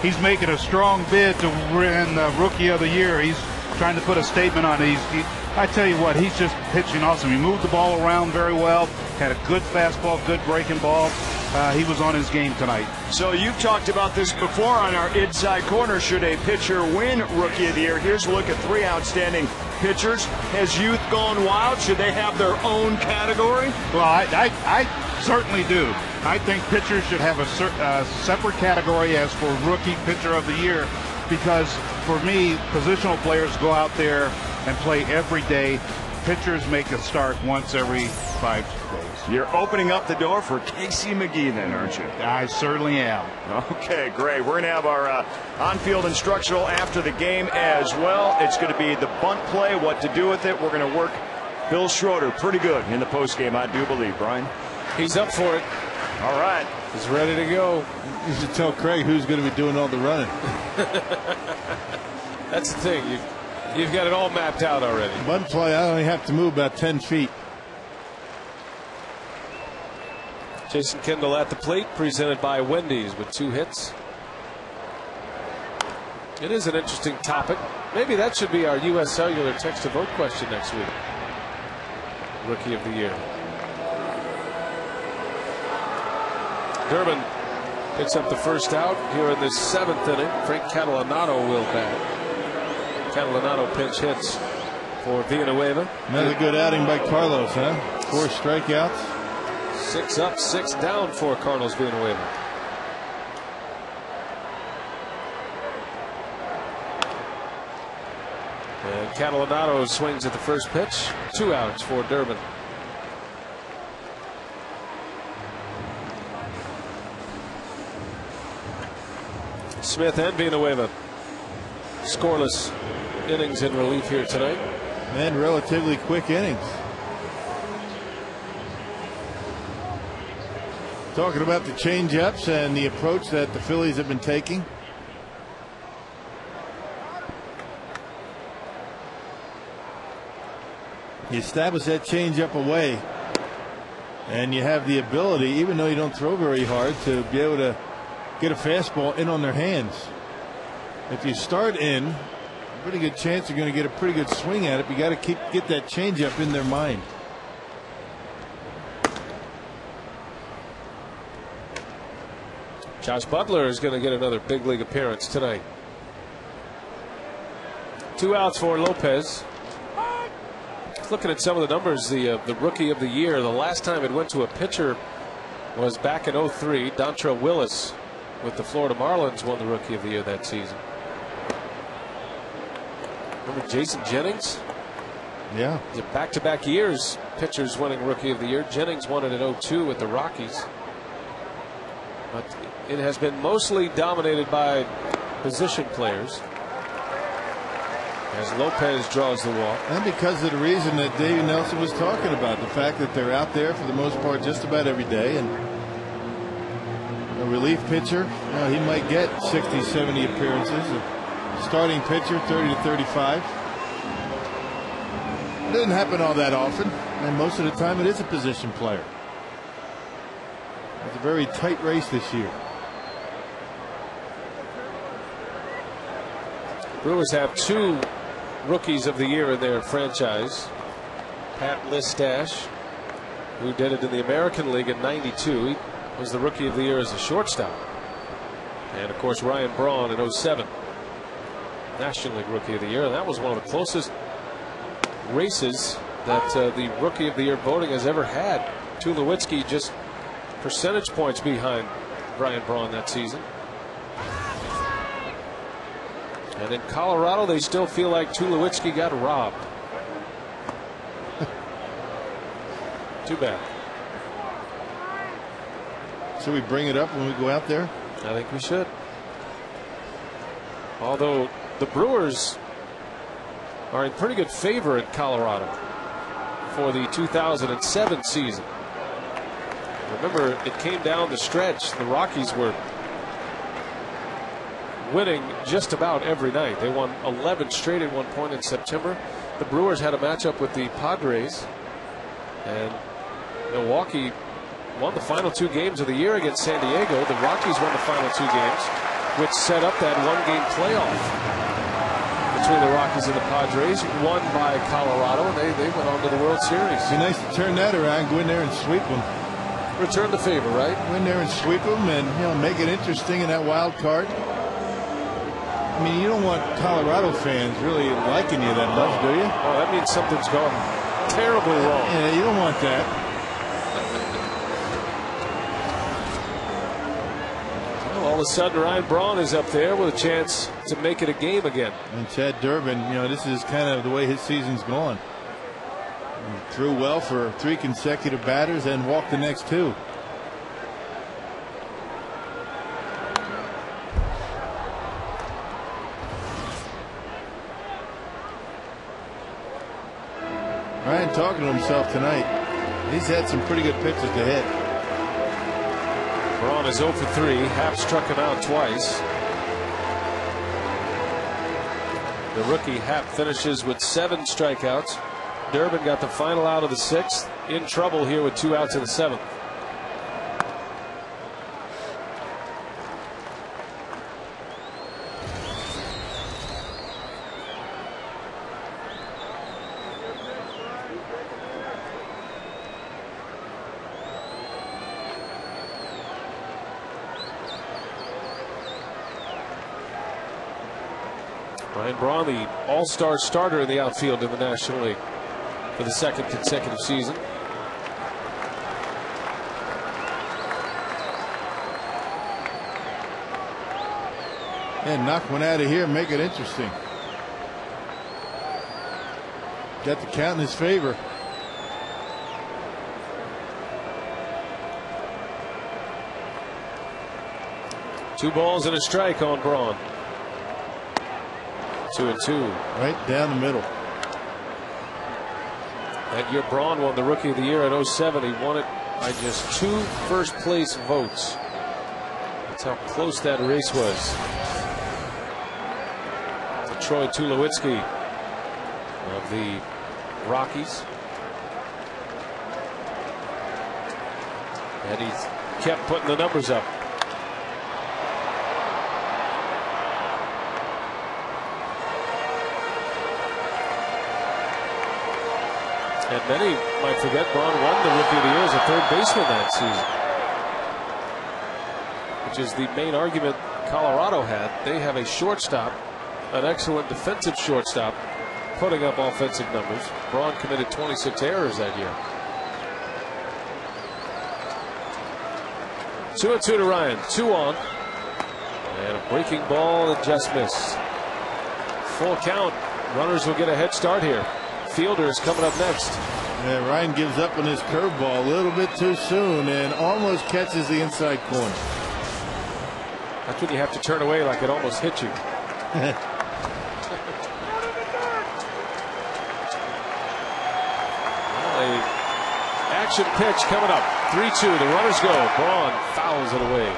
He's making a strong bid to win the Rookie of the Year. He's trying to put a statement on it. I tell you what, he's just pitching awesome. He moved the ball around very well, had a good fastball, good breaking ball. He was on his game tonight. So you've talked about this before on our Inside Corner. Should a pitcher win Rookie of the Year? Here's a look at 3 outstanding pitchers. Has youth gone wild? Should they have their own category? Well, I certainly do. I think pitchers should have a separate category as for Rookie Pitcher of the Year, because for me, positional players go out there and play every day. pitchers make a start once every 5 days. You're opening up the door for Casey McGee then, aren't you? I certainly am. Okay, great. We're going to have our on-field instructional after the game as well. It's going to be the bunt play, what to do with it. We're going to work Bill Schroeder pretty good in the postgame, I do believe, Brian. He's up for it. All right. He's ready to go. You should tell Craig who's going to be doing all the running. That's the thing. You've got it all mapped out already. Bunt play, I only have to move about 10 feet. Jason Kendall at the plate, presented by Wendy's with 2 hits. It is an interesting topic. Maybe that should be our U.S. Cellular text to vote question next week. Rookie of the year. Durbin picks up the first out here in the 7th inning. Frank Catalanotto will bat. Catalanotto pinch hits for Villanueva. Another good outing by Carlos, huh? 4 strikeouts. 6 up, 6 down for Carlos Villanueva. And Catalanotto swings at the first pitch. 2 outs for Durbin. Smith and Villanueva scoreless innings in relief here tonight. And relatively quick innings. Talking about the change-ups and the approach that the Phillies have been taking. You establish that change-up away, and you have the ability, even though you don't throw very hard, to be able to get a fastball in on their hands. If you start in, a pretty good chance you're going to get a pretty good swing at it. You got to get that changeup in their mind. Josh Butler is going to get another big league appearance tonight. 2 outs for Lopez. Looking at some of the numbers, the rookie of the year, the last time it went to a pitcher was back in 03. Dontrelle Willis with the Florida Marlins won the rookie of the year that season. Remember Jason Jennings? Yeah. Back-to-back years, pitchers winning rookie of the year. Jennings won it in 02 with the Rockies. But it has been mostly dominated by position players as Lopez draws the walk. And because of the reason that Davey Nelson was talking about, the fact that they're out there for the most part just about every day, and a relief pitcher, he might get 60, 70 appearances. A starting pitcher, 30 to 35. It doesn't happen all that often, and most of the time it is a position player. It's a very tight race this year. Brewers have 2 rookies of the year in their franchise. Pat Listash, who did it in the American League in '92, he was the rookie of the year as a shortstop. And of course Ryan Braun in 07, National League rookie of the year. And that was one of the closest races that the rookie of the year voting has ever had. Tulowitzki just percentage points behind Ryan Braun that season. And in Colorado, they still feel like Tulowitzki got robbed. Too bad. Should we bring it up when we go out there? I think we should. Although the Brewers are in pretty good favor in Colorado for the 2007 season. Remember, it came down the stretch. The Rockies were winning just about every night. They won 11 straight at one point in September. The Brewers had a matchup with the Padres, and Milwaukee won the final 2 games of the year against San Diego. The Rockies won the final 2 games, which set up that 1-game playoff between the Rockies and the Padres, won by Colorado, and they went on to the World Series. It'd be nice to turn that around, go in there and sweep them. Return the favor, right? Go in there and sweep them, and make it interesting in that wild card. I mean, you don't want Colorado fans really liking you that much, do you? Oh, that means something's gone terribly wrong. Yeah, you don't want that. Well, all of a sudden, Ryan Braun is up there with a chance to make it a game again. And Chad Durbin, this is kind of the way his season's going. He threw well for 3 consecutive batters and walked the next 2. Ryan talking to himself tonight. He's had some pretty good pitches to hit. Braun is 0 for 3. Happ struck him out twice. The rookie Happ finishes with 7 strikeouts. Durbin got the final out of the 6th. In trouble here with 2 outs in the 7th. Ryan Braun, the all-star starter in the outfield in the National League for the 2nd consecutive season. And knock one out of here, make it interesting. Got the count in his favor. Two balls and a strike on Braun. 2-2. Right down the middle. That year Braun won the Rookie of the Year at 07. He won it by just 2 first place votes. That's how close that race was. To Troy Tulowitzki of the Rockies. And he's kept putting the numbers up. And many might forget Braun won the Rookie of the Year as a 3rd baseman that season, which is the main argument Colorado had. They have a shortstop, an excellent defensive shortstop, putting up offensive numbers. Braun committed 26 errors that year. 2-2 to Ryan. 2 on. And a breaking ball that just missed. Full count. Runners will get a head start here. Fielder is coming up next. Yeah, Ryan gives up on his curveball a little bit too soon and almost catches the inside corner. That's when you have to turn away like it almost hit you. Action pitch coming up. 3-2. The runners go. Braun fouls it away.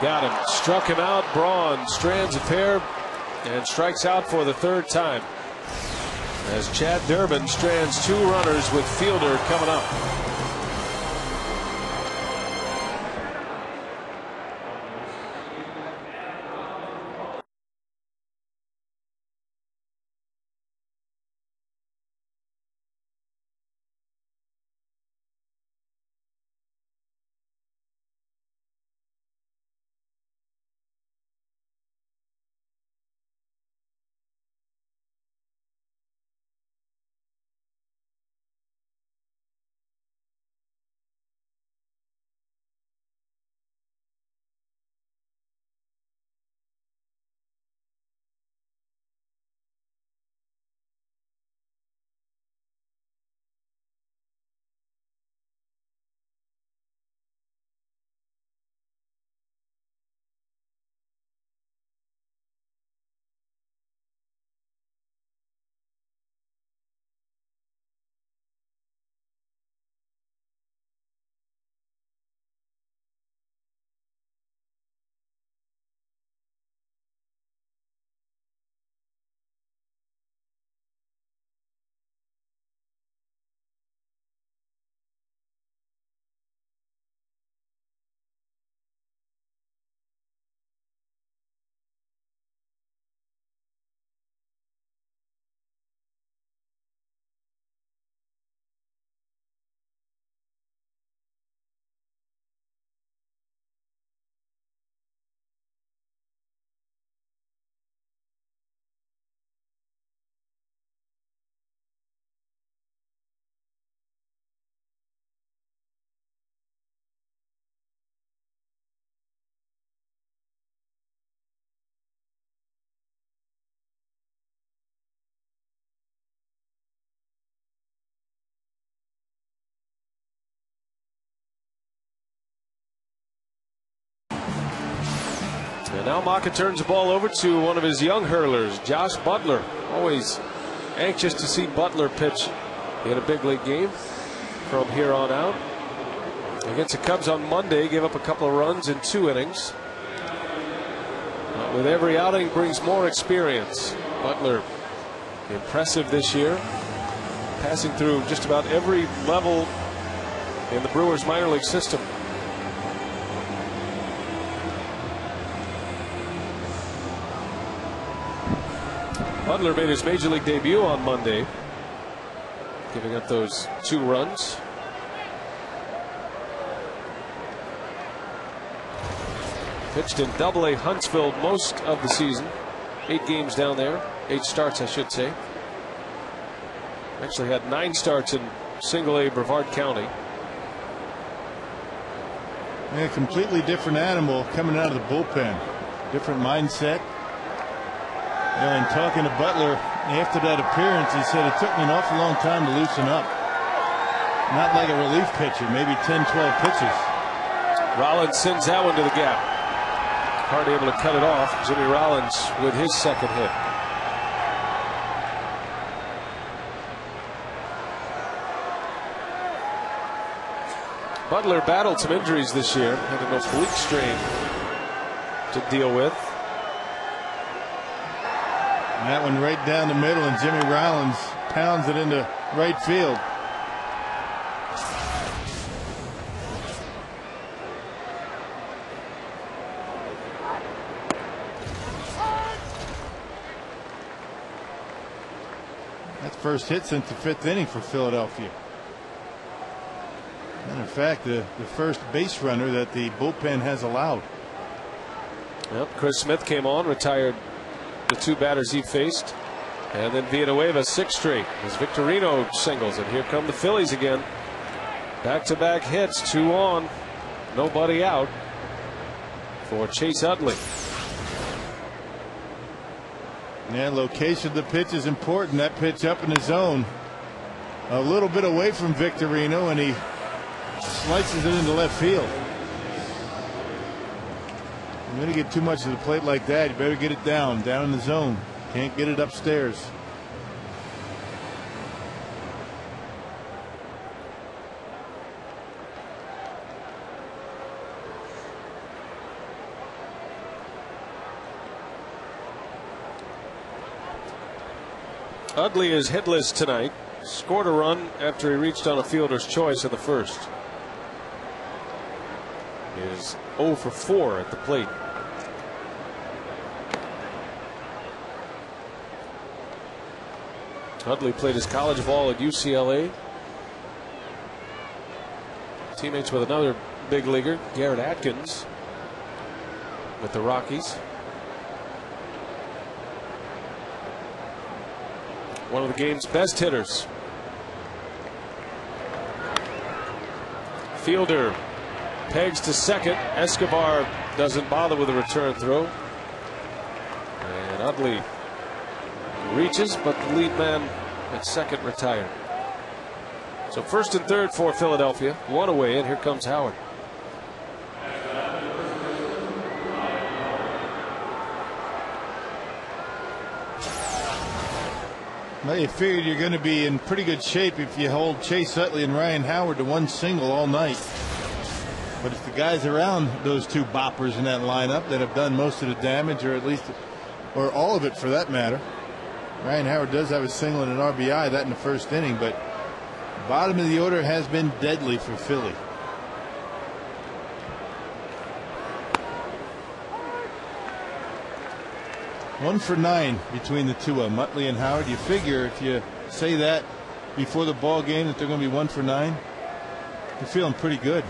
Got him. Struck him out. Braun strands a pair and strikes out for the 3rd time. As Chad Durbin strands 2 runners with Fielder coming up. And now Maka turns the ball over to one of his young hurlers, Josh Butler. Always anxious to see Butler pitch in a big league game from here on out. Against the Cubs on Monday, gave up a couple of runs in 2 innings. But with every outing brings more experience. Butler impressive this year, passing through just about every level in the Brewers minor league system. Butler made his major league debut on Monday, giving up those 2 runs. Pitched in Double-A Huntsville most of the season. 8 games down there. 8 starts, I should say. Actually had 9 starts in Single-A Brevard County. A completely different animal coming out of the bullpen. Different mindset. And talking to Butler after that appearance, he said it took me an awful long time to loosen up. Not like a relief pitcher, maybe 10, 12 pitches. Rollins sends that one to the gap. Hard able to cut it off. Jimmy Rollins with his second hit. Butler battled some injuries this year. Had an oblique strain to deal with. And that one right down the middle, and Jimmy Rollins pounds it into right field. That's first hit since the 5th inning for Philadelphia. And in fact, the first base runner that the bullpen has allowed. Yep, Chris Smith came on, retired the 2 batters he faced, and then Villanueva 6 straight as Victorino singles. And here come the Phillies again. Back-to-back hits, 2 on, nobody out for Chase Utley. Yeah, location of the pitch is important. That pitch up in the zone, a little bit away from Victorino, and he slices it into left field. You're going to get too much of the plate like that, you better get it down in the zone. Can't get it upstairs. Utley is hitless tonight. Scored a run after he reached on a fielder's choice in the first. He is 0 for 4 at the plate. Utley played his college ball at UCLA. Teammates with another big leaguer, Garrett Atkins, with the Rockies. One of the game's best hitters. Fielder pegs to second. Escobar doesn't bother with a return throw. And Utley reaches, but the lead man at second retired. So first and third for Philadelphia. 1 away, and here comes Howard. Well, you figured you're going to be in pretty good shape if you hold Chase Utley and Ryan Howard to 1 single all night. But it's the guys around those 2 boppers in that lineup that have done most of the damage, or at least, or all of it for that matter. Ryan Howard does have a single and an RBI, that in the first inning, but bottom of the order has been deadly for Philly. One for 9 between the 2 of them, Utley and Howard. You figure if you say that before the ball game that they're going to be 1 for 9, you're feeling pretty good.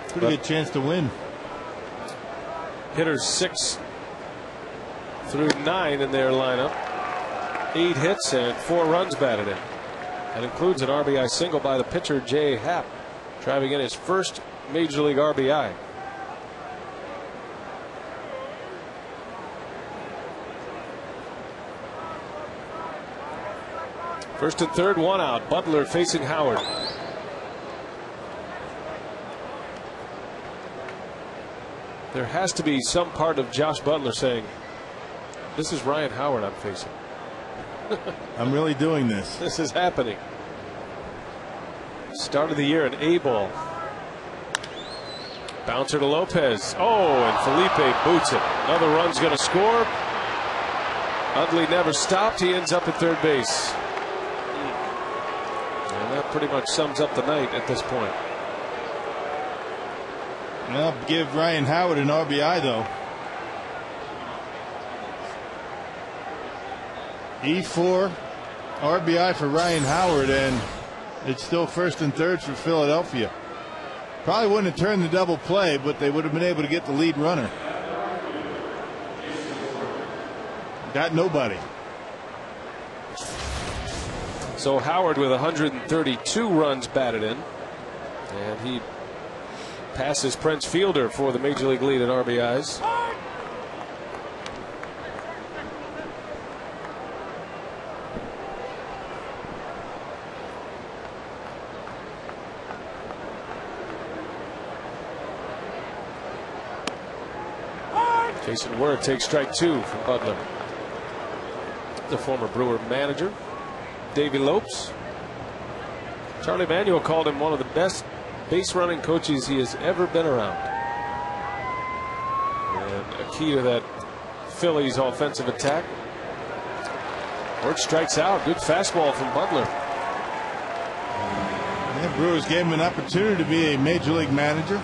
Pretty good chance to win. Hitters 6 through 9 in their lineup. 8 hits and 4 runs batted in. That includes an RBI single by the pitcher Jay Happ, driving in his first major league RBI. First and third, 1 out. Butler facing Howard. There has to be some part of Josh Butler saying, this is Ryan Howard I'm facing. I'm really doing this. This is happening. Start of the year, an A ball. Bouncer to Lopez. Oh, and Felipe boots it. Another run's going to score. Utley never stopped. He ends up at third base. And that pretty much sums up the night at this point. Well, give Ryan Howard an RBI, though. E4 RBI for Ryan Howard, and it's still first and third for Philadelphia. Probably wouldn't have turned the double play, but they would have been able to get the lead runner. Got nobody. So Howard with 132 runs batted in, and he passes Prince Fielder for the major league lead in RBIs. Jason Word takes strike 2 from Butler. The former Brewer manager, Davey Lopes. Charlie Manuel called him one of the best base running coaches he has ever been around. And a key to that Phillies offensive attack. Word strikes out. Good fastball from Butler. Yeah, Brewers gave him an opportunity to be a major league manager.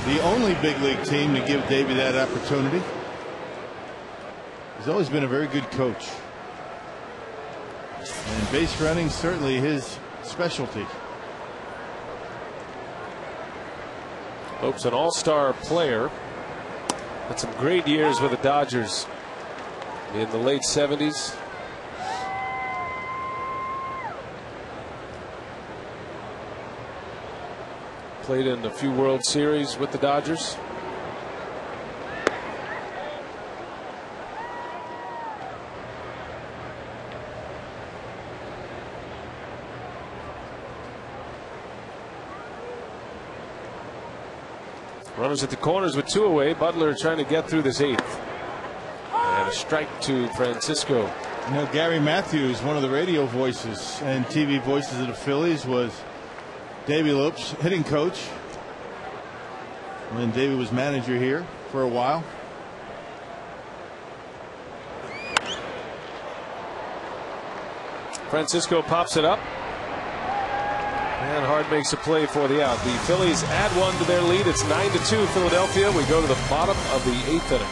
The only big league team to give Davey that opportunity. He's always been a very good coach. And base running certainly his specialty. Lopes, an all-star player. Had some great years with the Dodgers in the late 70s. Played in a few World Series with the Dodgers. Runners at the corners with 2 away. Butler trying to get through this 8th. And a strike to Francisco. You know, Gary Matthews, one of the radio voices and TV voices of the Phillies, was Davey Lopes, hitting coach. When Davey was manager here for a while. Francisco pops it up. And Hard makes a play for the out. The Phillies add 1 to their lead. It's 9-2 Philadelphia. We go to the bottom of the 8th inning.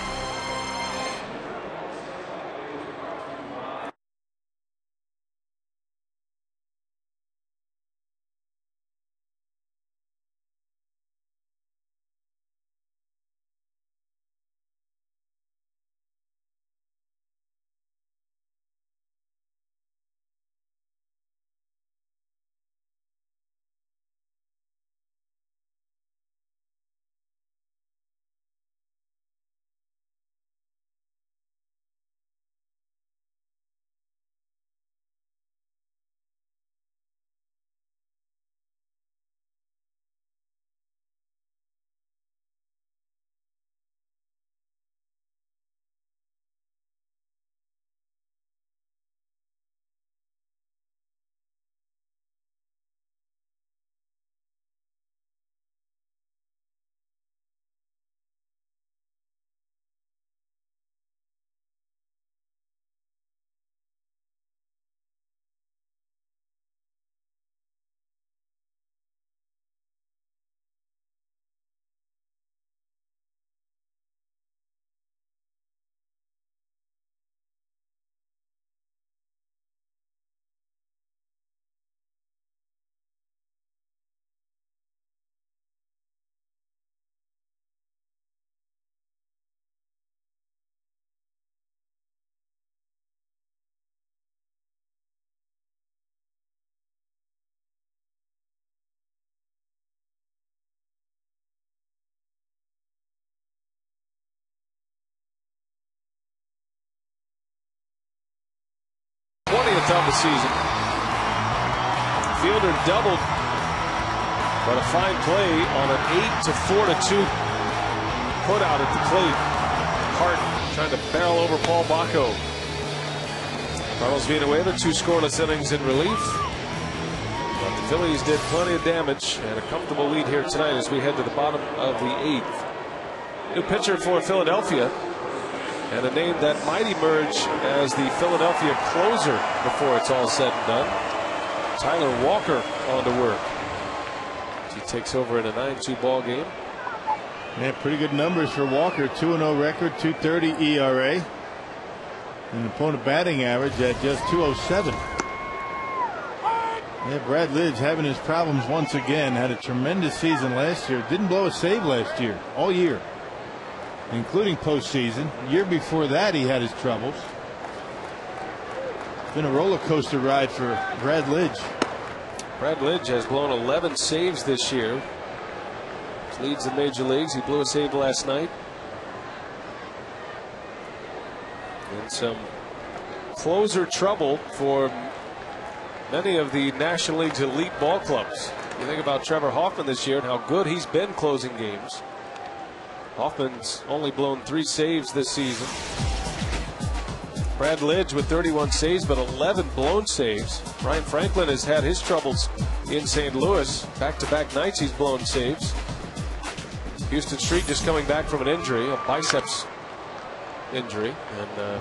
Of the season. Fielder doubled But a fine play on an 8-4-2 put out at the plate. Hart trying to barrel over Paul Bacco. Carlos Villanueva, 2 scoreless innings in relief. But the Phillies did plenty of damage, and a comfortable lead here tonight as we head to the bottom of the 8th. New pitcher for Philadelphia, and a name that might emerge as the Philadelphia closer before it's all said and done. Tyler Walker on to work. He takes over in a 9-2 ball game. Yeah, pretty good numbers for Walker. 2-0 record, 2.30 ERA. And opponent batting average at just 207. Yeah, Brad Lidge having his problems once again. Had a tremendous season last year. Didn't blow a save last year, all year, including postseason. Year before that, he had his troubles. It's been a roller coaster ride for Brad Lidge. Brad Lidge has blown 11 saves this year. He leads the major leagues. He blew a save last night. And some closer trouble for many of the National League's elite ball clubs. You think about Trevor Hoffman this year and how good he's been closing games. Hoffman's only blown 3 saves this season. Brad Lidge with 31 saves, but 11 blown saves. Ryan Franklin has had his troubles in St. Louis. Back-to-back nights he's blown saves. Houston Street just coming back from an injury, a biceps injury, and a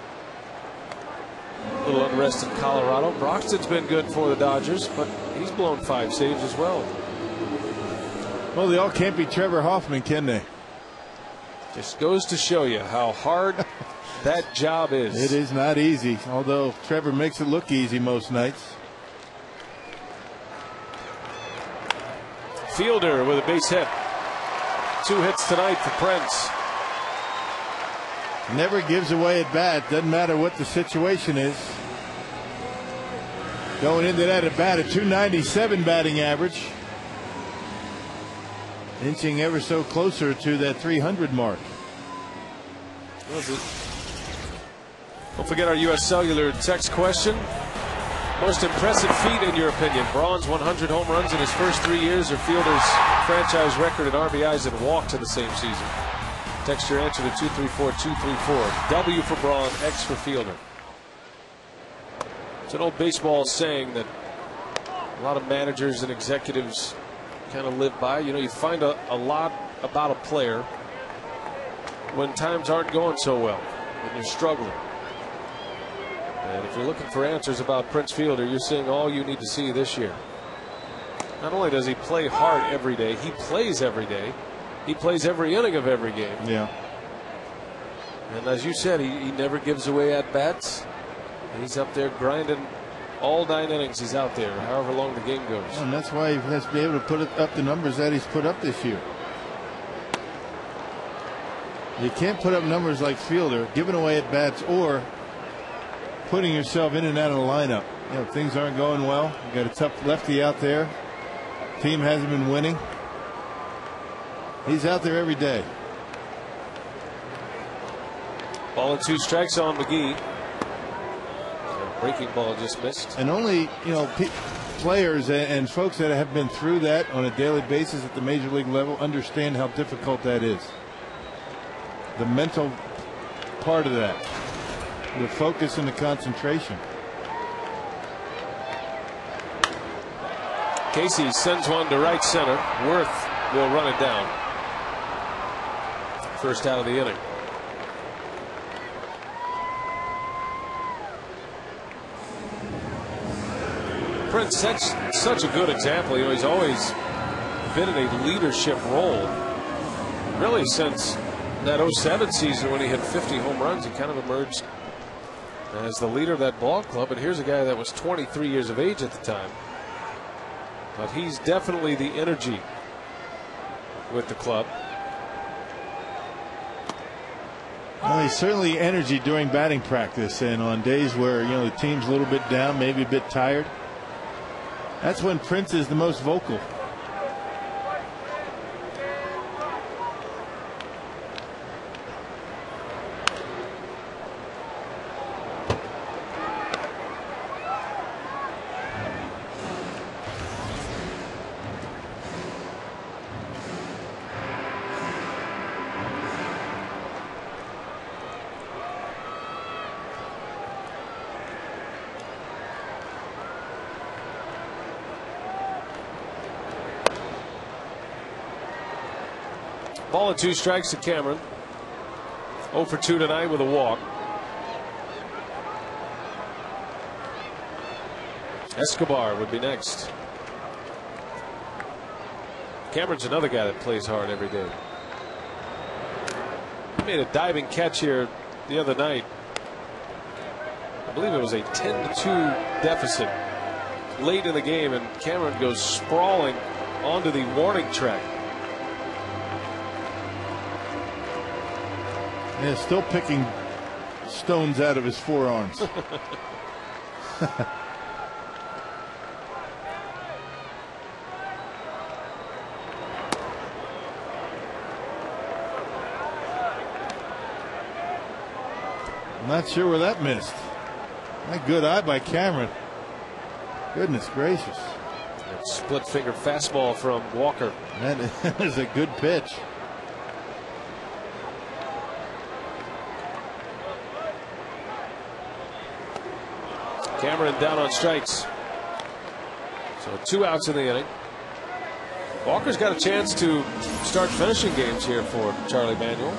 little unrest in Colorado. Broxton's been good for the Dodgers, but he's blown 5 saves as well. Well, they all can't be Trevor Hoffman, can they? Just goes to show you how hard that job is. It is not easy, although Trevor makes it look easy most nights. Fielder with a base hit. 2 hits tonight for Prince. Never gives away at bat. Doesn't matter what the situation is. Going into that at bat, a 297 batting average. Inching ever so closer to that 300 mark. Don't forget our U.S. Cellular text question. Most impressive feat in your opinion? Braun's 100 home runs in his first 3 years, or Fielder's franchise record in RBIs and walks in the same season? Text your answer to 234-234. W for Braun, X for Fielder. It's an old baseball saying that a lot of managers and executives kind of live by. You know, you find a lot about a player when times aren't going so well, when you're struggling. And if you're looking for answers about Prince Fielder, you're seeing all you need to see this year. Not only does he play hard every day, he plays every day. He plays every inning of every game. Yeah. And as you said, he never gives away at bats. He's up there grinding all 9 innings. He's out there, however long the game goes. And that's why he has to be able to put up the numbers that he's put up this year. You can't put up numbers like Fielder, giving away at bats or putting yourself in and out of the lineup. You know, things aren't going well. You got a tough lefty out there. Team hasn't been winning. He's out there every day. Ball and 2 strikes on McGee. Breaking ball just missed. And only, you know, players and folks that have been through that on a daily basis at the major league level understand how difficult that is. The mental part of that, the focus and the concentration. Casey sends one to right center. Worth will run it down. First out of the inning. Prince, such a good example. You know, he's always been in a leadership role. Really, since that 07 season when he hit 50 home runs, he kind of emerged as the leader of that ball club. And here's a guy that was 23 years of age at the time. But he's definitely the energy with the club. Well, he's certainly energy during batting practice, and on days where, you know, the team's a little bit down, maybe a bit tired. That's when Prince is the most vocal. Ball and 2 strikes to Cameron. 0 for 2 tonight with a walk. Escobar would be next. Cameron's another guy that plays hard every day. He made a diving catch here the other night. I believe it was a 10-2 deficit late in the game, and Cameron goes sprawling onto the warning track. Yeah, still picking stones out of his forearms. I'm not sure where that missed. My good eye by Cameron. Goodness gracious. That split finger fastball from Walker. That is a good pitch. Cameron down on strikes. So 2 outs in the inning. Walker's got a chance to start finishing games here for Charlie Manuel.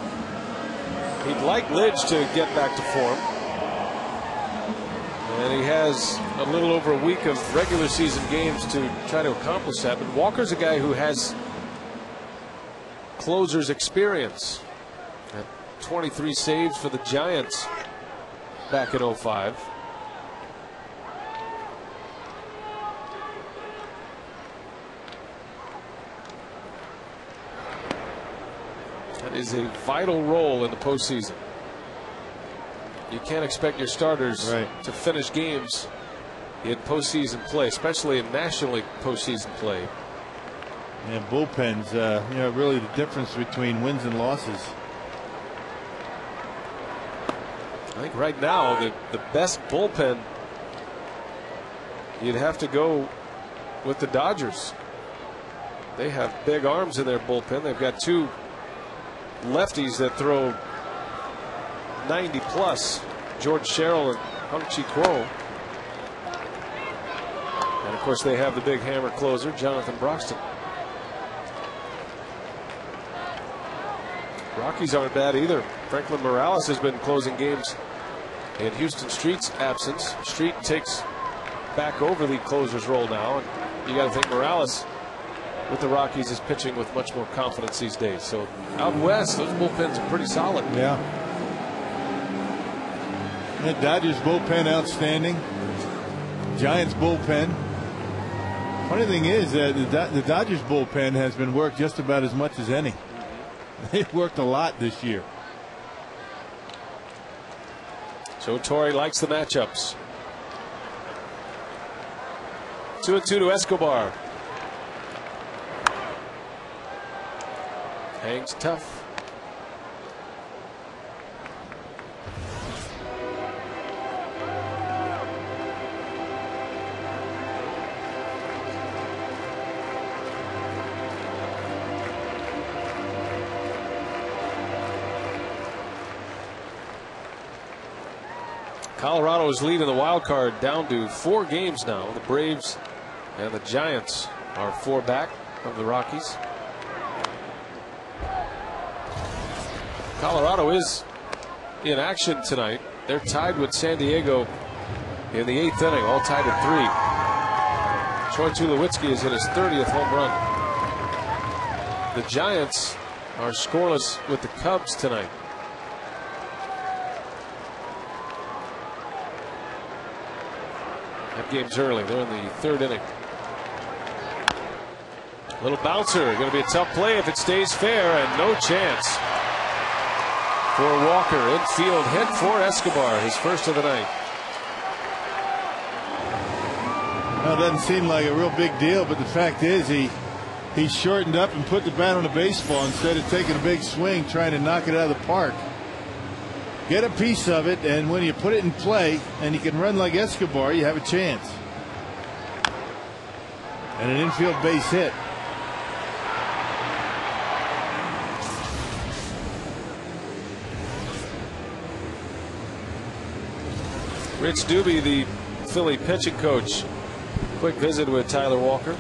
He'd like Lidge to get back to form. And he has a little over a week of regular season games to try to accomplish that. But Walker's a guy who has closer's experience. At 23 saves for the Giants back in 05. That is a vital role in the postseason. You can't expect your starters to finish games in postseason play, especially in National League postseason play. And bullpens, you know, really the difference between wins and losses. I think right now the best bullpen, you'd have to go with the Dodgers. They have big arms in their bullpen. They've got 2 lefties that throw 90 plus, George Sherrill and Hung-Chi Kuo. And of course they have the big hammer closer, Jonathan Broxton. Rockies aren't bad either. Franklin Morales has been closing games in Houston Street's absence. Street takes back over the closer's role now, and you got to think Morales with the Rockies is pitching with much more confidence these days. So out west, those bullpens are pretty solid. Yeah. The Dodgers bullpen outstanding. Giants bullpen. Funny thing is that the Dodgers bullpen has been worked just about as much as any. They've worked a lot this year. So Torrey likes the matchups. 2-2 to Escobar. Hangs tough. Colorado is leading the wild card down to 4 games now. The Braves and the Giants are 4 back of the Rockies. Colorado is in action tonight. They're tied with San Diego in the 8th inning, all tied at 3. Troy Tulowitzki is in his 30th home run. The Giants are scoreless with the Cubs tonight. That game's early. They're in the 3rd inning. Little bouncer. Going to be a tough play if it stays fair, and no chance for Walker. Infield hit for Escobar, his first of the night. Well, it doesn't seem like a real big deal, but the fact is he shortened up and put the bat on a baseball instead of taking a big swing trying to knock it out of the park. Get a piece of it, and when you put it in play and you can run like Escobar, you have a chance. And an infield base hit. Rich Doobie, the Philly pitching coach. Quick visit with Tyler Walker.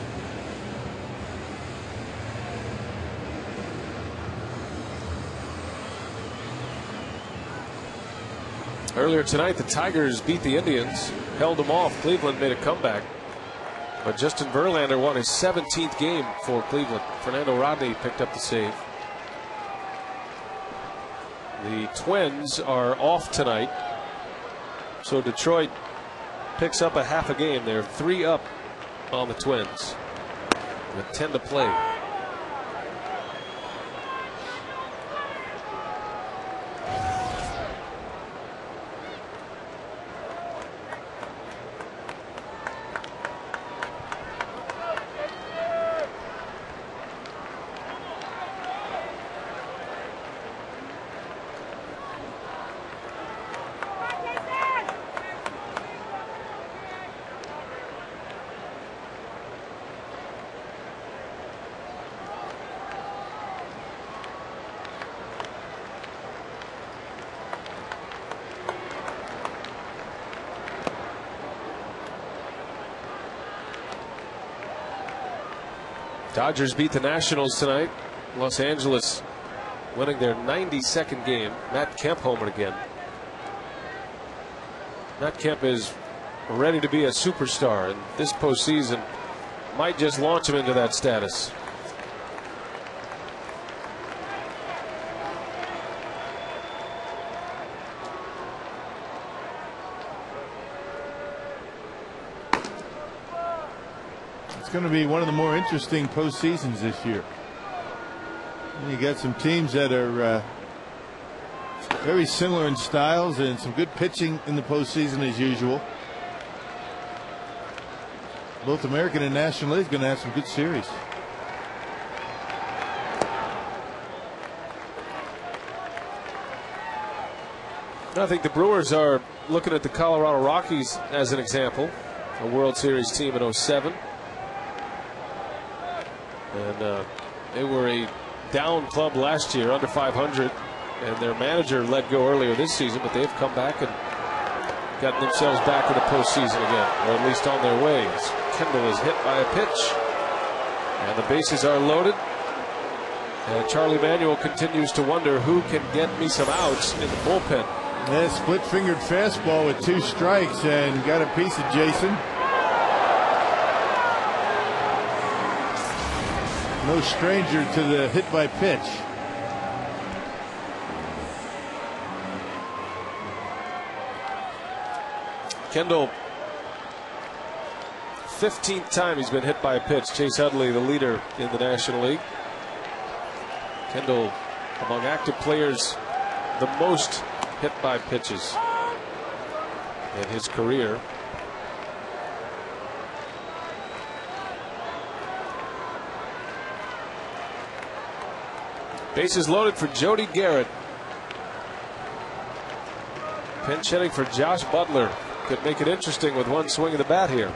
Earlier tonight, the Tigers beat the Indians, held them off. Cleveland made a comeback. But Justin Verlander won his 17th game for Cleveland. Fernando Rodney picked up the save. The Twins are off tonight, so Detroit picks up a half a game. They're 3 up on the Twins with 10 to play. Dodgers beat the Nationals tonight. Los Angeles winning their 92nd game. Matt Kemp homered again. Matt Kemp is ready to be a superstar, and this postseason might just launch him into that status. Going to be one of the more interesting postseasons this year. You got some teams that are very similar in styles and some good pitching in the postseason as usual. Both American and National League going to have some good series. I think the Brewers are looking at the Colorado Rockies as an example, a World Series team in '07. And they were a down club last year, under 500, and their manager let go earlier this season, but they've come back and gotten themselves back in the postseason again, or at least on their way. Kendall is hit by a pitch, and the bases are loaded. And Charlie Manuel continues to wonder who can get me some outs in the bullpen. Yeah, split-fingered fastball with 2 strikes and got a piece of Jason. No stranger to the hit by pitch. Kendall, 15th time he's been hit by a pitch. Chase Utley, the leader in the National League. Kendall, among active players, the most hit by pitches in his career. Bases loaded for Jody Garrett. Pinch hitting for Josh Butler. Could make it interesting with one swing of the bat here.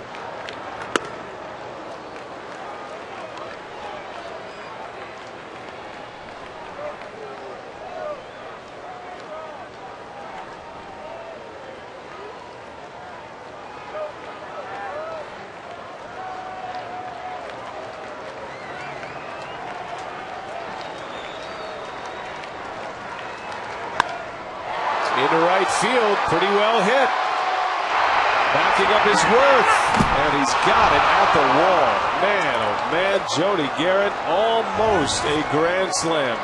Into right field, pretty well hit. Backing up his worth, and he's got it at the wall. Man, oh man, Jody Garrett, almost a grand slam.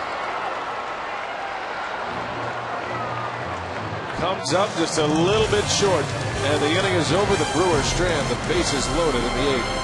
Comes up just a little bit short, and the inning is over. The Brewers strand, the bases loaded in the 8th.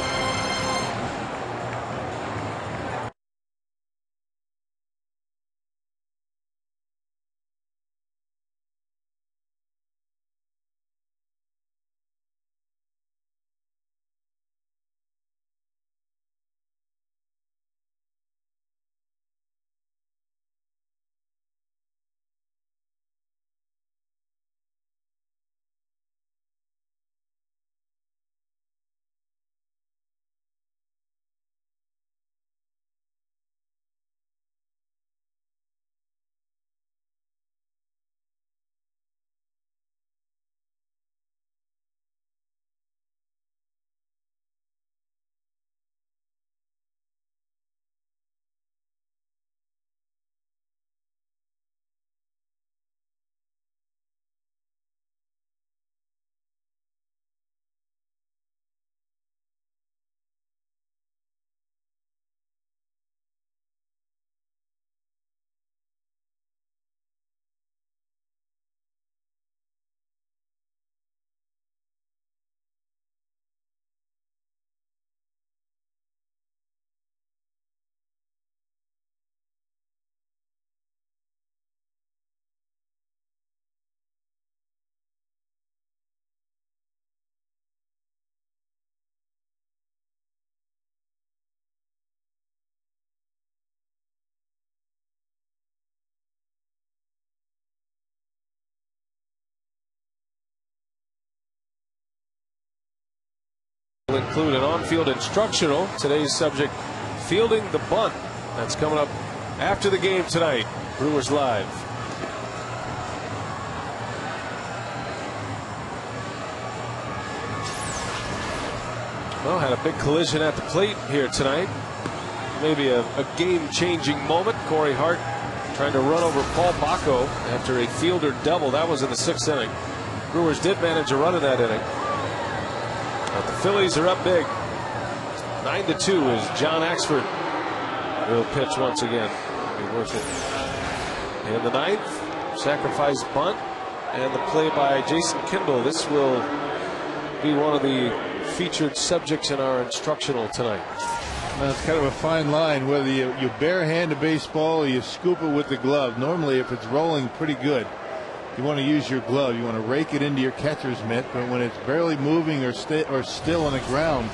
We'll include an on-field instructional. Today's subject, fielding the bunt. That's coming up after the game tonight. Brewers Live. Well, had a big collision at the plate here tonight. Maybe a game-changing moment. Corey Hart trying to run over Paul Bacco after a fielder double. That was in the 6th inning. Brewers did manage a run in that inning. But the Phillies are up big. 9-2 as John Axford will pitch once again. Be worth it. In the 9th, sacrifice bunt and the play by Jason Kindle. This will be one of the featured subjects in our instructional tonight. Well, it's kind of a fine line whether you barehand a baseball or you scoop it with the glove. Normally, if it's rolling pretty good, you want to use your glove. You want to rake it into your catcher's mitt. But when it's barely moving or still on the ground,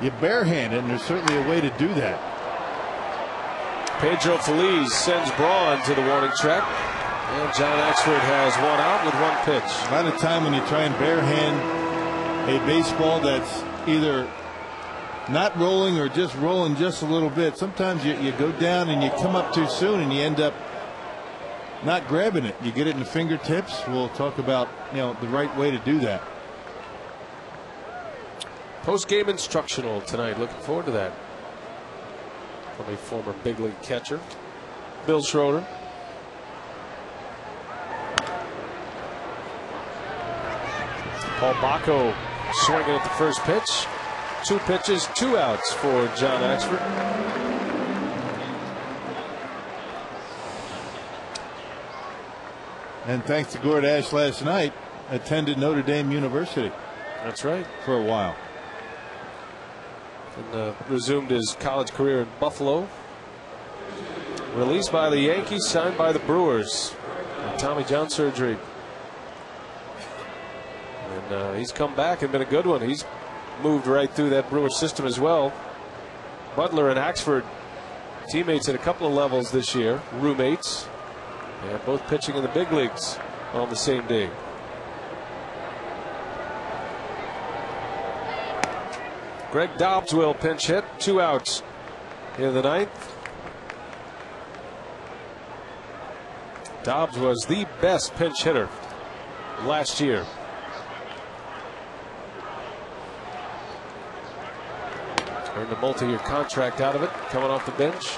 you barehand it, and there's certainly a way to do that. Pedro Feliz sends Braun to the warning track, and John Axford has one out with one pitch. By the time when you try and barehand a baseball that's either not rolling or just rolling just a little bit, sometimes you go down and you come up too soon and you end up not grabbing it. You get it in the fingertips. We'll talk about the right way to do that. Post-game instructional tonight. Looking forward to that from a former big league catcher, Bill Schroeder. Paul Bacco swinging at the first pitch. 2 pitches, 2 outs for John Axford. And thanks to Gord Ash last night, attended Notre Dame University. That's right. For a while. And resumed his college career in Buffalo. Released by the Yankees, signed by the Brewers. Tommy John surgery. And he's come back and been a good one. He's moved right through that Brewers system as well. Butler and Axford, teammates at a couple of levels this year, roommates, and both pitching in the big leagues on the same day. Greg Dobbs will pinch hit, 2 outs in the 9th. Dobbs was the best pinch hitter last year. Earned a multi-year contract out of it, coming off the bench.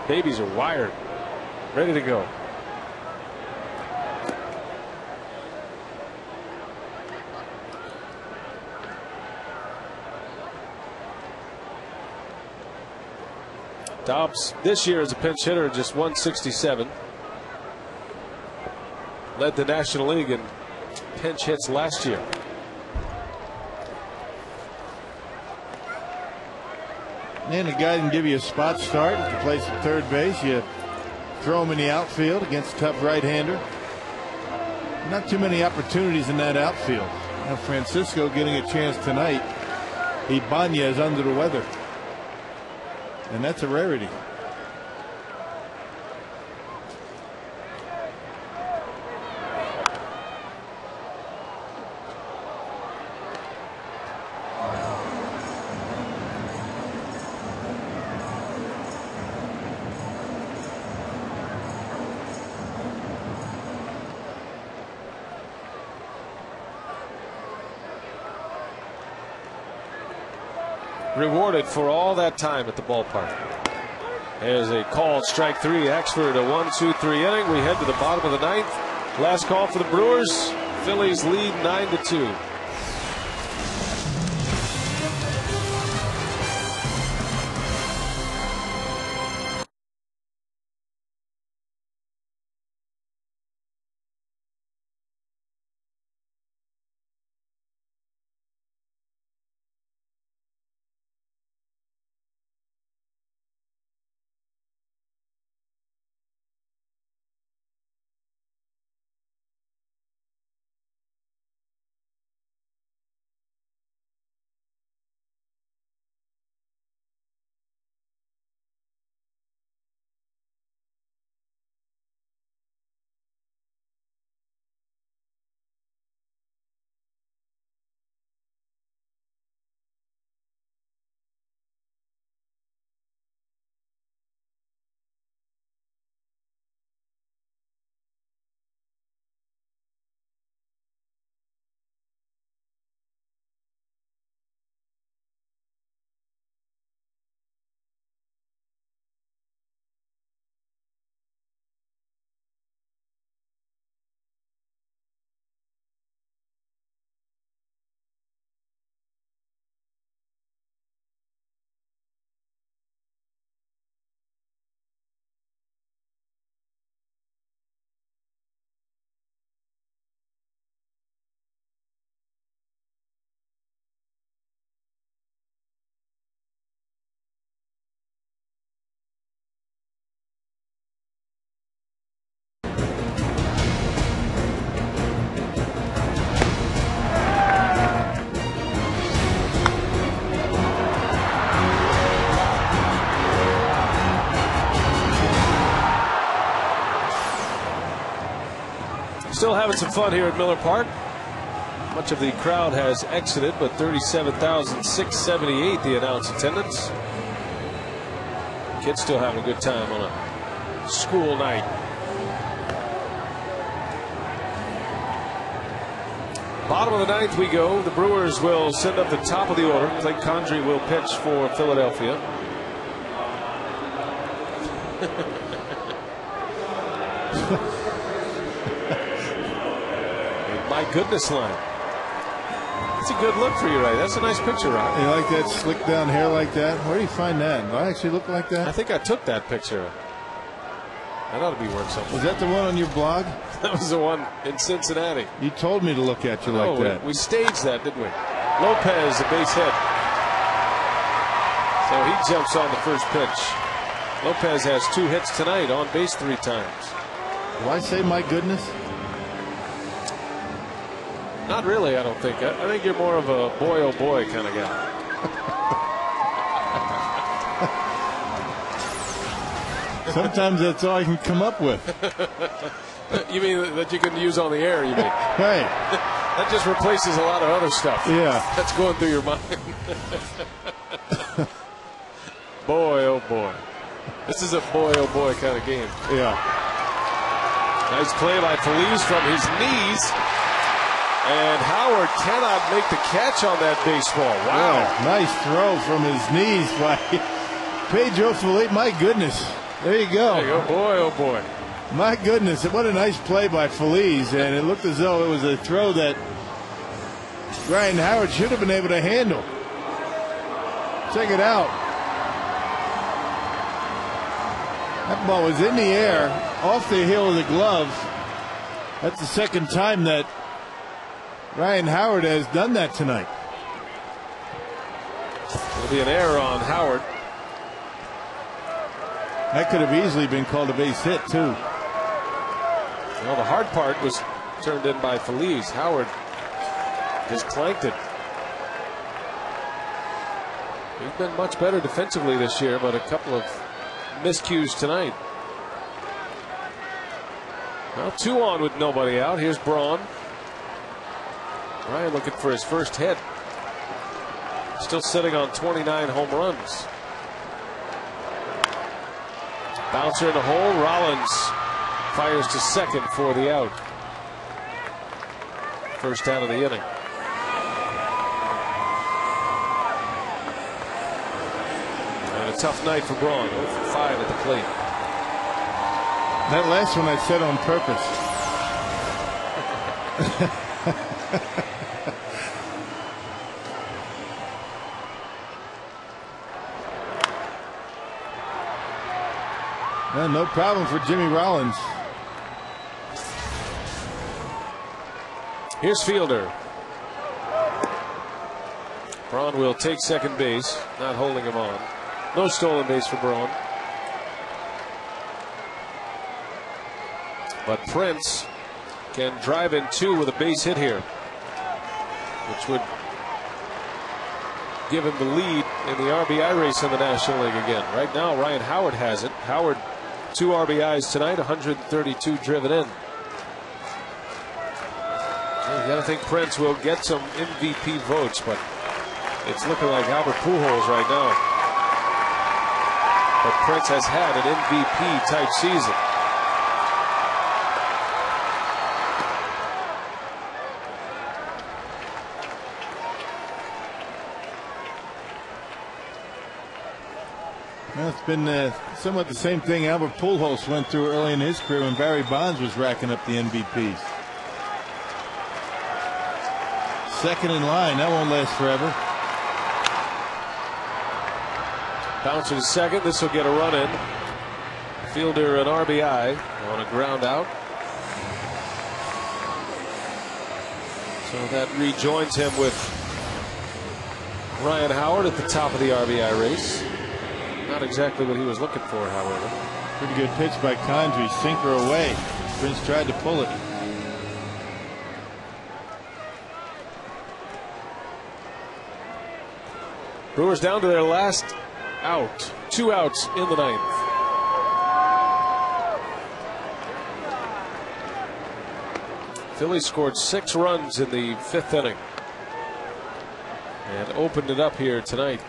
Babies are wired, ready to go. Dobbs this year as a pinch hitter, just 167. Led the National League in pinch hits last year. And a guy can give you a spot start. If you place at third base, you throw him in the outfield against a tough right-hander. Not too many opportunities in that outfield. Now Francisco getting a chance tonight. Ibanez under the weather. And that's a rarity. Rewarded for all that time at the ballpark. There's a called strike 3. Axford, a 1-2-3 inning. We head to the bottom of the 9th. Last call for the Brewers. Phillies lead 9-2. still having some fun here at Miller Park. Much of the crowd has exited, but 37,678 the announced attendance. Kids still having a good time on a school night. Bottom of the ninth we go. The Brewers will send up the top of the order. Clay Condrey will pitch for Philadelphia. My goodness line. That's a good look for you, right? That's a nice picture, Rob. You like that slick down hair like that? Where do you find that? Do I actually look like that? I think I took that picture. That ought to be worth something. Was that the one on your blog? That was the one in Cincinnati. You told me to look at you like that. We staged that, didn't we? Lopez, a base hit. So he jumps on the first pitch. Lopez has 2 hits tonight, on base 3 times. Do I say my goodness? Not really, I don't think. I think you're more of a boy oh boy kind of guy. Sometimes that's all I can come up with. You mean that you can use on the air, you mean? Right. That just replaces a lot of other stuff. Yeah. That's going through your mind. Boy, oh boy. This is a boy, oh boy kind of game. Yeah. Nice play by Feliz from his knees. And Howard cannot make the catch on that baseball. Wow. Yeah, nice throw from his knees by Pedro Feliz. My goodness. There you go. There you go. Boy, oh boy. My goodness. What a nice play by Feliz. And it looked as though it was a throw that Ryan Howard should have been able to handle. Check it out. That ball was in the air, off the heel of the glove. That's the second time that Ryan Howard has done that tonight. It'll be an error on Howard. That could have easily been called a base hit, too. Well, the hard part was turned in by Feliz. Howard just clanked it. He's been much better defensively this year, but a couple of miscues tonight. Well, 2 on with nobody out. Here's Braun. Ryan looking for his first hit. Still sitting on 29 home runs. Bouncer in the hole. Rollins fires to second for the out. First out of the inning. And a tough night for Braun. 0 for 5 at the plate. That last one I said on purpose. No problem for Jimmy Rollins. Here's Fielder. Braun will take second base, not holding him on. No stolen base for Braun. But Prince can drive in 2 with a base hit here, which would give him the lead in the RBI race in the National League again. Right now, Ryan Howard has it. Howard, 2 RBIs tonight, 132 driven in. You gotta think Prince will get some MVP votes, but it's looking like Albert Pujols right now. But Prince has had an MVP type season. Well, it's been somewhat the same thing Albert Pujols went through early in his career when Barry Bonds was racking up the MVPs. Second in line, that won't last forever. Bouncer to second. This will get a run in. Fielder an RBI on a ground out. So that rejoins him with Ryan Howard at the top of the RBI race. Not exactly what he was looking for, however. Pretty good pitch by Condrey. Sinker away. Prince tried to pull it. Brewers down to their last out. 2 outs in the 9th. Phillies scored 6 runs in the 5th inning and opened it up here tonight.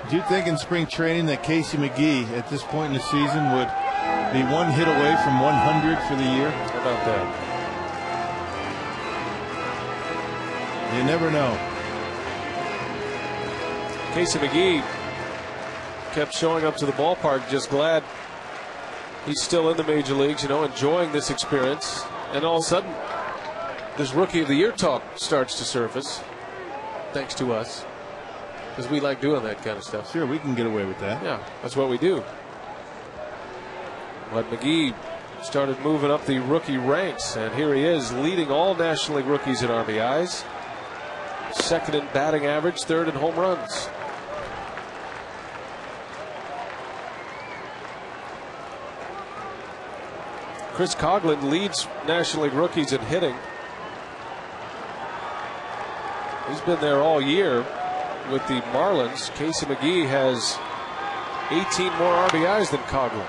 Do you think in spring training that Casey McGehee at this point in the season would be 1 hit away from 100 for the year? How about that? You never know. Casey McGehee kept showing up to the ballpark, just glad he's still in the major leagues, you know, enjoying this experience. And all of a sudden, this Rookie of the Year talk starts to surface, thanks to us. Because we like doing that kind of stuff. Sure, we can get away with that. Yeah, that's what we do. But McGehee started moving up the rookie ranks, and here he is leading all National League rookies in RBIs, 2nd in batting average, 3rd in home runs. Chris Coghlan leads National League rookies in hitting. He's been there all year. With the Marlins, Casey McGehee has 18 more RBIs than Coghlan.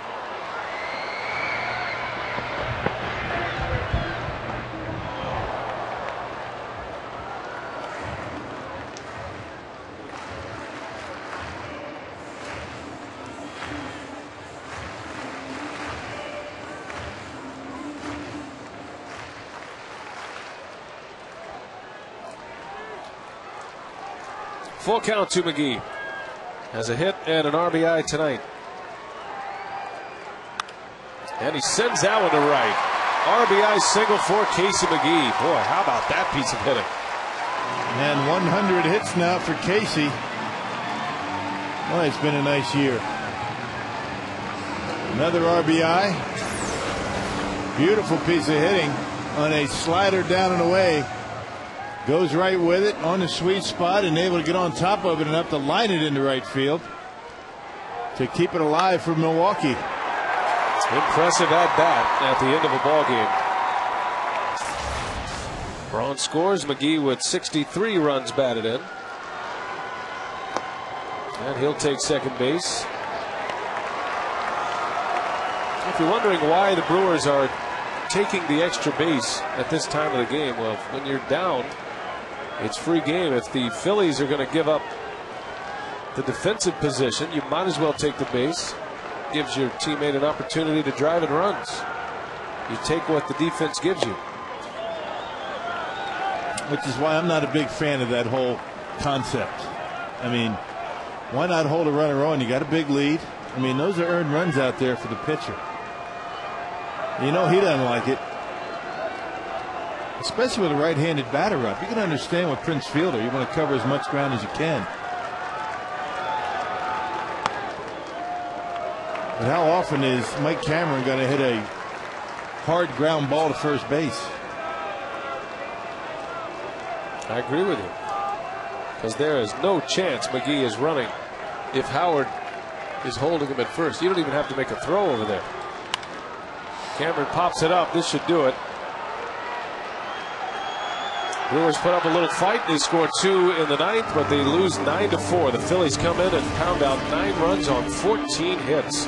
Full count to McGehee. Has a hit and an RBI tonight. And he sends that one to right. RBI single for Casey McGehee. Boy, how about that piece of hitting? And 100 hits now for Casey. Well, it's been a nice year. Another RBI. Beautiful piece of hitting on a slider down and away. Goes right with it on the sweet spot and able to get on top of it enough to line it into right field to keep it alive for Milwaukee. Impressive at bat at the end of a ball game. Braun scores. McGehee with 63 runs batted in. And he'll take second base. If you're wondering why the Brewers are taking the extra base at this time of the game, well, when you're down, it's free game. If the Phillies are going to give up the defensive position, you might as well take the base. Gives your teammate an opportunity to drive in runs. You take what the defense gives you. Which is why I'm not a big fan of that whole concept. I mean, why not hold a runner on? You got a big lead. I mean, those are earned runs out there for the pitcher. You know he doesn't like it. Especially with a right-handed batter up. You can understand with Prince Fielder, you want to cover as much ground as you can. But how often is Mike Cameron going to hit a hard ground ball to first base? I agree with you. Because there is no chance McGehee is running if Howard is holding him at first. You don't even have to make a throw over there. Cameron pops it up. This should do it. Brewers put up a little fight. They score 2 in the 9th, but they lose 9-4. The Phillies come in and pound out 9 runs on 14 hits.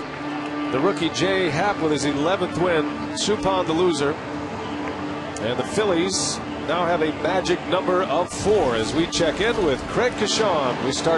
The rookie Jay Happ with his 11th win. Suppan the loser. And the Phillies now have a magic number of 4 as we check in with Craig Kashan. We start